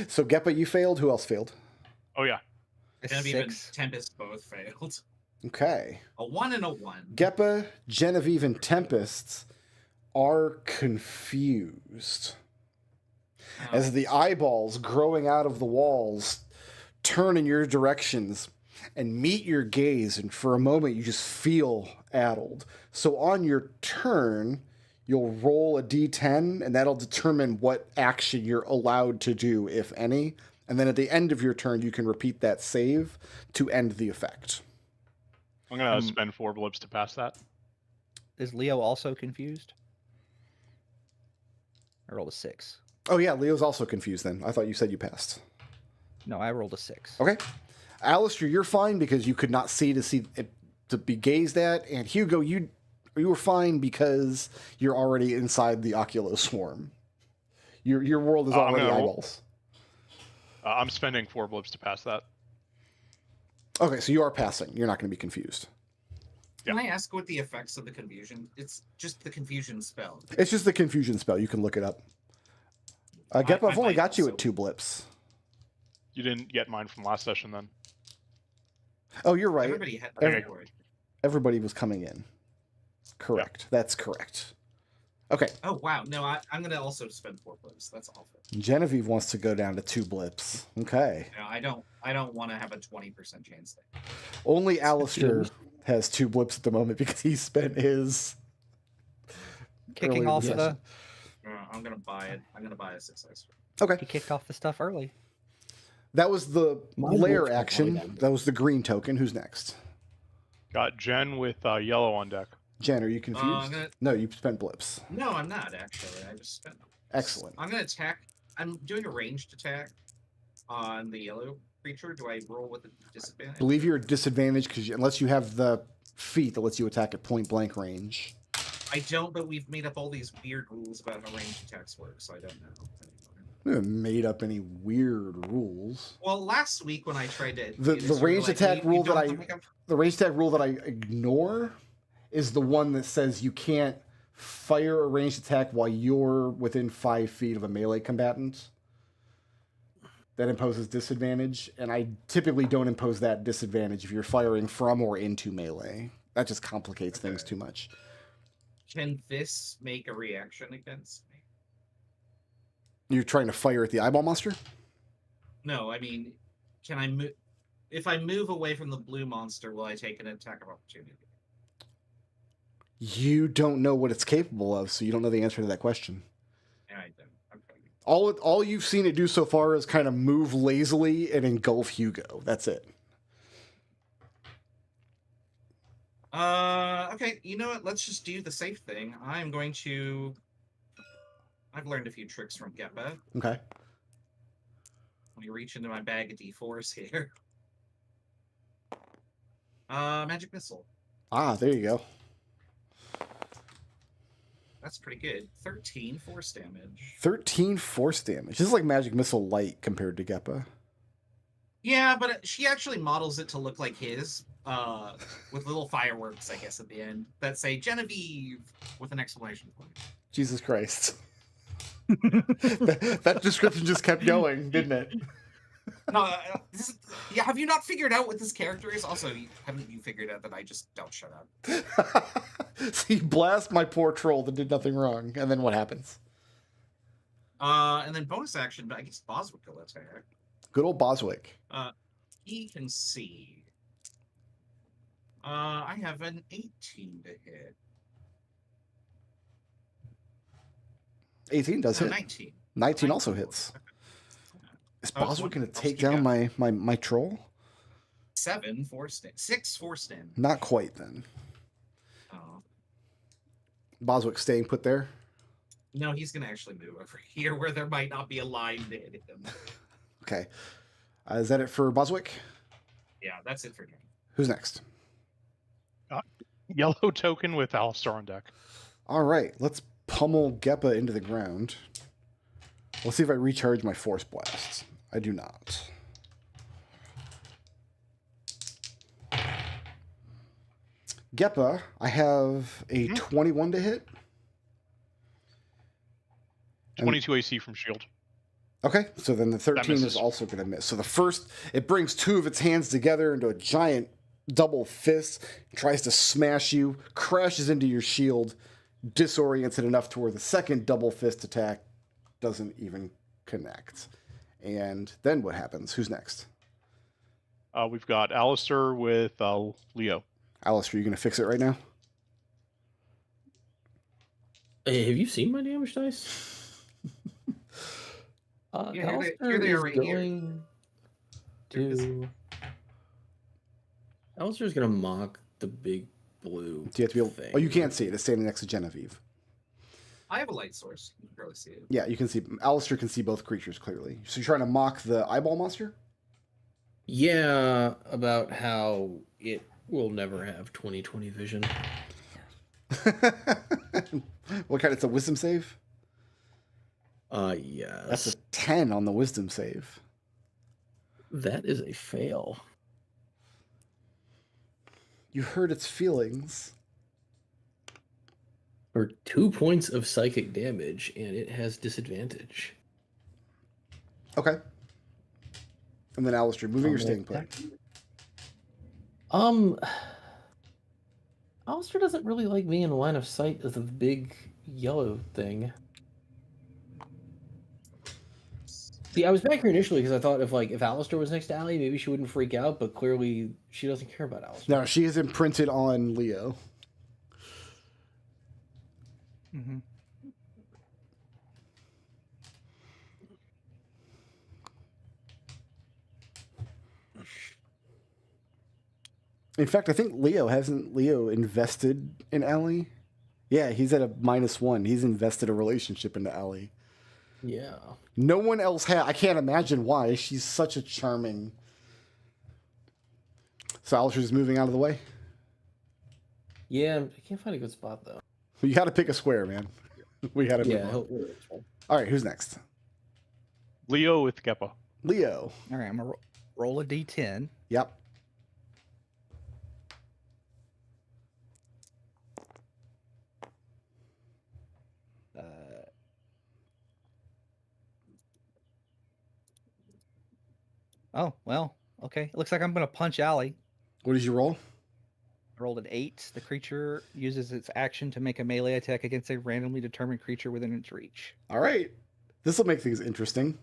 So Geppa, you failed. Who else failed? Oh, yeah. Genevieve and 6. Tempest both failed. Okay. A 1 and a 1. Geppa, Genevieve, and Tempest are confused. As the eyeballs growing out of the walls turn in your directions and meet your gaze, and for a moment you just feel addled. So on your turn, you'll roll a d10, and that'll determine what action you're allowed to do, if any. And then at the end of your turn, you can repeat that save to end the effect. I'm going to spend 4 blips to pass that. Is Leo also confused? I rolled a 6. Oh yeah, Leo's also confused then. I thought you said you passed. No, I rolled a 6. Okay. Alister, you're fine because you could not see it to be gazed at, and Hugo, you were fine because you're already inside the Oculo swarm. Your world is already eyeballs. I'm spending 4 blips to pass that. Okay, so you are passing. You're not going to be confused. Can I ask what the effects of the confusion? It's just the confusion spell. It's just the confusion spell. You can look it up. Geppa, I've only got you at 2 blips. You didn't get mine from last session then. Oh, you're right. Everybody had Everybody was coming in. Correct. Yep. That's correct. Okay. Oh, wow. No, I'm going to also spend 4 blips. That's awful. Genevieve wants to go down to 2 blips. Okay. No, I don't want to have a 20% chance there. Only Alister has 2 blips at the moment because he spent his kicking off the... I'm going to buy it. I'm going to buy a 6 extra. Okay. He kicked off the stuff early. That was the lair action. That was the green token. Who's next? Got Jen with yellow on deck. Jen, are you confused? No, you spent blips. No, I'm not, actually. I just spent them. Excellent. I'm going to attack. I'm doing a ranged attack on the yellow creature. Do I roll with a disadvantage? I believe you're at disadvantage because unless you have the feat that lets you attack at point blank range. I don't, but we've made up all these weird rules about how ranged attacks work, so I don't know anymore. We haven't made up any weird rules. Well, last week when I tried to the ranged attack rule that I ignore is the one that says you can't fire a ranged attack while you're within 5 feet of a melee combatant. That imposes disadvantage, and I typically don't impose that disadvantage if you're firing from or into melee. That just complicates things too much. Can this make a reaction against me? You're trying to fire at the eyeball monster? No, I mean, can I move? If I move away from the blue monster, will I take an attack of opportunity? You don't know what it's capable of, so you don't know the answer to that question. Yeah, I don't. Okay. All you've seen it do so far is kind of move lazily and engulf Hugo. That's it. Okay, you know what? Let's just do the safe thing. I'm going to... I've learned a few tricks from Geppa. Okay. Let me reach into my bag of D4s here. Magic Missile. Ah, there you go. That's pretty good. 13 force damage. 13 force damage. This is like Magic Missile light compared to Geppa. Yeah, but she actually models it to look like his, with little fireworks, I guess, at the end that say Genevieve with an exclamation point. Jesus Christ. that description just kept going, didn't it? No, yeah. Have you not figured out what this character is? Also, haven't you figured out that I just don't shut up? So you blast my poor troll that did nothing wrong, and then what happens? And then bonus action, but I guess Boswick will attack. Good old Boswick. He can see. I have an 18 to hit. 18 does hit. 19. 19 also hits. Is Boswick going to take down my troll? 7 force damage. 6 force damage. Not quite then. Oh. Boswick staying put there? No, he's going to actually move over here where there might not be a line to hit him. Okay. Is that it for Boswick? Yeah, that's it for me. Who's next? Yellow token with Alister on deck. All right, let's pummel Geppa into the ground. Let's see if I recharge my force blasts. I do not. Geppa, I have a 21 to hit. 22 AC from shield. Okay, so then the 13 is also going to miss. So the first, it brings two of its hands together into a giant double fist, tries to smash you, crashes into your shield, disorients it enough to where the second double fist attack doesn't even connect. And then what happens? Who's next? We've got Alister with Leo. Alister, you going to fix it right now? Hey, have you seen my damage dice? Yeah, Alister they are is right going to... Alister is going to mock the big blue Do you have to be able... thing. Oh, you can't see it. It's standing next to Genevieve. I have a light source. You can barely see it. Yeah, you can see... Alister can see both creatures clearly. So you're trying to mock the eyeball monster? Yeah, about how it will never have 20/20 vision. What kind? It's a wisdom save? Yes. That's a 10 on the wisdom save. That is a fail. You hurt its feelings. For 2 points of psychic damage, and it has disadvantage. Okay. And then Alister, moving your staying put. Alister doesn't really like being in line of sight of the big yellow thing. See, I was back here initially because I thought if Alister was next to Allie, maybe she wouldn't freak out, but clearly she doesn't care about Alister. No, she is imprinted on Leo. Mm-hmm. In fact, I think Leo invested in Allie? Yeah, he's at a -1. He's invested a relationship into Allie. Yeah. No one else has. I can't imagine why. She's such a charming... So Alister's moving out of the way? Yeah, I can't find a good spot, though. You got to pick a square, man. We got to move on. All right, who's next? Leo with Geppa. Leo. All right, I'm going to roll a d10. Yep. Oh, well, okay. It looks like I'm going to punch Allie. What did you roll? I rolled an 8. The creature uses its action to make a melee attack against a randomly determined creature within its reach. All right. This will make things interesting.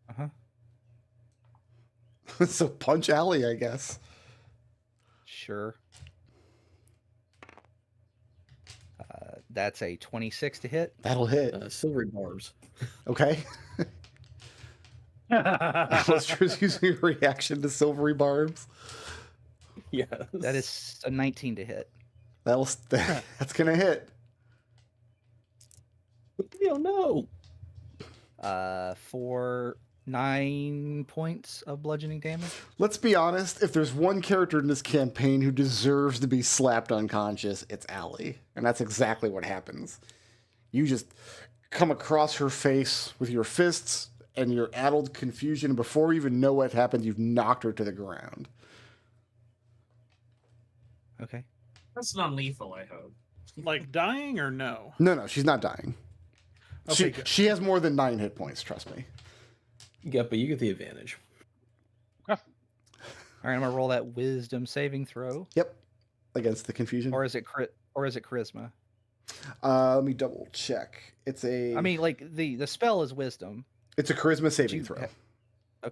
Uh-huh. So punch alley, I guess. Sure. That's a 26 to hit. That'll hit. Silvery barbs. Okay. Alister's using a reaction to silvery barbs. Yes. That is a 19 to hit. That's gonna hit. Oh no. For 9 points of bludgeoning damage. Let's be honest, if there's one character in this campaign who deserves to be slapped unconscious, it's Allie. And that's exactly what happens. You just come across her face with your fists and your addled confusion, and before you even know what happened, you've knocked her to the ground. Okay. That's non-lethal, I hope. Like dying or no? No, she's not dying. Okay, good. She has more than 9 hit points, trust me. Geppa, you get the advantage. All right, I'm gonna roll that wisdom saving throw. Yep. Against the confusion. Or is it charisma? Let me double check. It's a. I mean, like the spell is wisdom. It's a charisma saving you throw. Okay,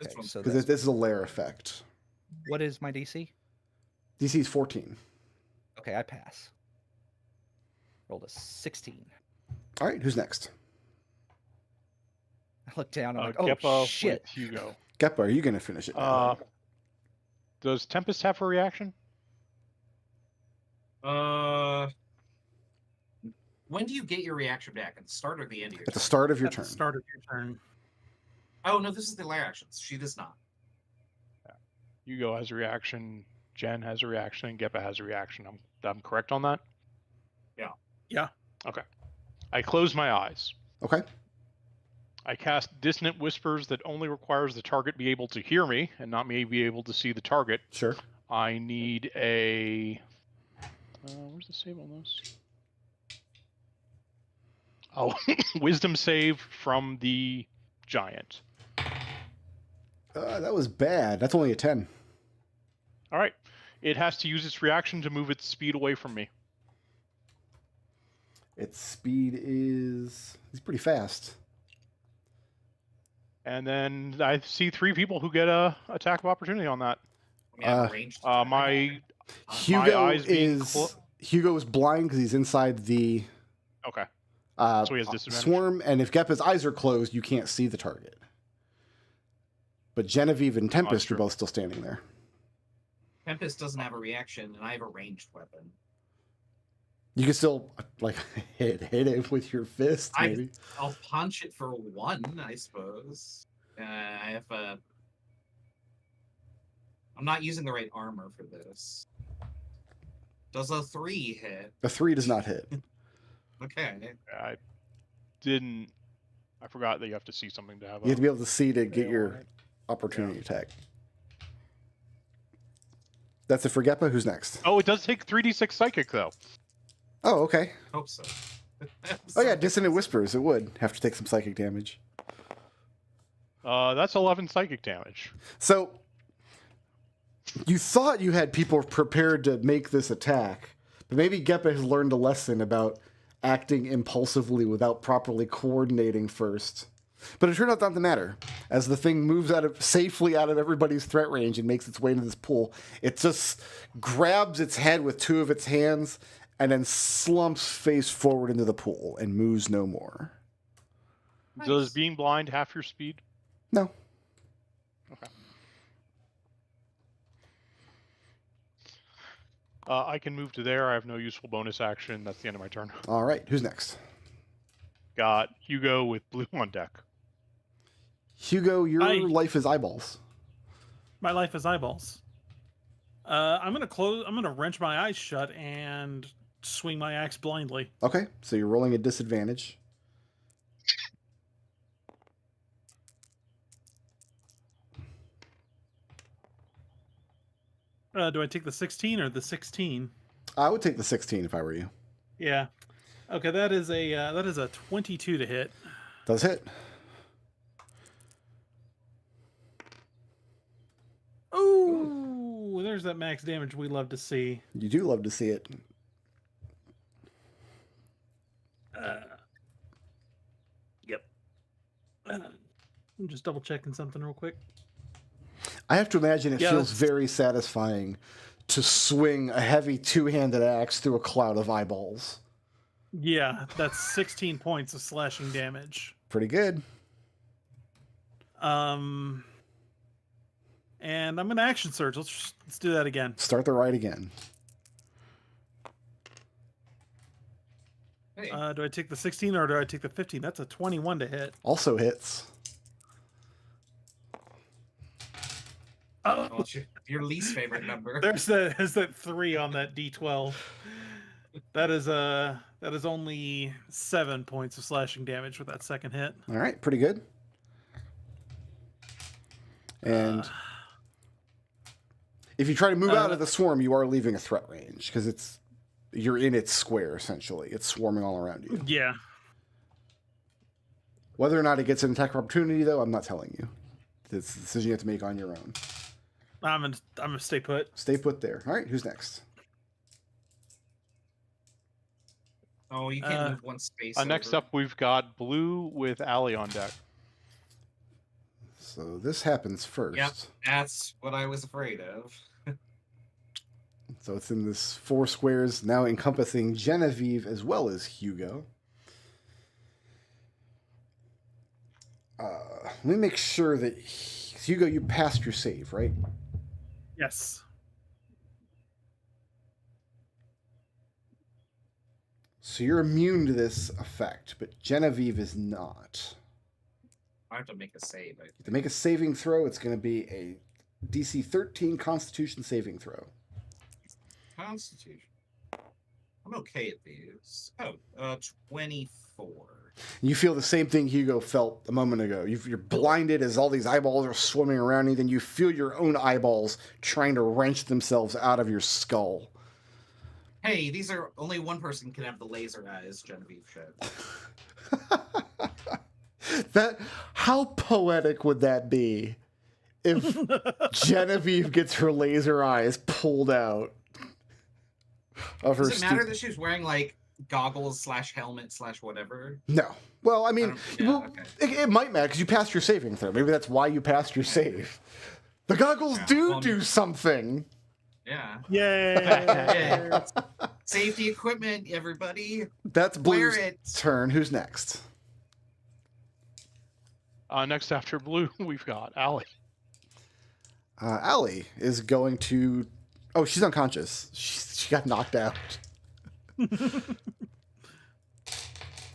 This one's- so Because that's, this is a lair effect. what is my DC? DC is 14. Okay, I pass. Rolled a 16. All right, who's next? I look down. I'm like, oh Geppa shit! with Hugo. Geppa, are you going to finish it now? Does Tempest have a reaction? When do you get your reaction back? At the start or the end of your At the turn? start of your At the turn. start of your turn. Oh no, this is the lair actions. She does not. Hugo has a reaction. Jen has a reaction. And Geppa has a reaction. I'm correct on that? Yeah. Okay. I close my eyes. Okay. I cast Dissonant Whispers that only requires the target be able to hear me and not me be able to see the target. Sure. I need a... where's the save on this? Oh, Wisdom save from the giant. That was bad. That's only a 10. All right. It has to use its reaction to move its speed away from me. Its speed is... He's pretty fast. And then I see 3 people who get a attack of opportunity on that. I mean, I have a ranged attack. My Hugo eyes being Hugo is blind because he's inside the Okay. So he has disadvantage. swarm, and if Geppa's eyes are closed, you can't see the target. But Genevieve and Tempest are true. both still standing there. Tempest doesn't have a reaction, and I have a ranged weapon. You can still like hit it with your fist, maybe. I'll punch it for 1, I suppose. I have a. I'm not using the right armor for this. Does a 3 hit? A 3 does not hit. Okay. I didn't. I forgot that you have to see something to have. You have to be able to see to get Yeah, your right. opportunity attack. That's it for Geppa. Who's next? Oh, it does take 3d6 psychic though. Oh, okay. Hope so. Oh yeah, Dissonant Whispers. It would have to take some psychic damage. That's 11 psychic damage. So you thought you had people prepared to make this attack, but maybe Geppa has learned a lesson about acting impulsively without properly coordinating first. But it turned out not to matter. As the thing moves safely out of everybody's threat range and makes its way into this pool, it just grabs its head with 2 of its hands and then slumps face forward into the pool and moves no more. Does being blind half your speed? No. Okay. I can move to there. I have no useful bonus action. That's the end of my turn. All right, who's next? Got Hugo with blue on deck. Hugo, your life is eyeballs. My life is eyeballs. I'm gonna wrench my eyes shut and swing my axe blindly. Okay, so you're rolling a disadvantage. Do I take the 16 or the 16? I would take the 16 if I were you. Yeah. Okay, that is a 22 to hit. Does hit. Ooh, there's that max damage we love to see. You do love to see it. Yep. I'm just double checking something real quick. I have to imagine it feels very satisfying to swing a heavy two-handed axe through a cloud of eyeballs. Yeah, that's 16 points of slashing damage. Pretty good. And I'm gonna action surge. Let's do that again. Start the ride again. Hey. Do I take the 16 or do I take the 15? That's a 21 to hit. Also hits. Oh, Well, it's your least favorite number. there's that 3 on that D12. That is only 7 points of slashing damage with that second hit. All right, pretty good. And if you try to move out of the swarm, you are leaving a threat range because you're in its square essentially. It's swarming all around you. Yeah. Whether or not it gets an attack of opportunity, though, I'm not telling you. It's a decision you have to make on your own. I'm gonna stay put. Stay put there. All right, who's next? Oh, you can't move one space. Next over. up, we've got Blue with Allie on deck. So this happens first. Yep, that's what I was afraid of. So it's in this 4 squares, now encompassing Genevieve as well as Hugo. Let me make sure that Hugo, you passed your save, right? Yes. So you're immune to this effect, but Genevieve is not. I have to make a save. To make a saving throw, it's going to be a DC 13 Constitution saving throw. Constitution. I'm okay at these. 24. You feel the same thing Hugo felt a moment ago. You're blinded as all these eyeballs are swimming around you, then you feel your own eyeballs trying to wrench themselves out of your skull. Hey, these are only one person can have the laser eyes, Genevieve said. How poetic would that be if Genevieve gets her laser eyes pulled out of her? Does it matter that she was wearing like goggles / helmet / whatever? No. Well, I mean, okay. it might matter because you passed your saving throw. Maybe that's why you passed your save. The goggles do something. Yeah. Yay! Yeah. Safety equipment, everybody. That's Blue's Wear it. turn. Who's next? Next after Blue, we've got Allie. Allie is going to... Oh, she's unconscious. She got knocked out.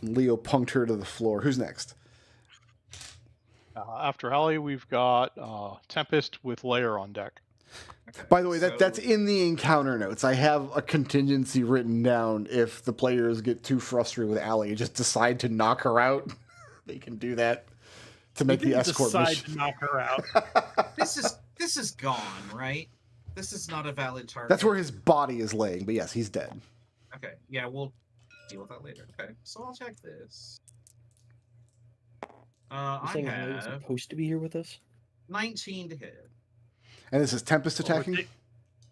Leo punked her to the floor. Who's next? After Allie, we've got Tempest with Lair on deck. Okay, By the way, that's in the encounter notes. I have a contingency written down if the players get too frustrated with Allie and just decide to knock her out. They can do that to make the escort mission. To knock her out. This is gone, right? This is not a valid target. That's where his body is laying, but yes, he's dead. Okay, yeah, we'll deal with that later. Okay, so I'll check this. I saying Allie's have supposed to be here with us? 19 to hit. And this is Tempest Well, attacking?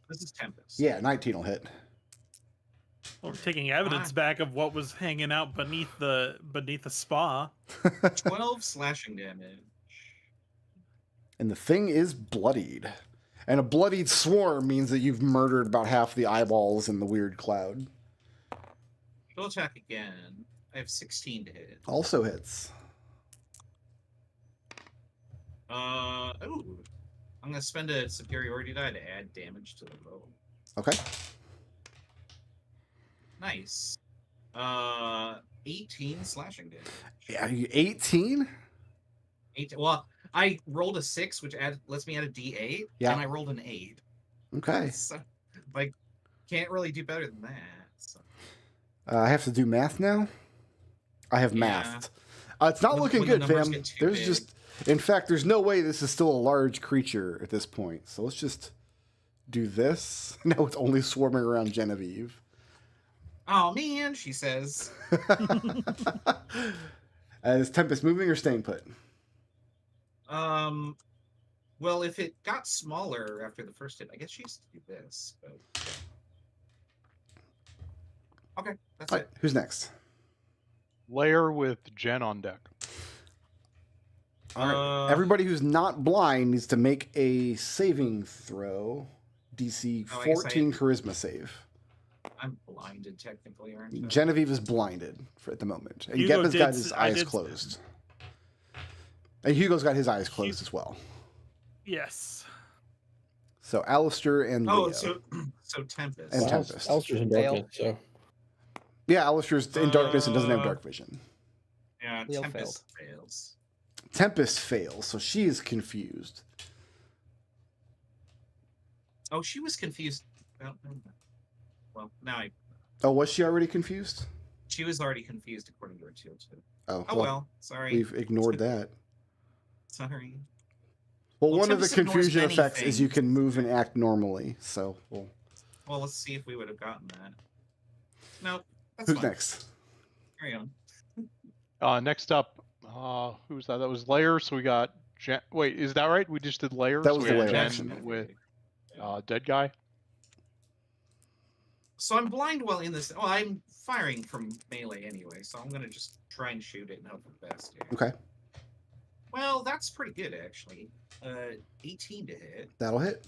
This is Tempest. Yeah, 19 will hit. We're taking evidence back of what was hanging out beneath the spa. 12 slashing damage. And the thing is bloodied. And a bloodied swarm means that you've murdered about half the eyeballs in the weird cloud. She'll attack again. I have 16 to hit. Also hits. Ooh. I'm gonna spend a superiority die to add damage to the roll. Okay. Nice. 18 slashing damage. Yeah, you 18? 18. Well, I rolled a 6, which lets me add a D8. Yeah. And I rolled an 8. Okay. So, like, can't really do better than that. So. I have to do math now? I have mathed. It's not looking when the good, numbers fam. get too There's big. just... In fact, there's no way this is still a large creature at this point. So let's just do this. No, it's only swarming around Genevieve. Oh, man, she says. Is Tempest moving or staying put? Well, Well, if it got smaller after the first hit, I guess she used to do this. But... Okay, that's All right, it. who's next? Layer with Jen on deck. All right. Everybody who's not blind needs to make a saving throw. DC 14 charisma save. I'm blinded, technically, aren't I? Genevieve is blinded at the moment. And Hugo Geppa's got his eyes closed. And Hugo's got his eyes closed as well. Yes. So Alister and Leo. so Tempest. And Tempest. Alister's in darkness, so... Yeah, Alister's in darkness and doesn't have dark vision. Yeah, Leo Tempest fails. Tempest fails, so she is confused. Oh, she was confused. Well, now Oh, was she already confused? she was already confused according to her too. Oh, Oh well, sorry. We've ignored that. Sorry. Well, Well, one of the Tempest ignores confusion many effects is you things. can move and act normally. So, Well, let's see if we would have gotten that. No, that's who's fine. next? Carry on. Next up, who was that? That was Layer. So we got Jen. Wait, is that right? We just did Layer. That so was we the had layer Jen action. with Dead Guy. So I'm blind while in this. Well, I'm firing from melee anyway, so I'm gonna just try and shoot it and hope for the best here. Okay, Well, that's pretty good actually. 18 to hit. that'll hit.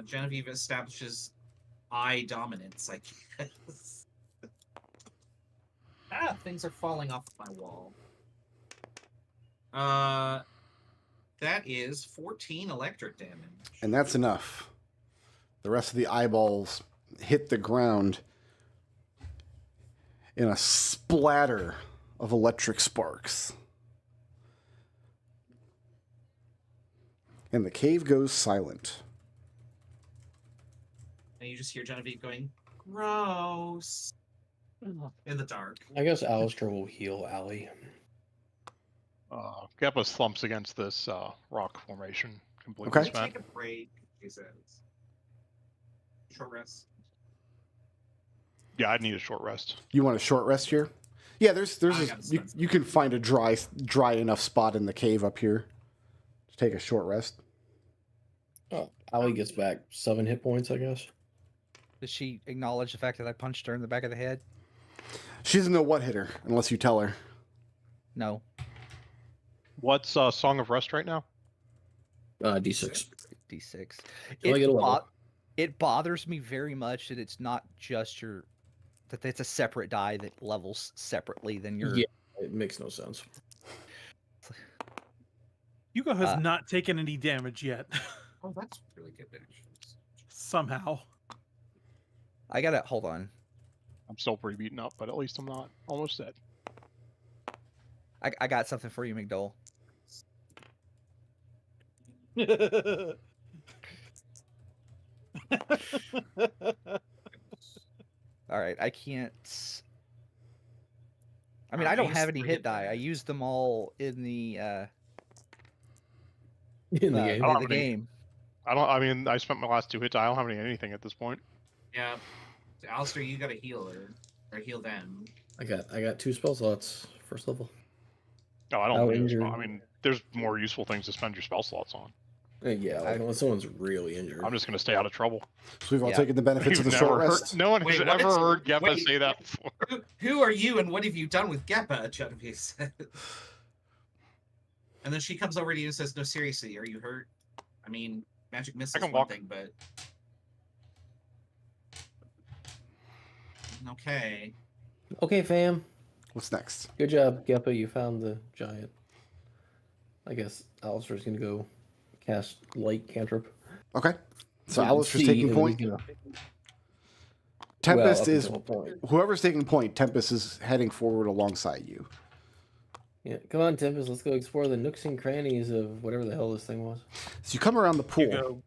Genevieve establishes eye dominance, I guess. Things are falling off my wall. That is 14 electric damage. And that's enough. The rest of the eyeballs hit the ground in a splatter of electric sparks. And the cave goes silent. And you just hear Genevieve going, gross, in the dark. I guess Alister will heal Allie. Geppa slumps against this rock formation. Completely Okay. spent. Take a break, he says. Short rest. Yeah, I'd need a short rest. You want a short rest here? Yeah, there's I this, gotta you, spend some you can find a dry enough spot in the cave up here to take a short rest. Oh, Allie gets back 7 hit points, I guess. Does she acknowledge the fact that I punched her in the back of the head? She doesn't know what hit her unless you tell her. No. What's Song of Rest right now? D6. D6. Till I get a level. It bothers me very much that it's not just your that it's a separate die that levels separately than your. Yeah, it makes no sense. Hugo has not taken any damage yet. Oh, that's really good damage. Somehow. I gotta hold on. I'm still pretty beaten up, but at least I'm not almost dead. I got something for you, McDohl. All right, I can't. I mean, I don't have any hit die. I used them all in the In the game. have any- game. I mean, I spent my last 2 hit die. I don't have anything at this point. Yeah. Alister, you gotta heal her. Or heal them. I got 2 spell slots, first level. No, I don't How think injured? I mean, there's more useful things to spend your spell slots on. Yeah, like unless someone's really injured. I'm just going to stay out of trouble. So we've all Yeah. taken the benefits of the You've short never rest. heard, no one Wait, has what ever is- heard Geppa wait. say that before. Who are you and what have you done with Geppa? Genevieve says. And then she comes over to you and says, no, seriously, are you hurt? I mean, magic missile is can one walk. thing, but... Okay. Okay, fam. What's next? Good job, Geppa. You found the giant. I guess Alister's gonna go cast light cantrip. Okay. So You can Alistair's see, taking and point. he's gonna- Tempest up is until a point. whoever's taking point. Tempest is heading forward alongside you. Yeah, come on, Tempest. Let's go explore the nooks and crannies of whatever the hell this thing was. So you come around the pool. Hugo.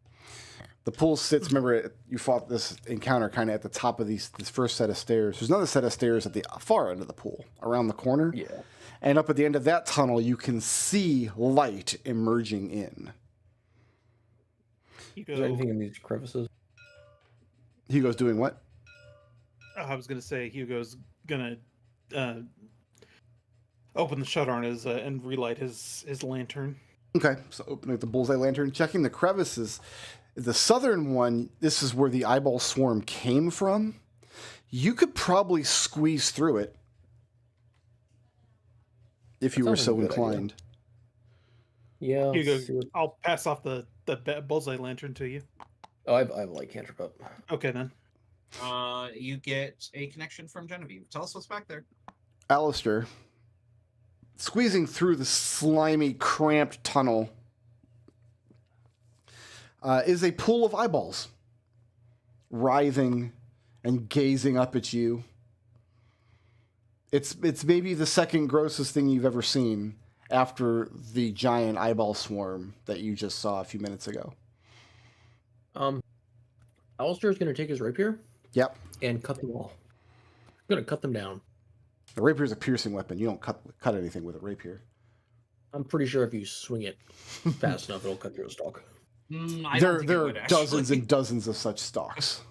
The pool sits. Remember, you fought this encounter kind of at the top of this first set of stairs. There's another set of stairs at the far end of the pool, around the corner. Yeah. And up at the end of that tunnel, you can see light emerging in. Is there anything in these crevices? Hugo's doing what? I was gonna say Hugo's gonna open the shutter on his and relight his lantern. Okay, so opening the bullseye lantern, checking the crevices. The southern one, this is where the eyeball swarm came from. You could probably squeeze through it if you were so inclined. Yeah. Hugo, I'll pass off the bullseye lantern to you. Oh, I have a light cantrip up. Okay, then. You get a connection from Genevieve. Tell us what's back there. Alister, squeezing through the slimy, cramped tunnel, is a pool of eyeballs, writhing and gazing up at you. It's maybe the second grossest thing you've ever seen after the giant eyeball swarm that you just saw a few minutes ago. Alister is going to take his rapier. Yep. And cut them all. I'm going to cut them down. The rapier is a piercing weapon. You don't cut anything with a rapier. I'm pretty sure if you swing it fast enough, it'll cut through a stalk. There are dozens and dozens of such stalks.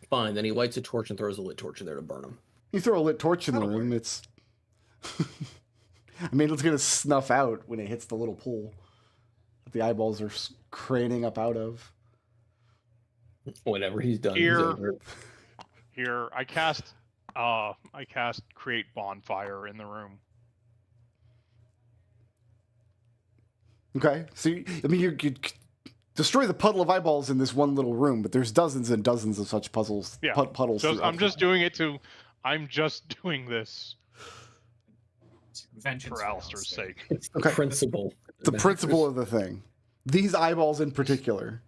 Fine, then he lights a torch and throws a lit torch in there to burn them. You throw a lit torch in the room, it's... I mean, it's going to snuff out when it hits the little pool that the eyeballs are craning up out of. Whenever he's done, Here, he's over. Here, I cast create bonfire in the room. Okay, so you destroy the puddle of eyeballs in this one little room, but there's dozens and dozens of such puddles. Yeah, puddles. I'm just doing this for Alister's sake. It's the principle. The principle of the thing. These eyeballs in particular.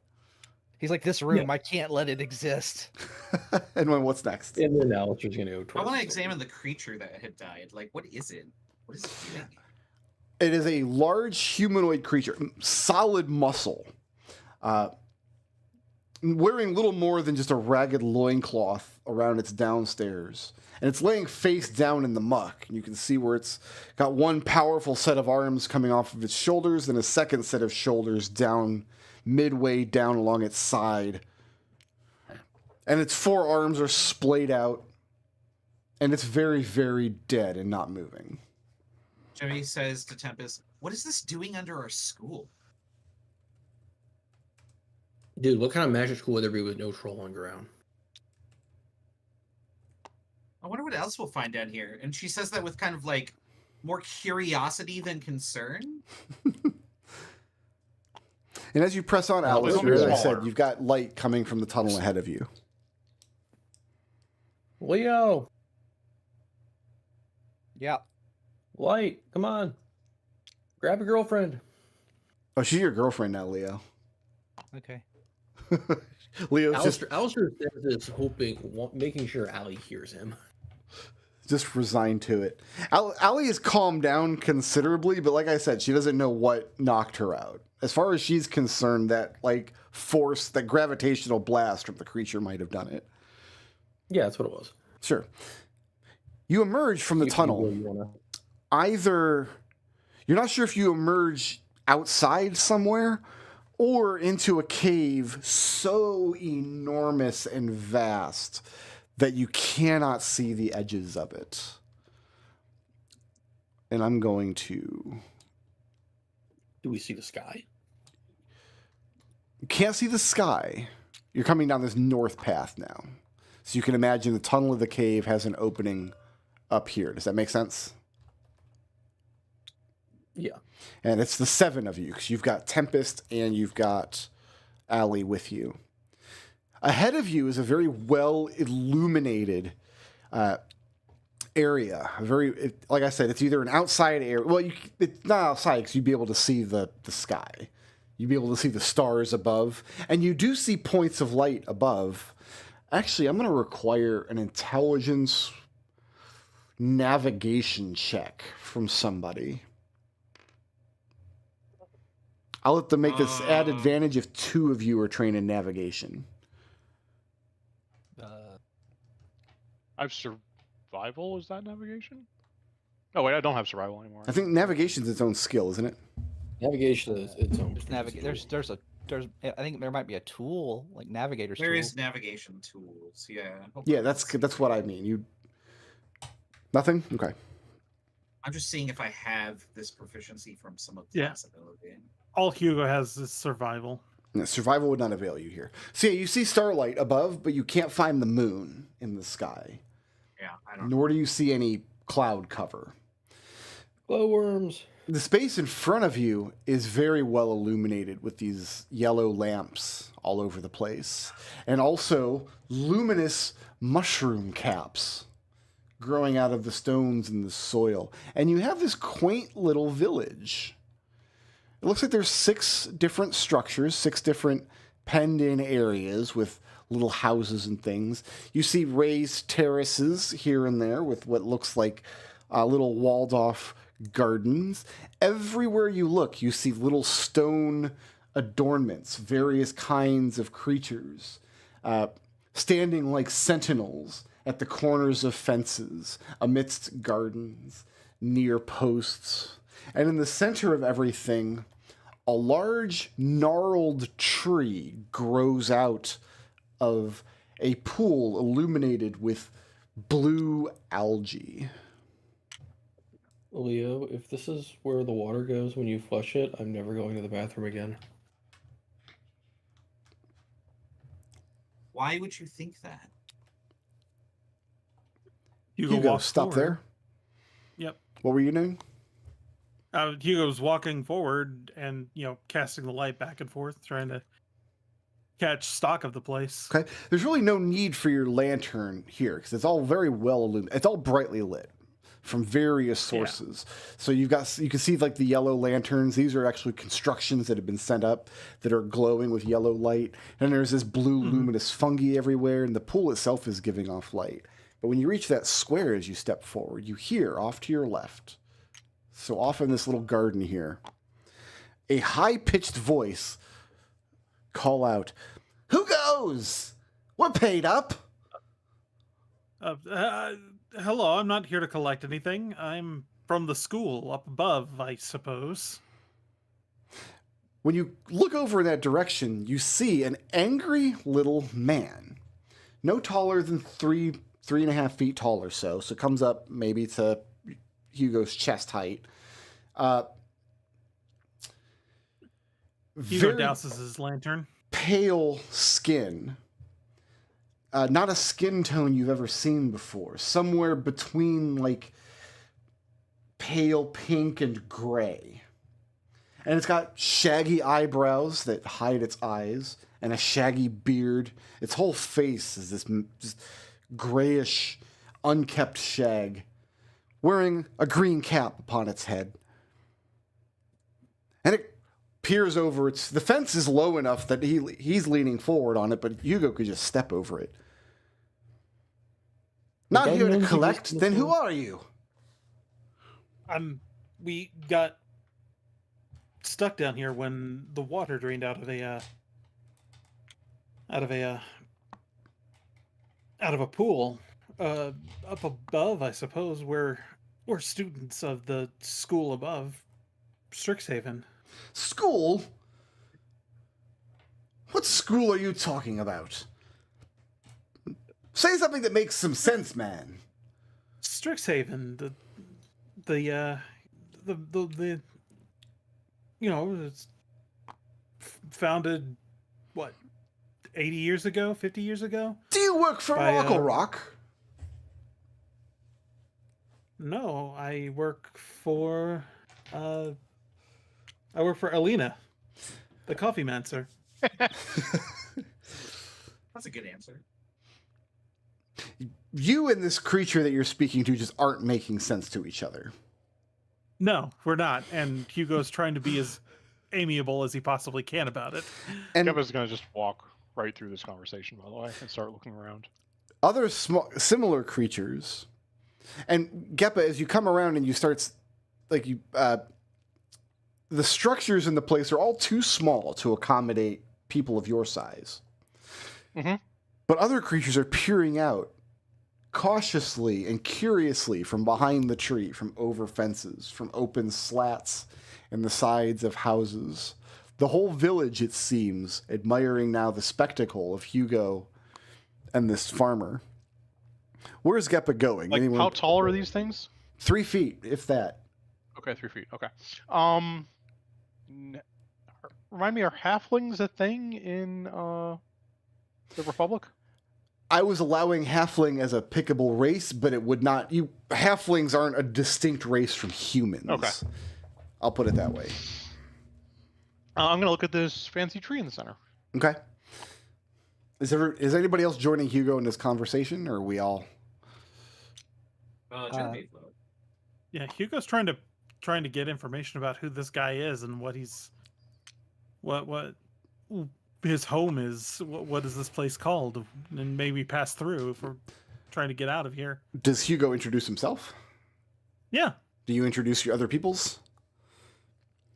He's like, this room, I can't let it exist. And then what's next? And then Alister's going to go towards I want to examine the creature that had died. Like, what is it? What is it doing? It is a large humanoid creature, solid muscle, wearing little more than just a ragged loincloth around its downstairs. And it's laying face down in the muck. And you can see where it's got one powerful set of arms coming off of its shoulders and a second set of shoulders down, midway down along its side. And its forearms are splayed out. And it's very, very dead and not moving. Jimmy says to Tempest, what is this doing under our school? Dude, what kind of magic school would there be with no troll on ground? I wonder what else we'll find down here. And she says that with kind of like more curiosity than concern. And as you press on, Alister, as I said, you've got light coming from the tunnel ahead of you. Leo! Yeah. Light, come on. Grab a girlfriend. Oh, she's your girlfriend now, Leo. Okay. Leo's Alister says this, making sure Allie hears him. just resigned to it. Allie has calmed down considerably, but like I said, she doesn't know what knocked her out. As far as she's concerned, that like force, that gravitational blast from the creature might have done it. Yeah, that's what it was. Sure. You emerge from the tunnel. Either you're not sure if you emerge outside somewhere or into a cave so enormous and vast that you cannot see the edges of it. And I'm going to... Do we see the sky? You can't see the sky. You're coming down this north path now. So you can imagine the tunnel of the cave has an opening up here. Does that make sense? Yeah. And it's the 7 of you, because you've got Tempest and you've got Allie with you. Ahead of you is a very well illuminated area. Like I said, it's either an outside area. Well, it's not outside because you'd be able to see the sky. You'd be able to see the stars above. And you do see points of light above. Actually, I'm going to require an intelligence navigation check from somebody. I'll let them make this add advantage if 2 of you are trained in navigation. I have survival. Is that navigation? Oh wait, I don't have survival anymore. I think navigation's its own skill, isn't it? Navigation is its own. There's I think there might be a tool like navigator's tool. There is navigation tools. Yeah. Yeah, that's what I mean. You nothing? Okay. I'm just seeing if I have this proficiency from some of the class ability. All Hugo has is survival. No, survival would not avail you here. So yeah, you see starlight above, but you can't find the moon in the sky. Yeah, I don't. Nor do you see any cloud cover. Glowworms. The space in front of you is very well illuminated with these yellow lamps all over the place, and also luminous mushroom caps growing out of the stones in the soil. And you have this quaint little village. It looks like there's 6 different structures, 6 different penned-in areas with little houses and things. You see raised terraces here and there with what looks like little walled-off gardens. Everywhere you look, you see little stone adornments, various kinds of creatures, standing like sentinels at the corners of fences, amidst gardens, near posts. And in the center of everything, a large, gnarled tree grows out of a pool illuminated with blue algae. Leo, if this is where the water goes when you flush it, I'm never going to the bathroom again. Why would you think that? Hugo, stop there. Yep. What were you doing? Hugo's walking forward and, casting the light back and forth, trying to catch stock of the place. Okay. There's really no need for your lantern here because it's all very well illuminated. It's all brightly lit from various sources. Yeah. So you can see like the yellow lanterns. These are actually constructions that have been sent up that are glowing with yellow light. And there's this blue luminous fungi everywhere, and the pool itself is giving off light. But when you reach that square as you step forward, you hear off to your left, so off in this little garden here, a high-pitched voice call out, "Who goes? We're paid up." Hello, I'm not here to collect anything. I'm from the school up above, I suppose. When you look over in that direction, you see an angry little man, no taller than 3.5 feet tall or so. So it comes up maybe to Hugo's chest height. Hugo douses his lantern. Pale skin. Not a skin tone you've ever seen before. Somewhere between like pale pink and gray. And it's got shaggy eyebrows that hide its eyes and a shaggy beard. Its whole face is this just grayish, unkept shag, wearing a green cap upon its head. And it peers over. The fence is low enough that he's leaning forward on it, but Hugo could just step over it. Not here to collect. Then who are you? We got stuck down here when the water drained out of a pool up above. I suppose we're students of the school above, Strixhaven. School? What school are you talking about? Say something that makes some sense, man. Strixhaven, it's founded, 80 years ago, 50 years ago? Do you work for Rockle Rock? No, I work for Alina, the coffee man, sir. That's a good answer. You and this creature that you're speaking to just aren't making sense to each other. No, we're not. And Hugo's trying to be as amiable as he possibly can about it. And Geppa's going to just walk right through this conversation, by the way, and start looking around. Other similar creatures. And Geppa, as you come around and you start, the structures in the place are all too small to accommodate people of your size. Mm-hmm. But other creatures are peering out cautiously and curiously from behind the tree, from over fences, from open slats in the sides of houses. The whole village, it seems, admiring now the spectacle of Hugo and this farmer. Where's Geppa going? How tall are these things? 3 feet, if that. Okay, 3 feet. Okay. Remind me, are halflings a thing in the Republic? I was allowing halfling as a pickable race, but it would not. Halflings aren't a distinct race from humans. Okay. I'll put it that way. I'm gonna look at this fancy tree in the center. Okay. Is anybody else joining Hugo in this conversation, or are we all? Genevieve. Yeah, Hugo's trying to get information about who this guy is and what his home is. What is this place called? And maybe pass through if we're trying to get out of here. Does Hugo introduce himself? Yeah. Do you introduce your other peoples?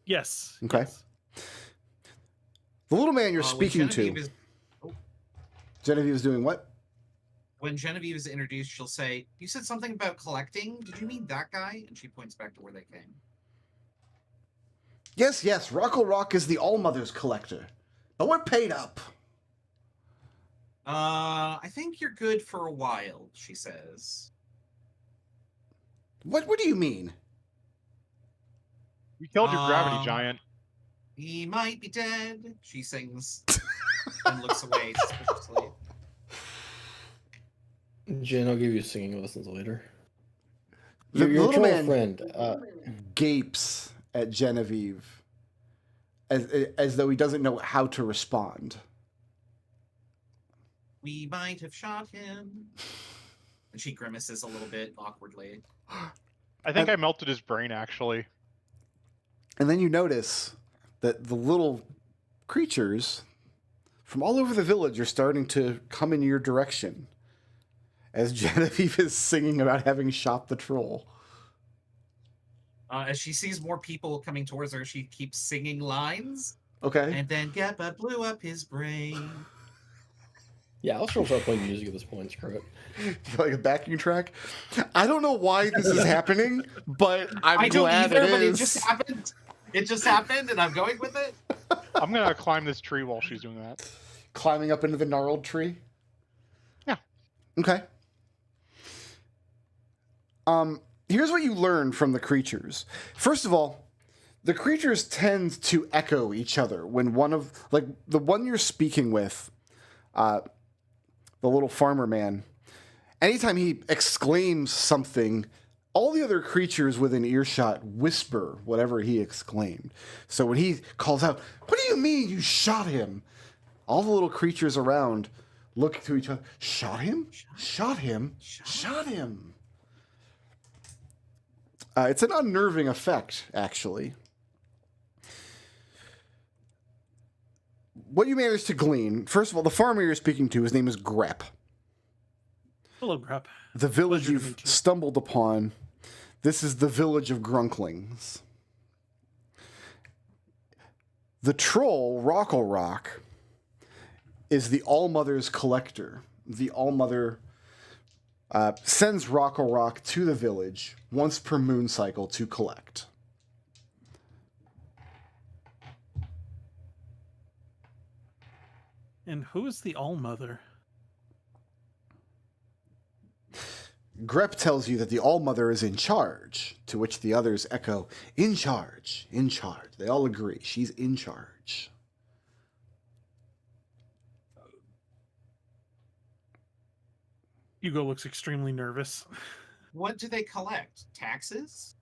Yes. Okay. Yes. The little man you're speaking to. Genevieve is doing what? When Genevieve is introduced, she'll say, "You said something about collecting. Did you mean that guy?" And she points back to where they came. Yes, Rockle Rock is the Allmother's collector. But we're paid up. I think you're good for a while, she says. What do you mean? You killed your gravity giant. He might be dead, she sings and looks away suspiciously. Jen, I'll give you singing lessons later. The Your little man friend gapes at Genevieve as though he doesn't know how to respond. We might have shot him. And she grimaces a little bit awkwardly. I think I melted his brain, actually. And then you notice that the little creatures from all over the village are starting to come in your direction as Genevieve is singing about having shot the troll. As she sees more people coming towards her, she keeps singing lines. Okay. And then Geppa blew up his brain. Yeah, I'll start playing music at this point. Screw it. Like a backing track. I don't know why this is happening, but I'm glad it is. But it just happened. It just happened, and I'm going with it. I'm gonna climb this tree while she's doing that. Climbing up into the gnarled tree? Yeah. Okay. Here's what you learn from the creatures. First of all, the creatures tend to echo each other when the one you're speaking with, the little farmer man, anytime he exclaims something, all the other creatures within earshot whisper whatever he exclaimed. So when he calls out, "What do you mean you shot him?" All the little creatures around look to each other. Shot him? Shot him? Shot him. It's an unnerving effect, actually. What you managed to glean, first of all, the farmer you're speaking to, his name is Grep. Hello, Grep. The village you've stumbled upon, this is the village of Grunklings. The troll, Rockle Rock, is the Allmother's collector. The Allmother sends Rockle Rock to the village once per moon cycle to collect. And who is the Allmother? Grep tells you that the Allmother is in charge, to which the others echo, "In charge, in charge." They all agree, she's in charge. Hugo looks extremely nervous. What do they collect? Taxes?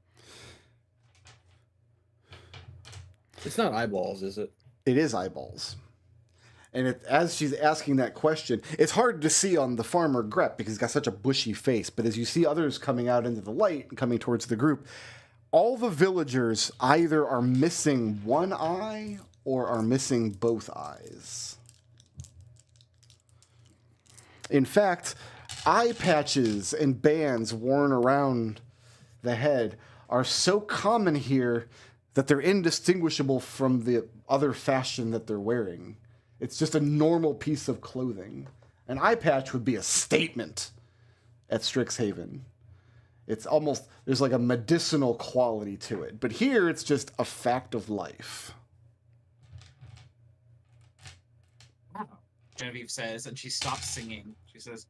It's not eyeballs, is it? It is eyeballs. And as she's asking that question, it's hard to see on the farmer Grep because he's got such a bushy face. But as you see others coming out into the light and coming towards the group, all the villagers either are missing one eye or are missing both eyes. In fact, eye patches and bands worn around the head are so common here that they're indistinguishable from the other fashion that they're wearing. It's just a normal piece of clothing. An eye patch would be a statement at Strixhaven. It's almost, there's like a medicinal quality to it. But here, it's just a fact of life. Genevieve says, and she stops singing. She says,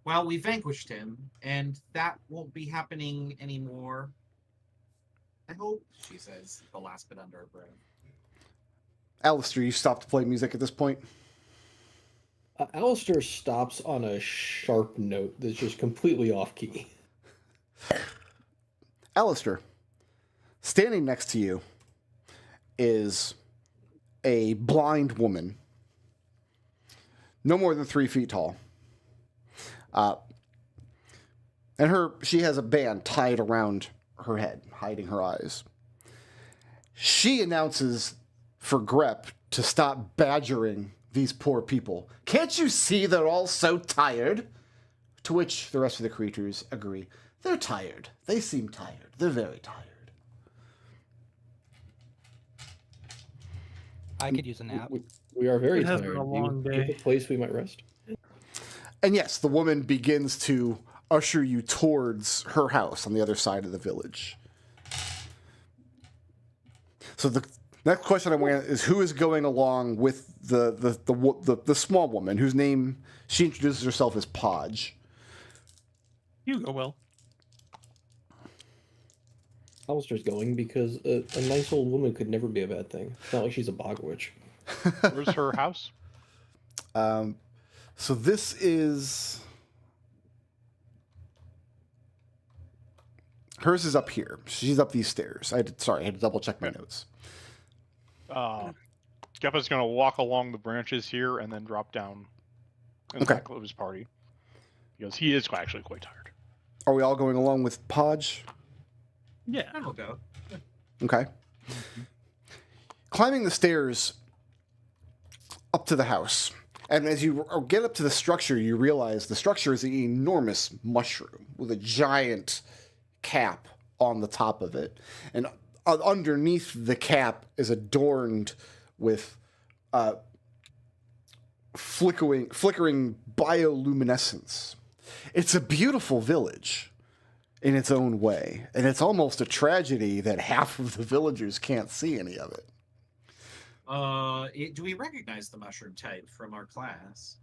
Well, we vanquished him, and that won't be happening anymore. I hope, she says, the last bit under her breath. Alister, you stopped to play music at this point? Alister stops on a sharp note that's just completely off key. Alister, standing next to you is a blind woman, no more than 3 feet tall. And she has a band tied around her head, hiding her eyes. She announces for Grep to stop badgering these poor people. Can't you see they're all so tired? To which the rest of the creatures agree. They're tired. They seem tired. They're very tired. I could use a nap. We are very It has tired. been a Do you long have day. a place we might rest? And yes, the woman begins to usher you towards her house on the other side of the village. So the next question I want is, who is going along with the small woman whose name she introduces herself as Podge? Hugo will. Alister's going because a nice old woman could never be a bad thing. It's not like she's a bog witch. Where's her house? So this is... Hers is up here. She's up these stairs. I had to double check my notes. Geppa's going to walk along the branches here and then drop down in the back of his party. Because he is actually quite tired. Are we all going along with Podge? Yeah. I will go. Okay. Climbing the stairs up to the house. And as you get up to the structure, you realize the structure is an enormous mushroom with a giant cap on the top of it. And underneath the cap is adorned with flickering bioluminescence. It's a beautiful village in its own way. And it's almost a tragedy that half of the villagers can't see any of it. Do we recognize the mushroom type from our class?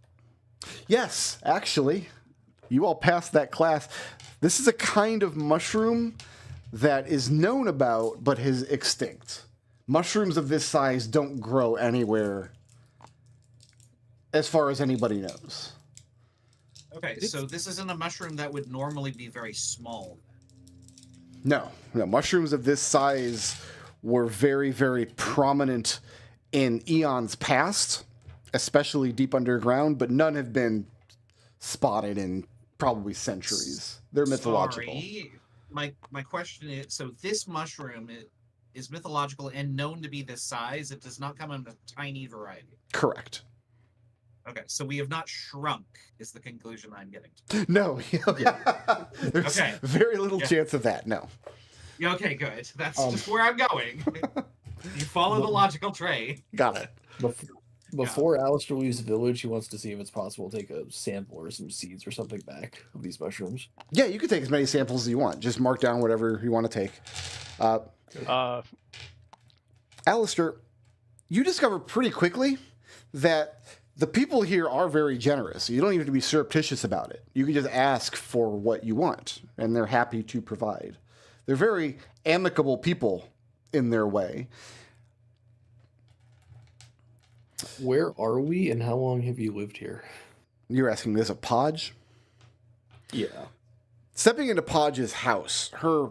Yes, actually. You all passed that class. This is a kind of mushroom that is known about but is extinct. Mushrooms of this size don't grow anywhere as far as anybody knows. Okay, so this isn't a mushroom that would normally be very small. No, mushrooms of this size were very, very prominent in eons past, especially deep underground, but none have been spotted in probably centuries. They're mythological. Sorry. My question is, so this mushroom is mythological and known to be this size. It does not come in a tiny variety. Correct. Okay, so we have not shrunk, is the conclusion I'm getting to. No. There's very little chance of that, no. Yeah, okay, good. That's just where I'm going. You follow the logical train. Got it. Before Alister leaves the village, he wants to see if it's possible to take a sample or some seeds or something back of these mushrooms. Yeah, you can take as many samples as you want. Just mark down whatever you want to take. Alister, you discover pretty quickly that the people here are very generous. You don't even have to be surreptitious about it. You can just ask for what you want, and they're happy to provide. They're very amicable people in their way. Where are we, and how long have you lived here? You're asking this of Podge? Yeah. Stepping into Podge's house, her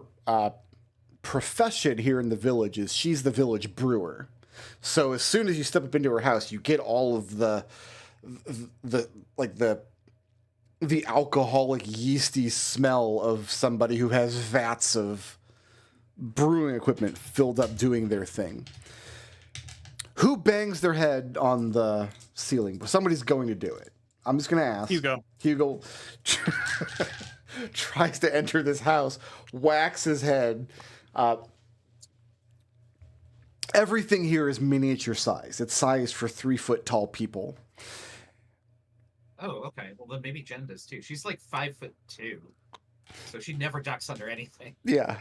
profession here in the village is she's the village brewer. So as soon as you step up into her house, you get all of the alcoholic, yeasty smell of somebody who has vats of brewing equipment filled up doing their thing. Who bangs their head on the ceiling? Somebody's going to do it. I'm just going to ask. Hugo tries to enter this house, whacks his head. Everything here is miniature size. It's sized for 3-foot tall people. Oh, okay. Well, then maybe Jen does too. She's like 5'2", so she never ducks under anything. Yeah.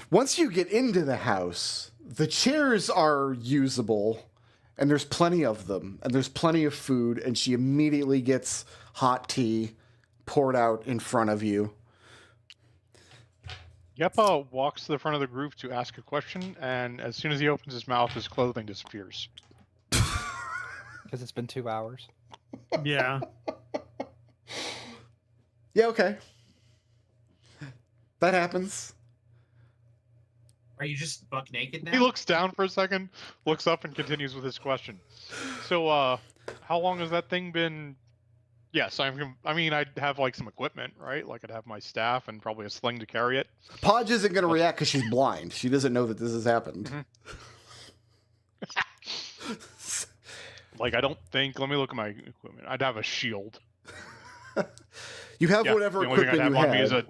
Once you get into the house, the chairs are usable and there's plenty of them, and there's plenty of food, and she immediately gets hot tea poured out in front of you. Geppa walks to the front of the group to ask a question, and as soon as he opens his mouth, his clothing disappears. Because it's been 2 hours. Yeah. Yeah, okay. That happens. Are you just buck naked now? He looks down for a second, looks up, and continues with his question. So, how long has that thing been? Yes, I mean, I'd have like some equipment, right? Like I'd have my staff and probably a sling to carry it. Podge isn't going to react because she's blind. She doesn't know that this has happened. Like, I don't think. Let me look at my equipment. I'd have a shield. You have Yeah, whatever the only thing I'd equipment have you on me is had,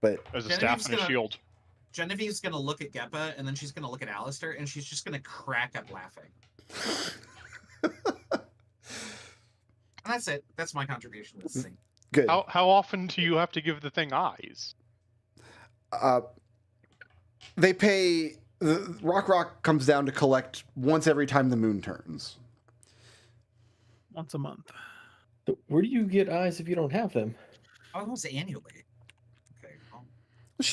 but a staff and a shield. Genevieve's gonna look at Geppa, and then she's gonna look at Alister, and she's just gonna crack up laughing. And that's it. That's my contribution to this thing. good. How often do you have to give the thing eyes? They pay. Rock comes down to collect once every time the moon turns. Once a month. Where do you get eyes if you don't have them? Almost annually. Okay. Well,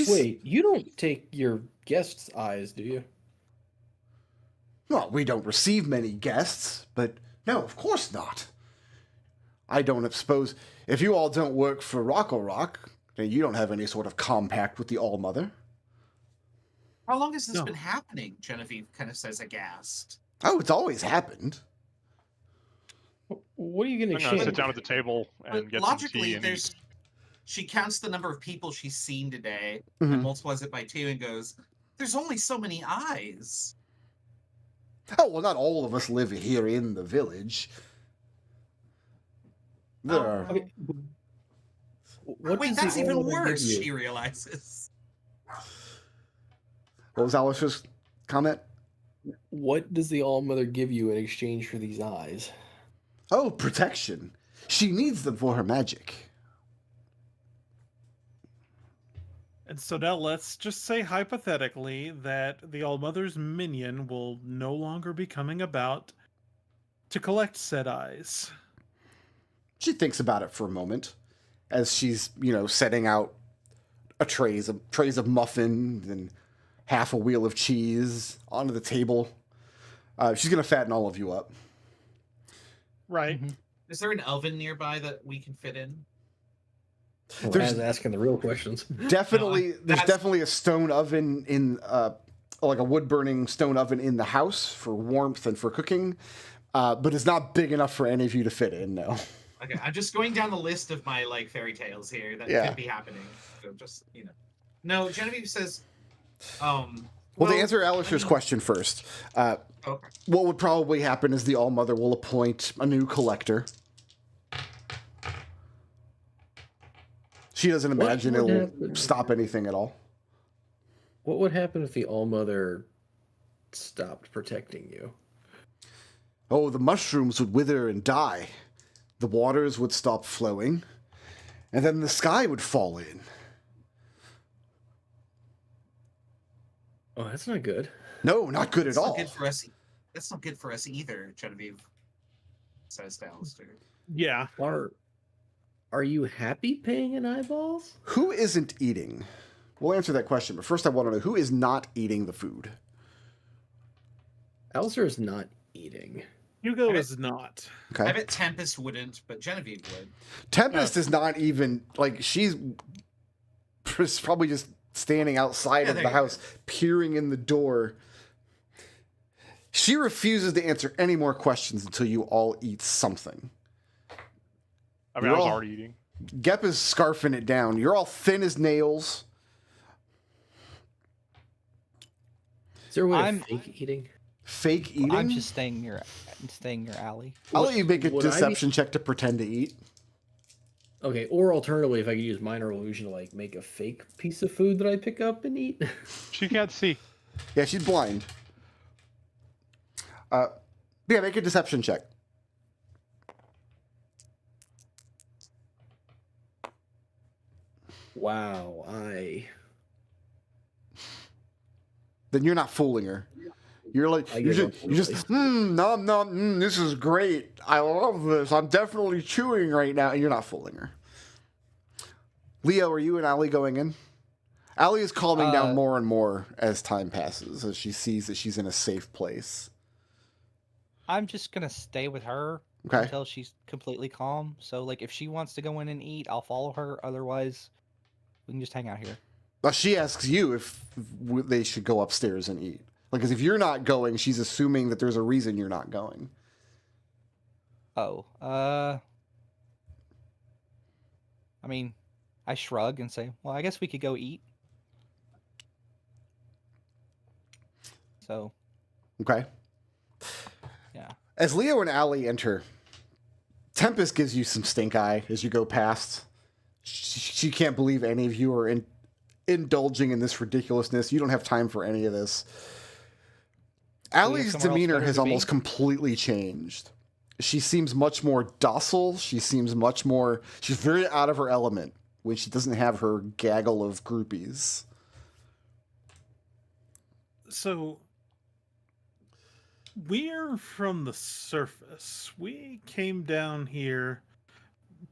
Wait, you don't take your guests' eyes, do you? Well, we don't receive many guests, but no, of course not. I don't suppose if you all don't work for Rock, then you don't have any sort of compact with the All-Mother. how long has this No. been happening? Genevieve kind of says aghast. Oh, it's always happened. What are you going I'm to gonna exchange? sit down at the table and But get some logically, tea and there's eat. she counts the number of people she's seen today Mhm. and multiplies it by 2 and goes, "There's only so many eyes." Oh, well, not all of us live here in the village. There Oh, are... Okay. What Wait, does that's the even All-Mother give worse. you? She realizes. What was Alistair's comment? What does the All-Mother give you in exchange for these eyes? Oh, protection. She needs them for her magic. And so now let's just say hypothetically that the All-Mother's minion will no longer be coming about to collect said eyes. She thinks about it for a moment as she's, setting out trays of muffins and half a wheel of cheese onto the table. She's going to fatten all of you up. Right. Is there an oven nearby that we can fit in? Well, There's- as asking the real questions. Definitely, there's that's- definitely a stone oven in, like a wood-burning stone oven in the house for warmth and for cooking, but it's not big enough for any of you to fit in, no. Okay, I'm just going down the list of my fairy tales here that Yeah. could be happening. So just No, Genevieve says, Well, to answer Alistair's question first, okay. what would probably happen is the All-Mother will appoint a new collector. She doesn't imagine would it'll happen? stop anything at all. What would happen if the All-Mother stopped protecting you? Oh, the mushrooms would wither and die. The waters would stop flowing. And then the sky would fall in. Oh, that's not good. No, not good at That's not all. good for us. That's not good for us either, Genevieve says to Alister. Yeah. Are you happy paying in eyeballs? Who isn't eating? We'll answer that question, but first I want to know who is not eating the food. Alister is not eating. Hugo Okay. is not. I Okay. bet Tempest wouldn't, but Genevieve would. Tempest is not even, like, she's probably just standing outside Yeah, of there the you go. house, peering in the door. She refuses to answer any more questions until you all eat something. I mean, You're I was all- already eating. Geppa's scarfing it down. You're all thin as nails. Is there a way I'm- of fake eating? Fake eating? I'm just staying your alley. I'll let you make a Would I be- deception check to pretend to eat. Okay, or alternatively, if I could use minor illusion to like make a fake piece of food that I pick up and eat. She can't see. Yeah, she's blind. Yeah, make a deception check. Wow, Then you're not fooling her. You're just nom nom. This is great. I love this. I'm definitely chewing right now. And you're not fooling her. Leo, are you and Allie going in? Allie is calming down more and more as time passes, as she sees that she's in a safe place. I'm just gonna stay with her until she's completely calm. So, like, if she wants to go in and eat, I'll follow her. Otherwise, we can just hang out here. Well, she asks you if they should go upstairs and eat. Like, because if you're not going, she's assuming that there's a reason you're not going. Oh, I mean, I shrug and say, well, I guess we could go eat. So. Okay. Yeah. As Leo and Allie enter, Tempest gives you some stink eye as you go past. She can't believe any of you are indulging in this ridiculousness. You don't have time for any of this. Allie's demeanor has almost completely changed. She seems much more docile. She seems much more... She's very out of her element when she doesn't have her gaggle of groupies. So, we're from the surface. We came down here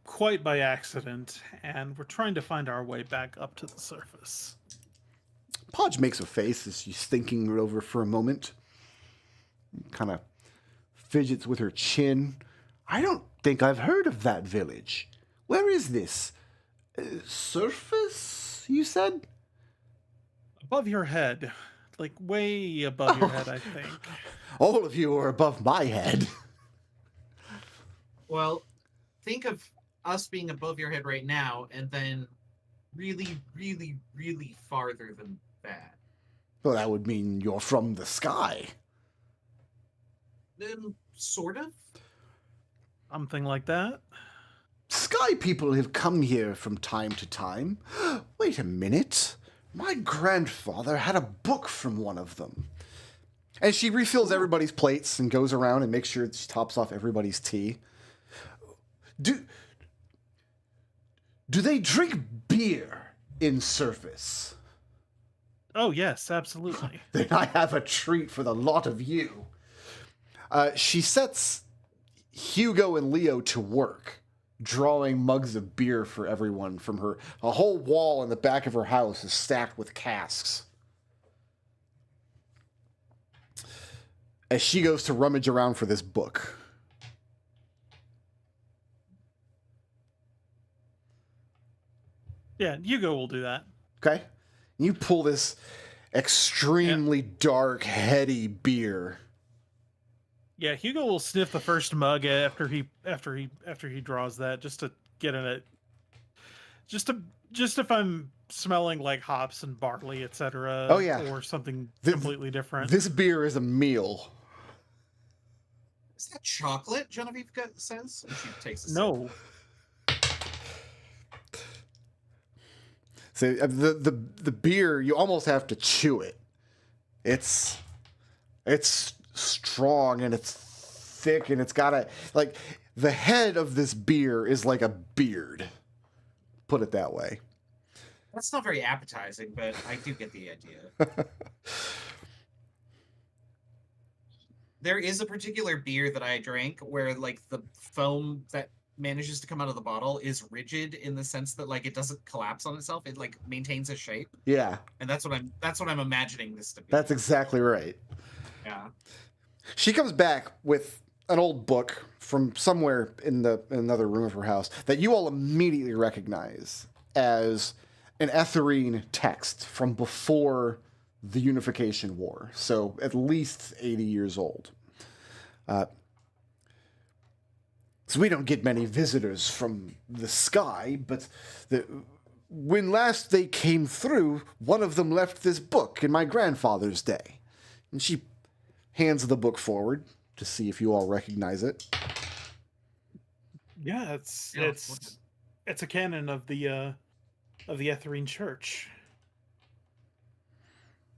quite by accident, and we're trying to find our way back up to the surface. Podge makes a face as she's thinking it over for a moment. Kind of fidgets with her chin. I don't think I've heard of that village. Where is this? Surface, you said? Above your head. Like, way above your head, I think. All of you are above my head. Well, think of us being above your head right now, and then really, really, really farther than that. Well, that would mean you're from the sky. Sort of. Something like that. Sky people have come here from time to time. Wait a minute. My grandfather had a book from one of them. And she refills everybody's plates and goes around and makes sure she tops off everybody's tea. Do they drink beer in Surface? Oh, yes, absolutely. Then I have a treat for the lot of you. She sets Hugo and Leo to work, drawing mugs of beer for everyone from her. A whole wall in the back of her house is stacked with casks. As she goes to rummage around for this book. Yeah, Hugo will do that. Okay? You pull this extremely dark, heady beer. Yeah, Hugo will sniff the first mug after he draws that, just to get in it. Just if I'm smelling like hops and barley, etc. Oh yeah, or something completely different. This beer is a meal. Is that chocolate? Genevieve says, and she takes a no. So the beer, you almost have to chew it. It's strong and it's thick and it's got like the head of this beer is like a beard. Put it that way. That's not very appetizing, but I do get the idea. There is a particular beer that I drank where like the foam that manages to come out of the bottle is rigid in the sense that like it doesn't collapse on itself. It like maintains a shape. Yeah. And that's what I'm imagining this to be. That's exactly right. Yeah. She comes back with an old book from somewhere in another room of her house that you all immediately recognize as an Etherine text from before the Unification War. So at least 80 years old. So we don't get many visitors from the sky, but when last they came through, one of them left this book in my grandfather's day. And she hands the book forward to see if you all recognize it. Yeah, it's a canon of the Etherine Church.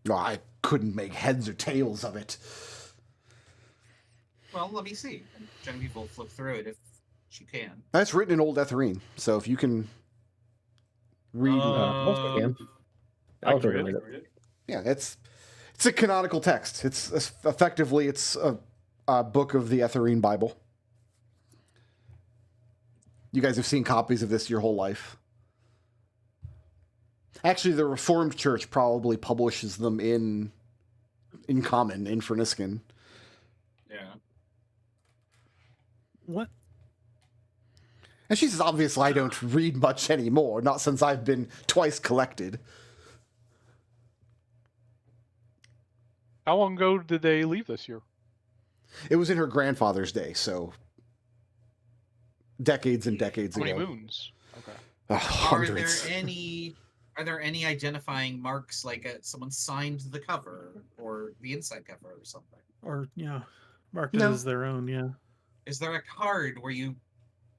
Oh, I couldn't make heads or tails of it. Well, let me see. Genevieve will flip through it if she can. That's written in Old Etherine, so if you can read... I can read it. yeah, It's a canonical text. It's effectively a book of the Etherine Bible. You guys have seen copies of this your whole life. Actually, the Reformed Church probably publishes them in common in Ferniskin. Yeah. What? And she says, obviously, I don't read much anymore, not since I've been twice collected. How long ago did they leave this year? It was in her grandfather's day, so decades and decades How ago. many moons? Okay. Hundreds. Are there any identifying marks, like someone signed the cover or the inside cover or something? Or marked it No. as their own. Yeah. Is there a card where you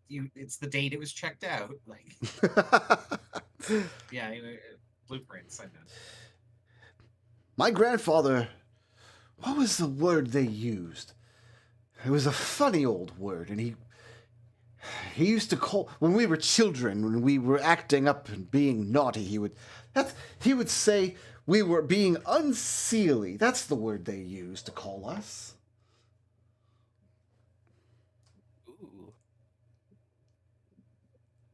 it's the date it was checked out? Like, yeah, blueprints. I know. My grandfather, what was the word they used? It was a funny old word, and he used to call, when we were children, when we were acting up and being naughty, he would say we were being unseelie. That's the word they used to call us.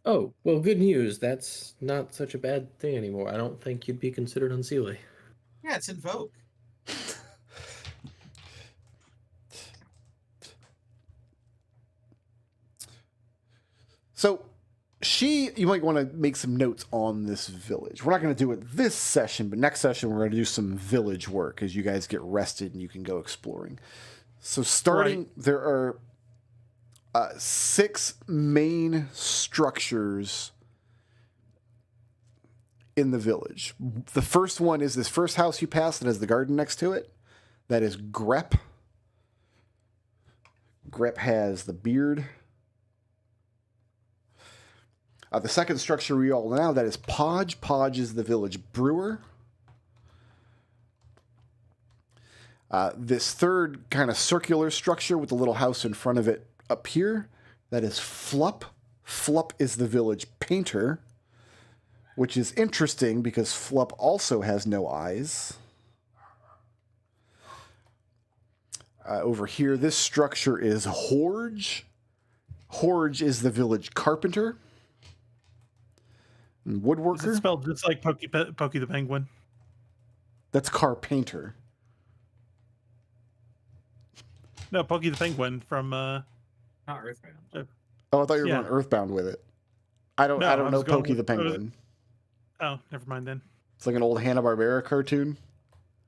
Oh, well, good news. That's not such a bad thing anymore. I don't think you'd be considered unseelie. Yeah, it's in vogue. So, you might want to make some notes on this village. We're not going to do it this session, but next session we're going to do some village work as you guys get rested and you can go exploring. So, starting, there are 6 main structures in the village. The first one is this first house you pass that has the garden next to it. That is Grep. Grep has the beard. The second structure we all know, that is Podge. Podge is the village brewer. This third kind of circular structure with the little house in front of it up here, that is Flup. Flup is the village painter, which is interesting because Flup also has no eyes. Over here, this structure is Horge. Horge is the village carpenter. And woodworker. Is it spelled just like Pokey the Penguin? That's carpenter. No, Pokey the Penguin from Not Earthbound. Oh, I thought you were Yeah. going Earthbound with it. I don't I know was going Pokey the with- I was- Penguin. Oh, never mind then. It's like an old Hanna-Barbera cartoon.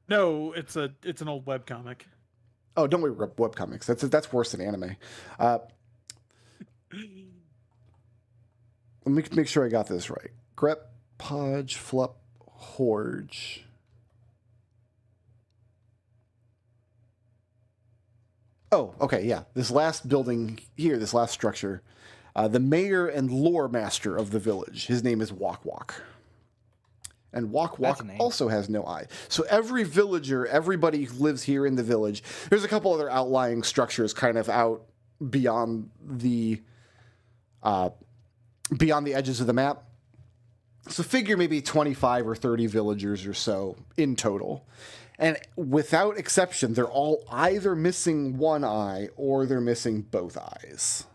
No, it's an old webcomic. Oh, don't worry, webcomics. That's worse than anime. Let me make sure I got this right. Grep, Podge, Flup, Horge. Oh, okay, yeah. This last building here, this last structure, the mayor and lore master of the village. His name is Walk Walk. And Walk That's Walk a name. also has no eye. So every villager, everybody who lives here in the village, there's a couple other outlying structures kind of out beyond the edges of the map. So figure maybe 25 or 30 villagers or so in total. And without exception, they're all either missing one eye or they're missing both eyes.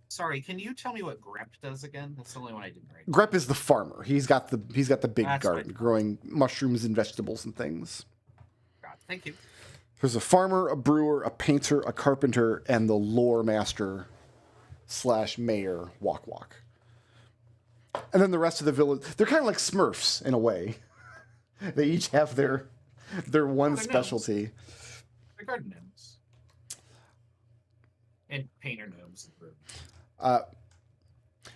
Sorry, can you tell me what Grep does again? That's the only one I didn't write. Grep is the farmer. He's got the big That's garden, right. growing mushrooms and vegetables and things. God, thank you. There's a farmer, a brewer, a painter, a carpenter, and the lore master / mayor, Walk Walk. And then the rest of the village, they're kind of like Smurfs in a way. They each have their one they're specialty. The garden gnomes. And painter gnomes.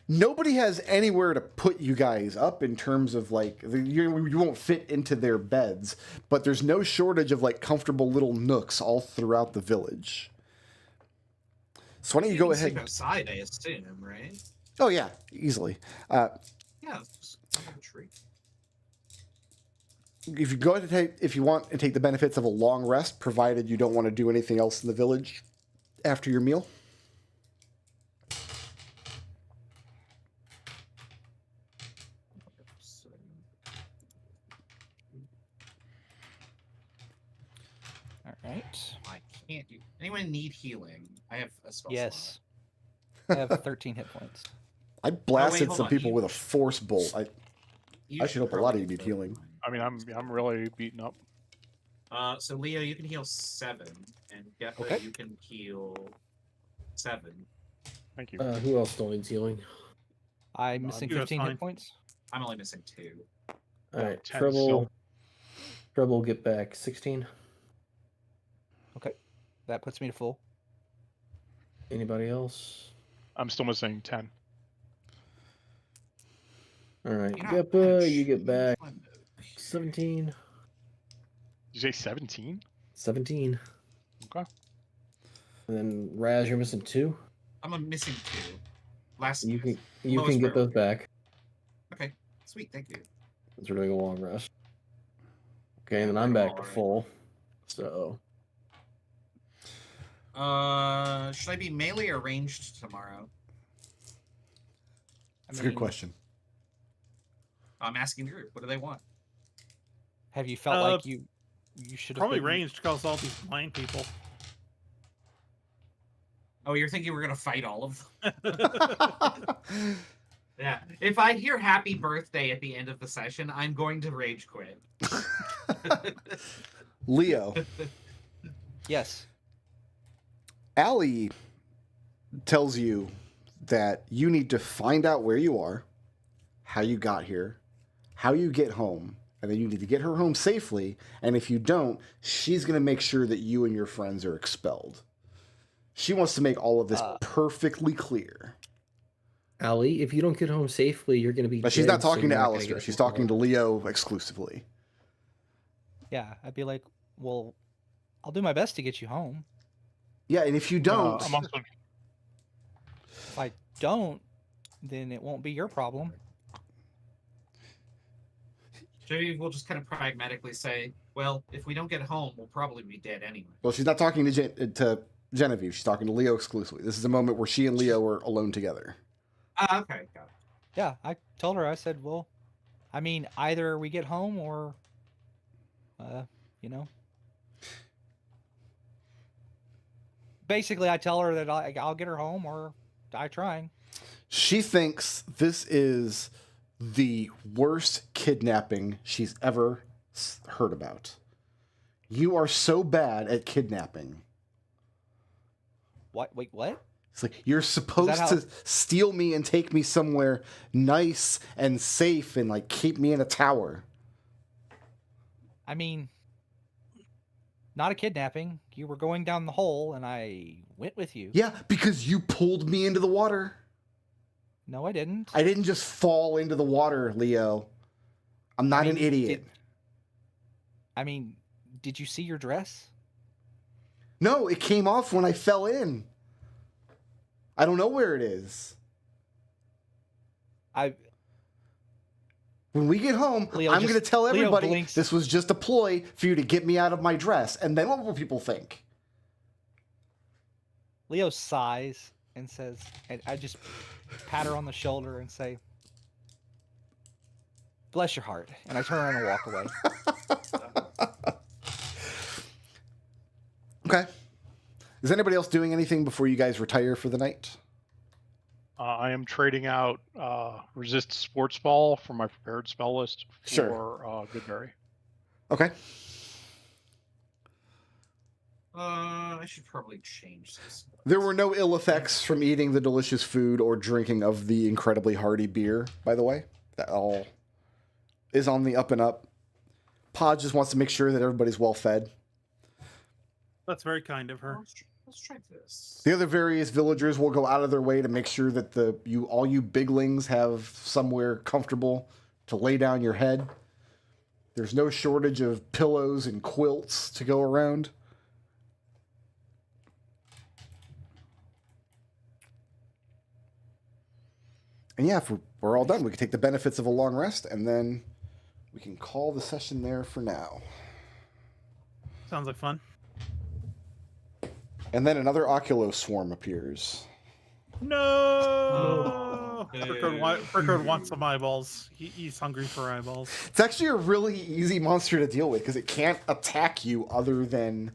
Nobody has anywhere to put you guys up in terms of like you won't fit into their beds, but there's no shortage of like comfortable little nooks all throughout the village. So why don't you go can ahead? sleep outside, I assume, right? Oh yeah, easily. Yeah, just a tree. If you go ahead if you want to take the benefits of a long rest, provided you don't want to do anything else in the village after your meal. point. I can't do. Anyone need healing? I have a spell. Yes. I have 13 hit points. I blasted hold some on, people you- with a force bolt. I should hope a lot of you need probably healing. I mean, I'm really beaten up. So Leo, you can heal 7, and Geppa, Okay. you can heal 7. Thank you. Who else still needs healing? I'm missing Hugo's 15 fine. hit points. I'm only missing 2. All right, 10 Treble. still. Treble, get back 16. Okay. That puts me to full. Anybody else? I'm still missing 10. All right, You're not Geppa, gonna you get choose back one, though. 17. Did you say 17? 17. Okay. And then Raz, you're missing 2. I'm missing 2. Last. You can Lowest get those priority. back. Okay, sweet, thank you. Since we're doing a long rest. Okay, and then I'm back to Alright. full. So Should I be melee or ranged tomorrow? That's a good question. I'm asking the group. What do they want? Have you felt like you should have Probably been... ranged because all these blind people. Oh, you're thinking we're gonna fight all of them? Yeah. If I hear "Happy Birthday" at the end of the session, I'm going to rage quit. Leo, Yes. Allie tells you that you need to find out where you are, how you got here, how you get home, and then you need to get her home safely. And if you don't, she's going to make sure that you and your friends are expelled. She wants to make all of this perfectly clear. Allie, if you don't get home safely, you're gonna be But she's dead, not talking so to you're not gonna Alister. get She's home. talking to Leo exclusively. Yeah, I'd be like, well, I'll do my best to get you home. Yeah, and if you don't, I'm also If I don't, then it won't be your problem. Genevieve will just kind of pragmatically say, well, if we don't get home, we'll probably be dead anyway. well, she's not talking to Genevieve. She's talking to Leo exclusively. This is a moment where she and Leo are alone together. Okay, got it. Yeah, I told her, I said, well, I mean, either we get home or, you know. Basically, I tell her that I'll get her home or die trying. She thinks this is the worst kidnapping she's ever heard about. You are so bad at kidnapping. What? Wait, what? It's like, you're supposed how- to steal me and take me somewhere nice and safe and like keep me in a tower. I mean, not a kidnapping. You were going down the hole and I went with you. Yeah, because you pulled me into the water. No, I didn't. I didn't just fall into the water, Leo. I'm not an idiot. Did you see your dress? No, it came off when I fell in. I don't know where it is. When we get home, Leo, I'm going to tell Leo everybody blinks. this was just a ploy for you to get me out of my dress. And then what will people think? Leo sighs and says, and I just pat her on the shoulder and say, bless your heart. And I turn around and walk away. Okay. Is anybody else doing anything before you guys retire for the night? I am trading out resist sports ball from my prepared spell list for Sure. Goodberry. Okay. I should probably change this. There were no ill effects from eating the delicious food or drinking of the incredibly hearty beer, by the way. That all is on the up and up. Pod just wants to make sure that everybody's well fed. That's very kind of her. Let's try this. The other various villagers will go out of their way to make sure that all you biglings have somewhere comfortable to lay down your head. There's no shortage of pillows and quilts to go around. And yeah, if we're all done, we can take the benefits of a long rest, and then we can call the session there for now. Sounds like fun. And then another Oculo swarm appears. No! Oh. Brickroad wants some eyeballs. He's hungry for eyeballs. It's actually a really easy monster to deal with because it can't attack you other than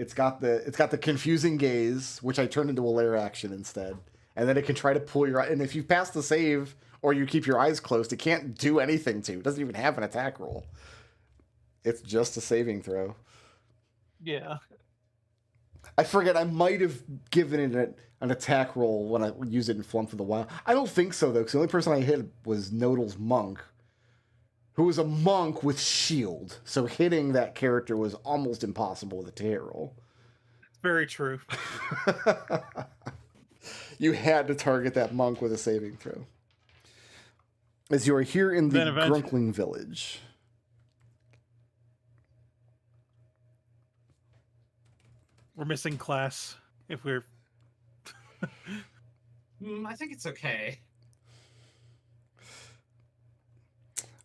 It's got the confusing gaze, which I turned into a lair action instead. And then it can try to pull your eye. And if you pass the save or you keep your eyes closed, it can't do anything to you. It doesn't even have an attack roll. It's just a saving throw. Yeah. I forget. I might have given it an attack roll when I used it in Flumph of the Wild. I don't think so, though, because the only person I hit was Nodal's monk, who was a monk with shield. So hitting that character was almost impossible with a tear roll. Very true. You had to target that monk with a saving throw. As you are here in the Grunkling village. We're missing class if we're... I think it's okay.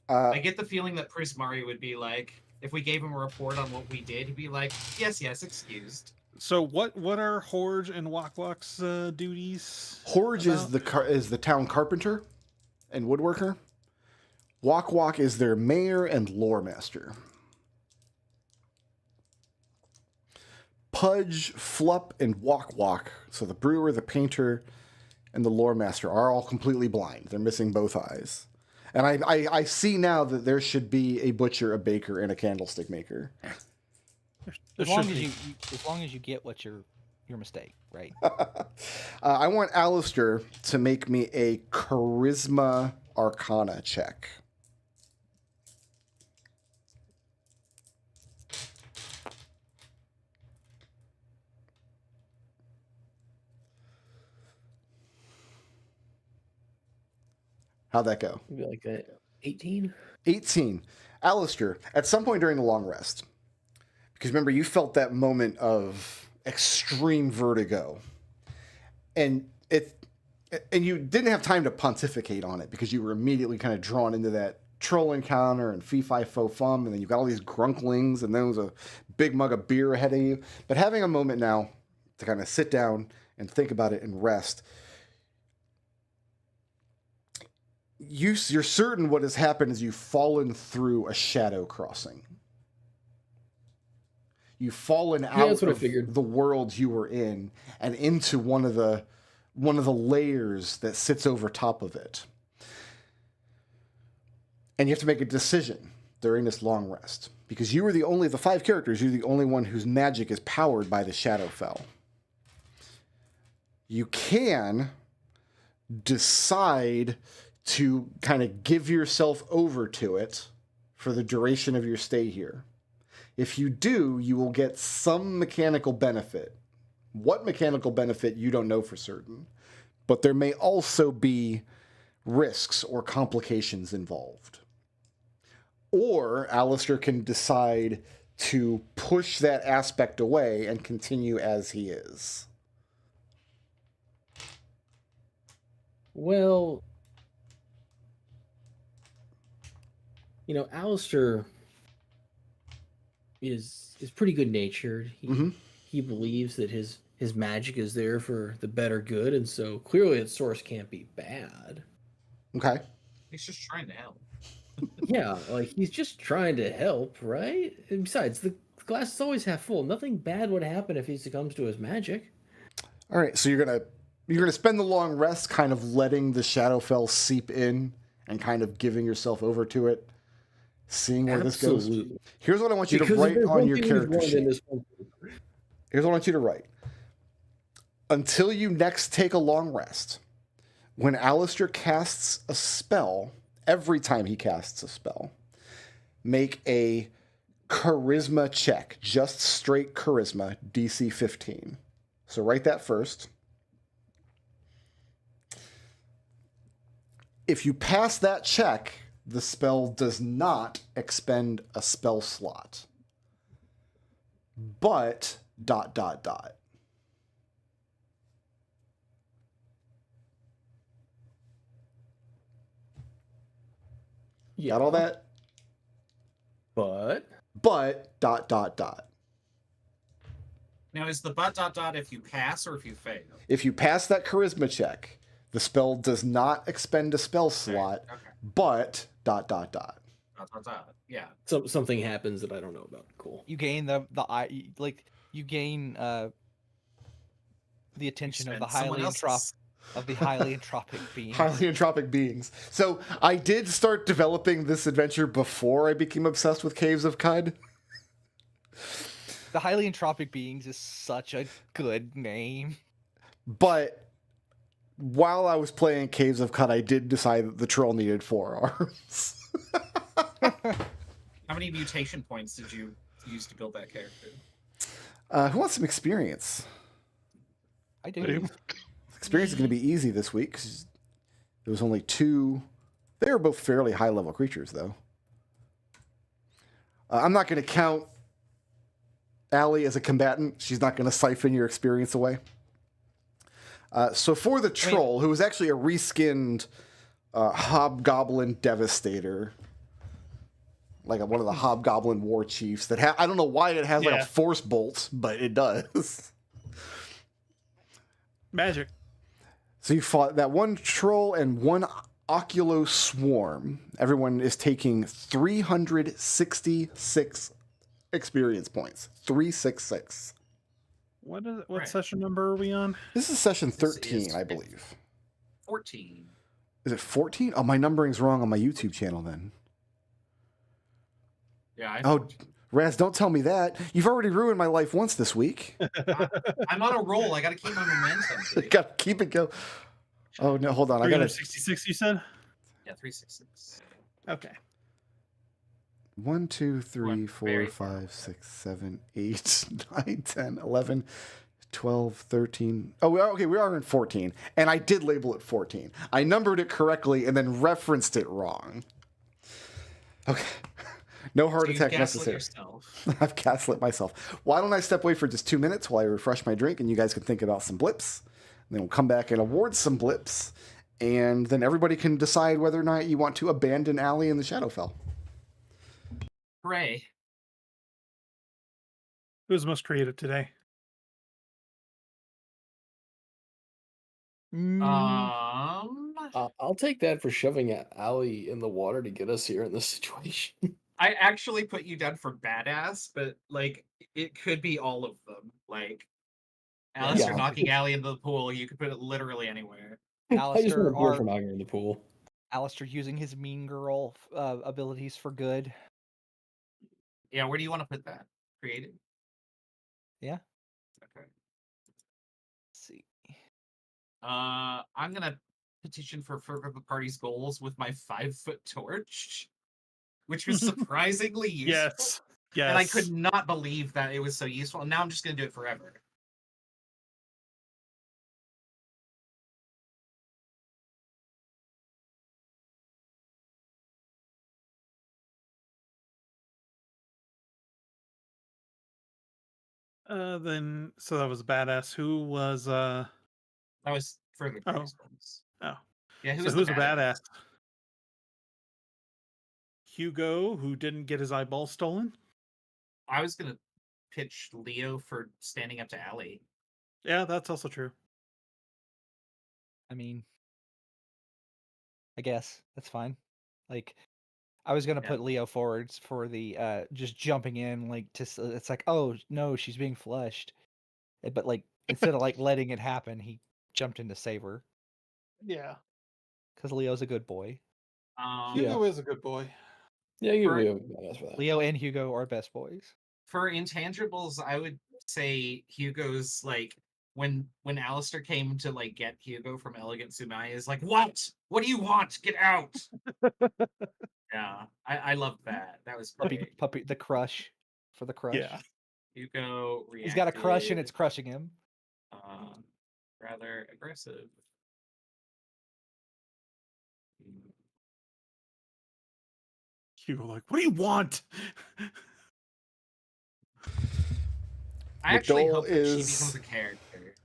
I get the feeling that Prismari would be like, if we gave him a report on what we did, he'd be like, yes, excused. So what are Horge and Wakwak's duties? Horge is the town carpenter and woodworker. Wakwak is their mayor and lore master. Pudge, Flup, and Wakwak, so the brewer, the painter, and the lore master are all completely blind. They're missing both eyes. And I see now that there should be a butcher, a baker, and a candlestick maker. As long as you get what your mistake, right? I want Alister to make me a charisma arcana check. How'd that go? Maybe like that. 18? 18. Alister, at some point during the long rest, because remember, you felt that moment of extreme vertigo. And you didn't have time to pontificate on it because you were immediately kind of drawn into that troll encounter and fee-fi-fo-fum, and then you've got all these grunklings, and then there was a big mug of beer ahead of you. But having a moment now to kind of sit down and think about it and rest, you're certain what has happened is you've fallen through a shadow crossing. You've fallen out of the world you were in and into one of the layers that sits over top of it. And you have to make a decision during this long rest. Because you were the 5 characters, you're the only one whose magic is powered by the Shadowfell. You can decide to kind of give yourself over to it for the duration of your stay here. If you do, you will get some mechanical benefit. What mechanical benefit, you don't know for certain. But there may also be risks or complications involved. Or Alister can decide to push that aspect away and continue as he is. Well, Alister is pretty good natured. He believes that his magic is there for the better good, and so clearly its source can't be bad. Okay. He's just trying to help. Yeah, he's just trying to help, right? And besides, the glass is always half full. Nothing bad would happen if he succumbs to his magic. All right, so you're gonna spend the long rest kind of letting the Shadowfell seep in and kind of giving yourself over to it, seeing where this goes. Here's what I want you to write on your character sheet. Here's what I want you to write. Until you next take a long rest, when Alister casts a spell, every time he casts a spell, make a charisma check, just straight charisma, DC 15. So write that first. If you pass that check, the spell does not expend a spell slot. But ... Yeah. Got all that? But ... Now, is the but ... if you pass or if you fail? If you pass that charisma check, the spell does not expend a spell slot, okay. but ... Yeah. Something happens that I don't know about. Cool. You gain the eye, you gain the attention of the spend someone highly entropic beings. Highly entropic beings. So I did start developing this adventure before I became obsessed with Caves of Cud. The highly entropic beings is such a good name. But while I was playing Caves of Cud, I did decide that the troll needed 4 arms. How many mutation points did you use to build that character? Who wants some experience? I do. Experience is going to be easy this week. 'Cause there was only 2. They were both fairly high-level creatures, though. I'm not going to count Allie as a combatant. She's not going to siphon your experience away. So for the troll, who was actually a reskinned hobgoblin devastator, like one of the hobgoblin war chiefs that I don't know why it has like a force bolt, but it does. Magic. So you fought that one troll and one Oculo swarm. Everyone is taking 366 experience points. 366. What session number are we on? This is session 13, I believe. 14. Is it 14? Oh, my numbering's wrong on my YouTube channel then. Yeah. Raz, don't tell me that. You've already ruined my life once this week. I'm on a roll. I got to keep my momentum. Got to keep it going. Oh, no, hold on. I got to 366, you said? Yeah, 366. Okay. 1, 2, 3, 4, 5, 6, 7, 8, 9, 10, 11, 12, 13. Oh, okay, we are in 14. And I did label it 14. I numbered it correctly and then referenced it wrong. Okay. No heart attack necessary. I've gaslit myself. Why don't I step away for just 2 minutes while I refresh my drink and you guys can think about some blips. And then we'll come back and award some blips. And then everybody can decide whether or not you want to abandon Allie in the Shadowfell. Hooray. Who was most creative today? I'll take that for shoving Allie in the water to get us here in this situation. I actually put you down for badass, but like it could be all of them. Like Alister knocking Allie into the pool, you could put it literally anywhere. I just want to pour from knocking her in the pool. Alister using his mean girl abilities for good. Yeah, where do you want to put that? Creative? Yeah. Okay. Let's see. I'm gonna petition for further the party's goals with my 5-foot torch, which was surprisingly useful. Yes. And I could not believe that it was so useful. And now I'm just gonna do it forever. So that was badass. Who was That was further party's goals. Oh. Yeah, who's a badass? Hugo, who didn't get his eyeball stolen? I was gonna pitch Leo for standing up to Allie. Yeah, that's also true. I mean, I guess that's fine. Like, I was gonna put Leo forwards for the just jumping in, like it's like, oh no, she's being flushed, but like instead of like letting it happen, he jumped in to save her. Yeah, because Leo's a good boy. Hugo is a good boy. Yeah, Leo. Leo and Hugo are best boys. For intangibles, I would say Hugo's like when Alister came to like get Hugo from Elegant Sumai is like, what do you want? Get out. Yeah, I loved that. That was great. Puppy, the crush for the crush. Yeah. Hugo He's got a crush and it's crushing him. Rather aggressive. Hugo, like, what do you want? I actually hope that she becomes a character.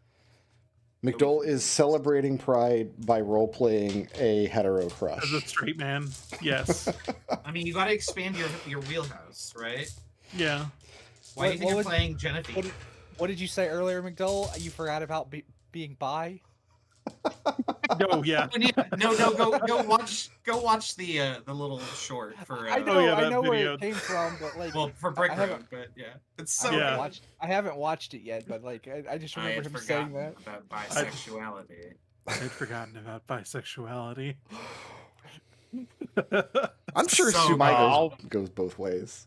McDohl is celebrating pride by role-playing a hetero crush. As a straight man, yes. I mean, you got to expand your wheelhouse, right? Yeah. Why do you think you're playing Genevieve? What did you say earlier, McDohl? You forgot about being bi? No, yeah. No, go watch the little short for. I know, yeah, I that know where video. it came from, but like, Well, for Brickroad, but yeah, it's so. Yeah. I haven't watched it yet, but like, I just I remember had him saying forgotten that. about bisexuality. I'd forgotten about bisexuality. I'm sure So Sumai goes both ways.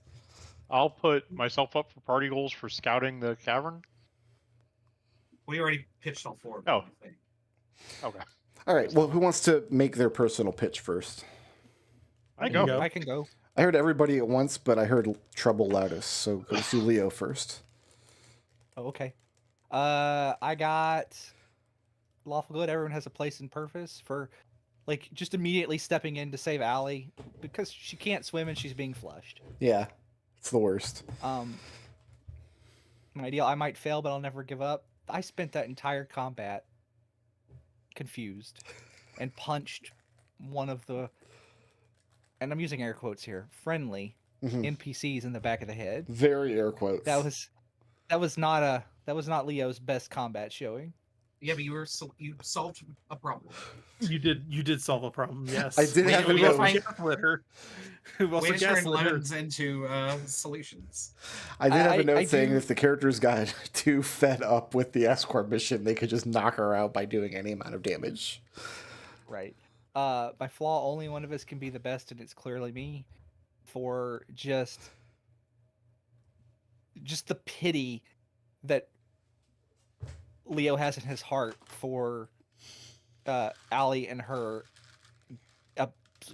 I'll put myself up for party goals for scouting the cavern. We already pitched all four. Oh. Okay. All right. Well, who wants to make their personal pitch first? I can go. I can go. I heard everybody at once, but I heard Treble loudest. So go to Leo first. Oh, okay. I got lawful good. Everyone has a place and purpose for, like, just immediately stepping in to save Allie because she can't swim and she's being flushed. Yeah, it's the worst. My deal. I might fail, but I'll never give up. I spent that entire combat confused and punched one of the, and I'm using air quotes here, friendly NPCs in the back of the head. Very air quotes. That was not Leo's best combat showing. Yeah, but you solved a problem. You did solve a problem. Yes, I did have a note. Way to turn lemons into solutions. I did have a note saying if the characters got too fed up with the escort mission, they could just knock her out by doing any amount of damage. Right. By flaw, only one of us can be the best, and it's clearly me. For just the pity that Leo has in his heart for Allie and her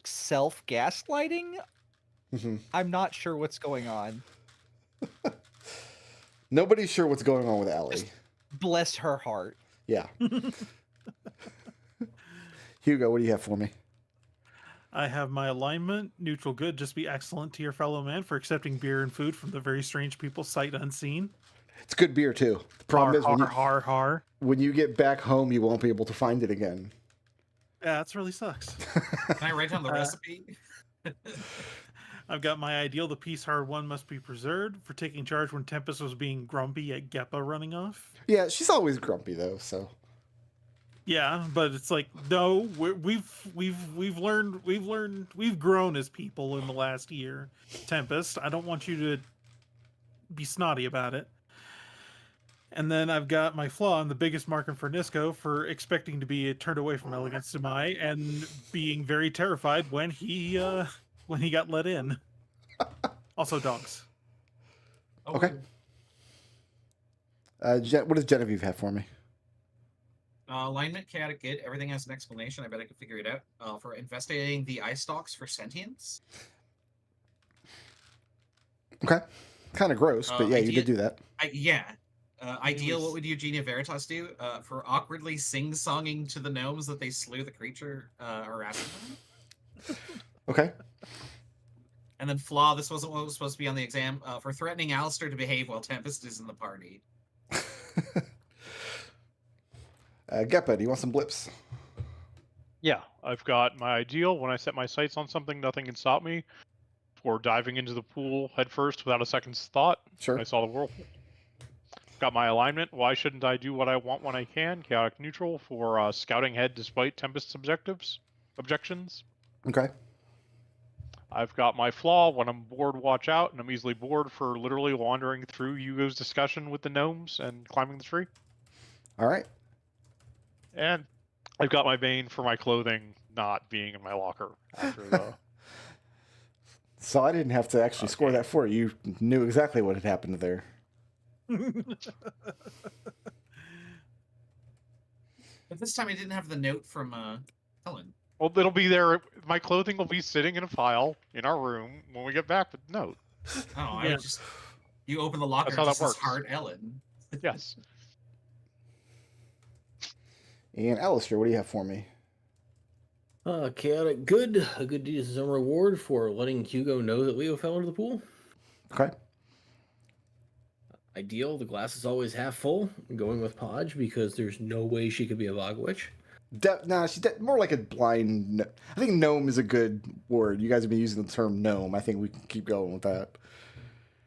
self-gaslighting. I'm not sure what's going on. Nobody's sure what's going on with Allie. Just bless her heart. Yeah. Hugo, what do you have for me? I have my alignment, neutral good, just be excellent to your fellow man for accepting beer and food from the very strange people sight unseen. It's good beer, too. The problem is when you get back home, you won't be able to find it again. Yeah, that really sucks. Can I write down the recipe? I've got my ideal, the peace hard one must be preserved for taking charge when Tempest was being grumpy at Geppa running off. Yeah, she's always grumpy, though, so... Yeah, but it's like, no, we've grown as people in the last year. Tempest, I don't want you to be snotty about it. And then I've got my flaw, and the biggest marker for Nisco for expecting to be turned away from Elegance Demai and being very terrified when he got let in. Also, dogs. Okay. What does Genevieve have for me? Alignment, chaotic good. Everything has an explanation. I bet I can figure it out. For investigating the eye stalks for sentience. Okay. Kind of gross, but yeah, you did do that. Ideal, what would Eugenia Veritas do? For awkwardly sing-songing to the gnomes that they slew the creature harassing them. Okay. And then flaw, this wasn't what was supposed to be on the exam. For threatening Alister to behave while Tempest is in the party. Geppa, do you want some blips? Yeah, I've got my ideal. When I set my sights on something, nothing can stop me. For diving into the pool headfirst without a second's thought. Sure. I saw the whirlpool. Got my alignment. Why shouldn't I do what I want when I can? Chaotic neutral for scouting head despite Tempest's objections. Okay. I've got my flaw. When I'm bored, watch out, and I'm easily bored for literally wandering through Hugo's discussion with the gnomes and climbing the tree. All right. And I've got my bane for my clothing not being in my locker after the... So I didn't have to actually score that for you. You knew exactly what had happened there. But this time I didn't have the note from Helen. Well, it'll be there. My clothing will be sitting in a file in our room when we get back with the note. Oh, yeah. You open the locker. That's how that works. Hard Ellen. Yes. And Alister, what do you have for me? Chaotic good. A good deed is some reward for letting Hugo know that Leo fell into the pool. Okay. Ideal, the glass is always half full. I'm going with Podge because there's no way she could be a Bogwitch. She's more like a blind... I think gnome is a good word. You guys have been using the term gnome. I think we can keep going with that.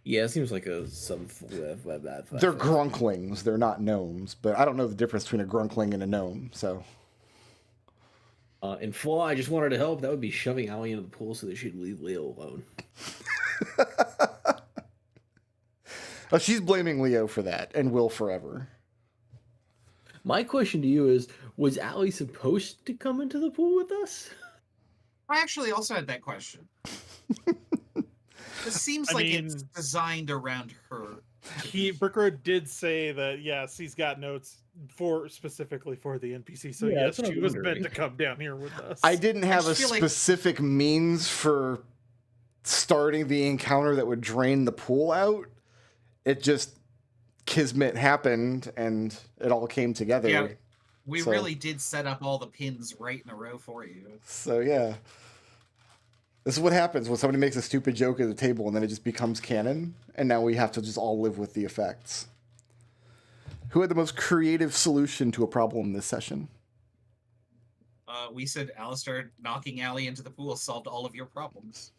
Yeah, it seems like They're grunklings. They're not gnomes. But I don't know the difference between a grunkling and a gnome, so... In Flaw, I just wanted to help. That would be shoving Allie into the pool so that she'd leave Leo alone. Oh, she's blaming Leo for that and will forever. My question to you is, was Allie supposed to come into the pool with us? I actually also had that question. It seems it's designed around her. Brickroad did say that, yes, he's got notes specifically for the NPC. So Yeah, yes, she was meant to come down here with us. I didn't have a specific means for starting the encounter that would drain the pool out. It just kismet happened and it all came together. Yeah, we really did set up all the pins right in a row for you. So yeah. This is what happens when somebody makes a stupid joke at the table and then it just becomes canon, and now we have to just all live with the effects. Who had the most creative solution to a problem this session? We said Alister knocking Allie into the pool solved all of your problems.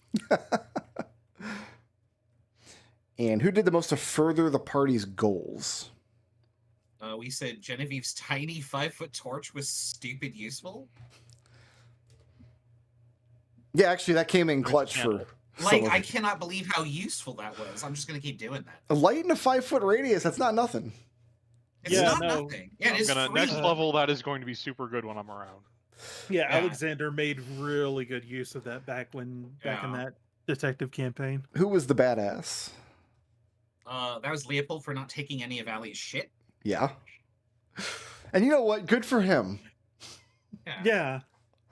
And who did the most to further the party's goals? We said Genevieve's tiny 5-foot torch was stupid useful. Yeah, actually, that came in clutch for. I cannot believe how useful that was. I'm just going to keep doing that. A light in a 5-foot radius, that's not nothing. It's not nothing. Yeah, it's free. Next level, that is going to be super good when I'm around. Yeah, Alexander made really good use of that back in that detective campaign. Who was the badass? That was Léopold for not taking any of Allie's shit. Yeah. And you know what? Good for him. Yeah.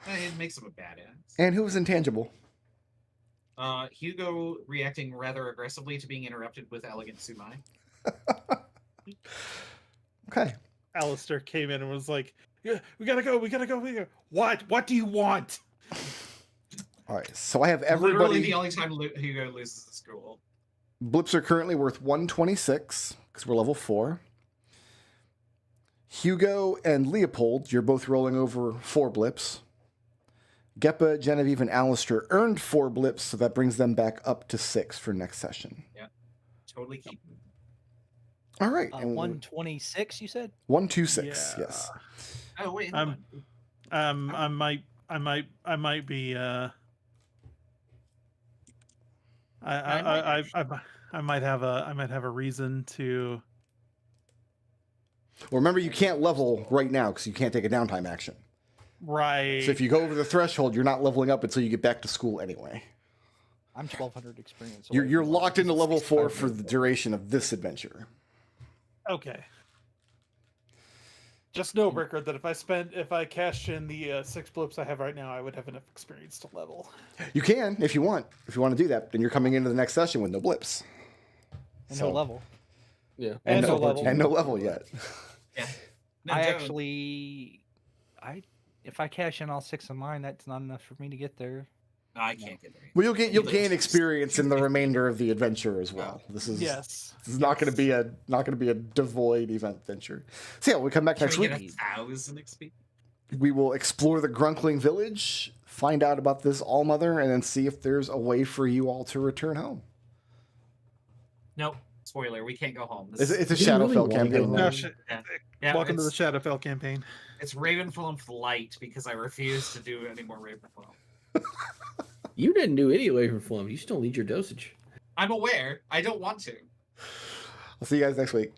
It makes him a badass. And who was intangible? Hugo reacting rather aggressively to being interrupted with elegant sumai. Okay. Alister came in and was like, "Yeah, we gotta go. What do you want?" All right. So I have everybody. Literally the only time Hugo loses the school. Blips are currently worth 126 because we're level 4. Hugo and Léopold, you're both rolling over 4 blips. Geppa, Genevieve, and Alister earned 4 blips, so that brings them back up to 6 for next session. Yeah, totally keep. All right. 126, you said? 126, yes. Oh wait, I might be. I might have a reason to. Well, remember, you can't level right now because you can't take a downtime action. Right. So if you go over the threshold, you're not leveling up until you get back to school anyway. I'm 1,200 experience. You're locked into level 4 for the duration of this adventure. Okay. Just know, Brickroad, that if I cashed in the 6 blips I have right now, I would have enough experience to level. You can, if you want. If you want to do that, then you're coming into the next session with no blips. And no level. Yeah. And no level. And no level yet. Yeah. No, if I cash in all 6 of mine, that's not enough for me to get there. No, I can't get there. Well, you'll gain experience in the remainder of the adventure as well. This is not going to be a devoid event adventure. So yeah, we come back next week. 1,000 XP. We will explore the Grunkling village, find out about this Allmother, and then see if there's a way for you all to return home. Nope. Spoiler, we can't go home. It's a Shadowfell campaign. Welcome to the Shadowfell campaign. It's Ravenflumph Light because I refuse to do any more Ravenflumph. You didn't do any away from Flumph. You still need your dosage. I'm aware. I don't want to. I'll see you guys next week.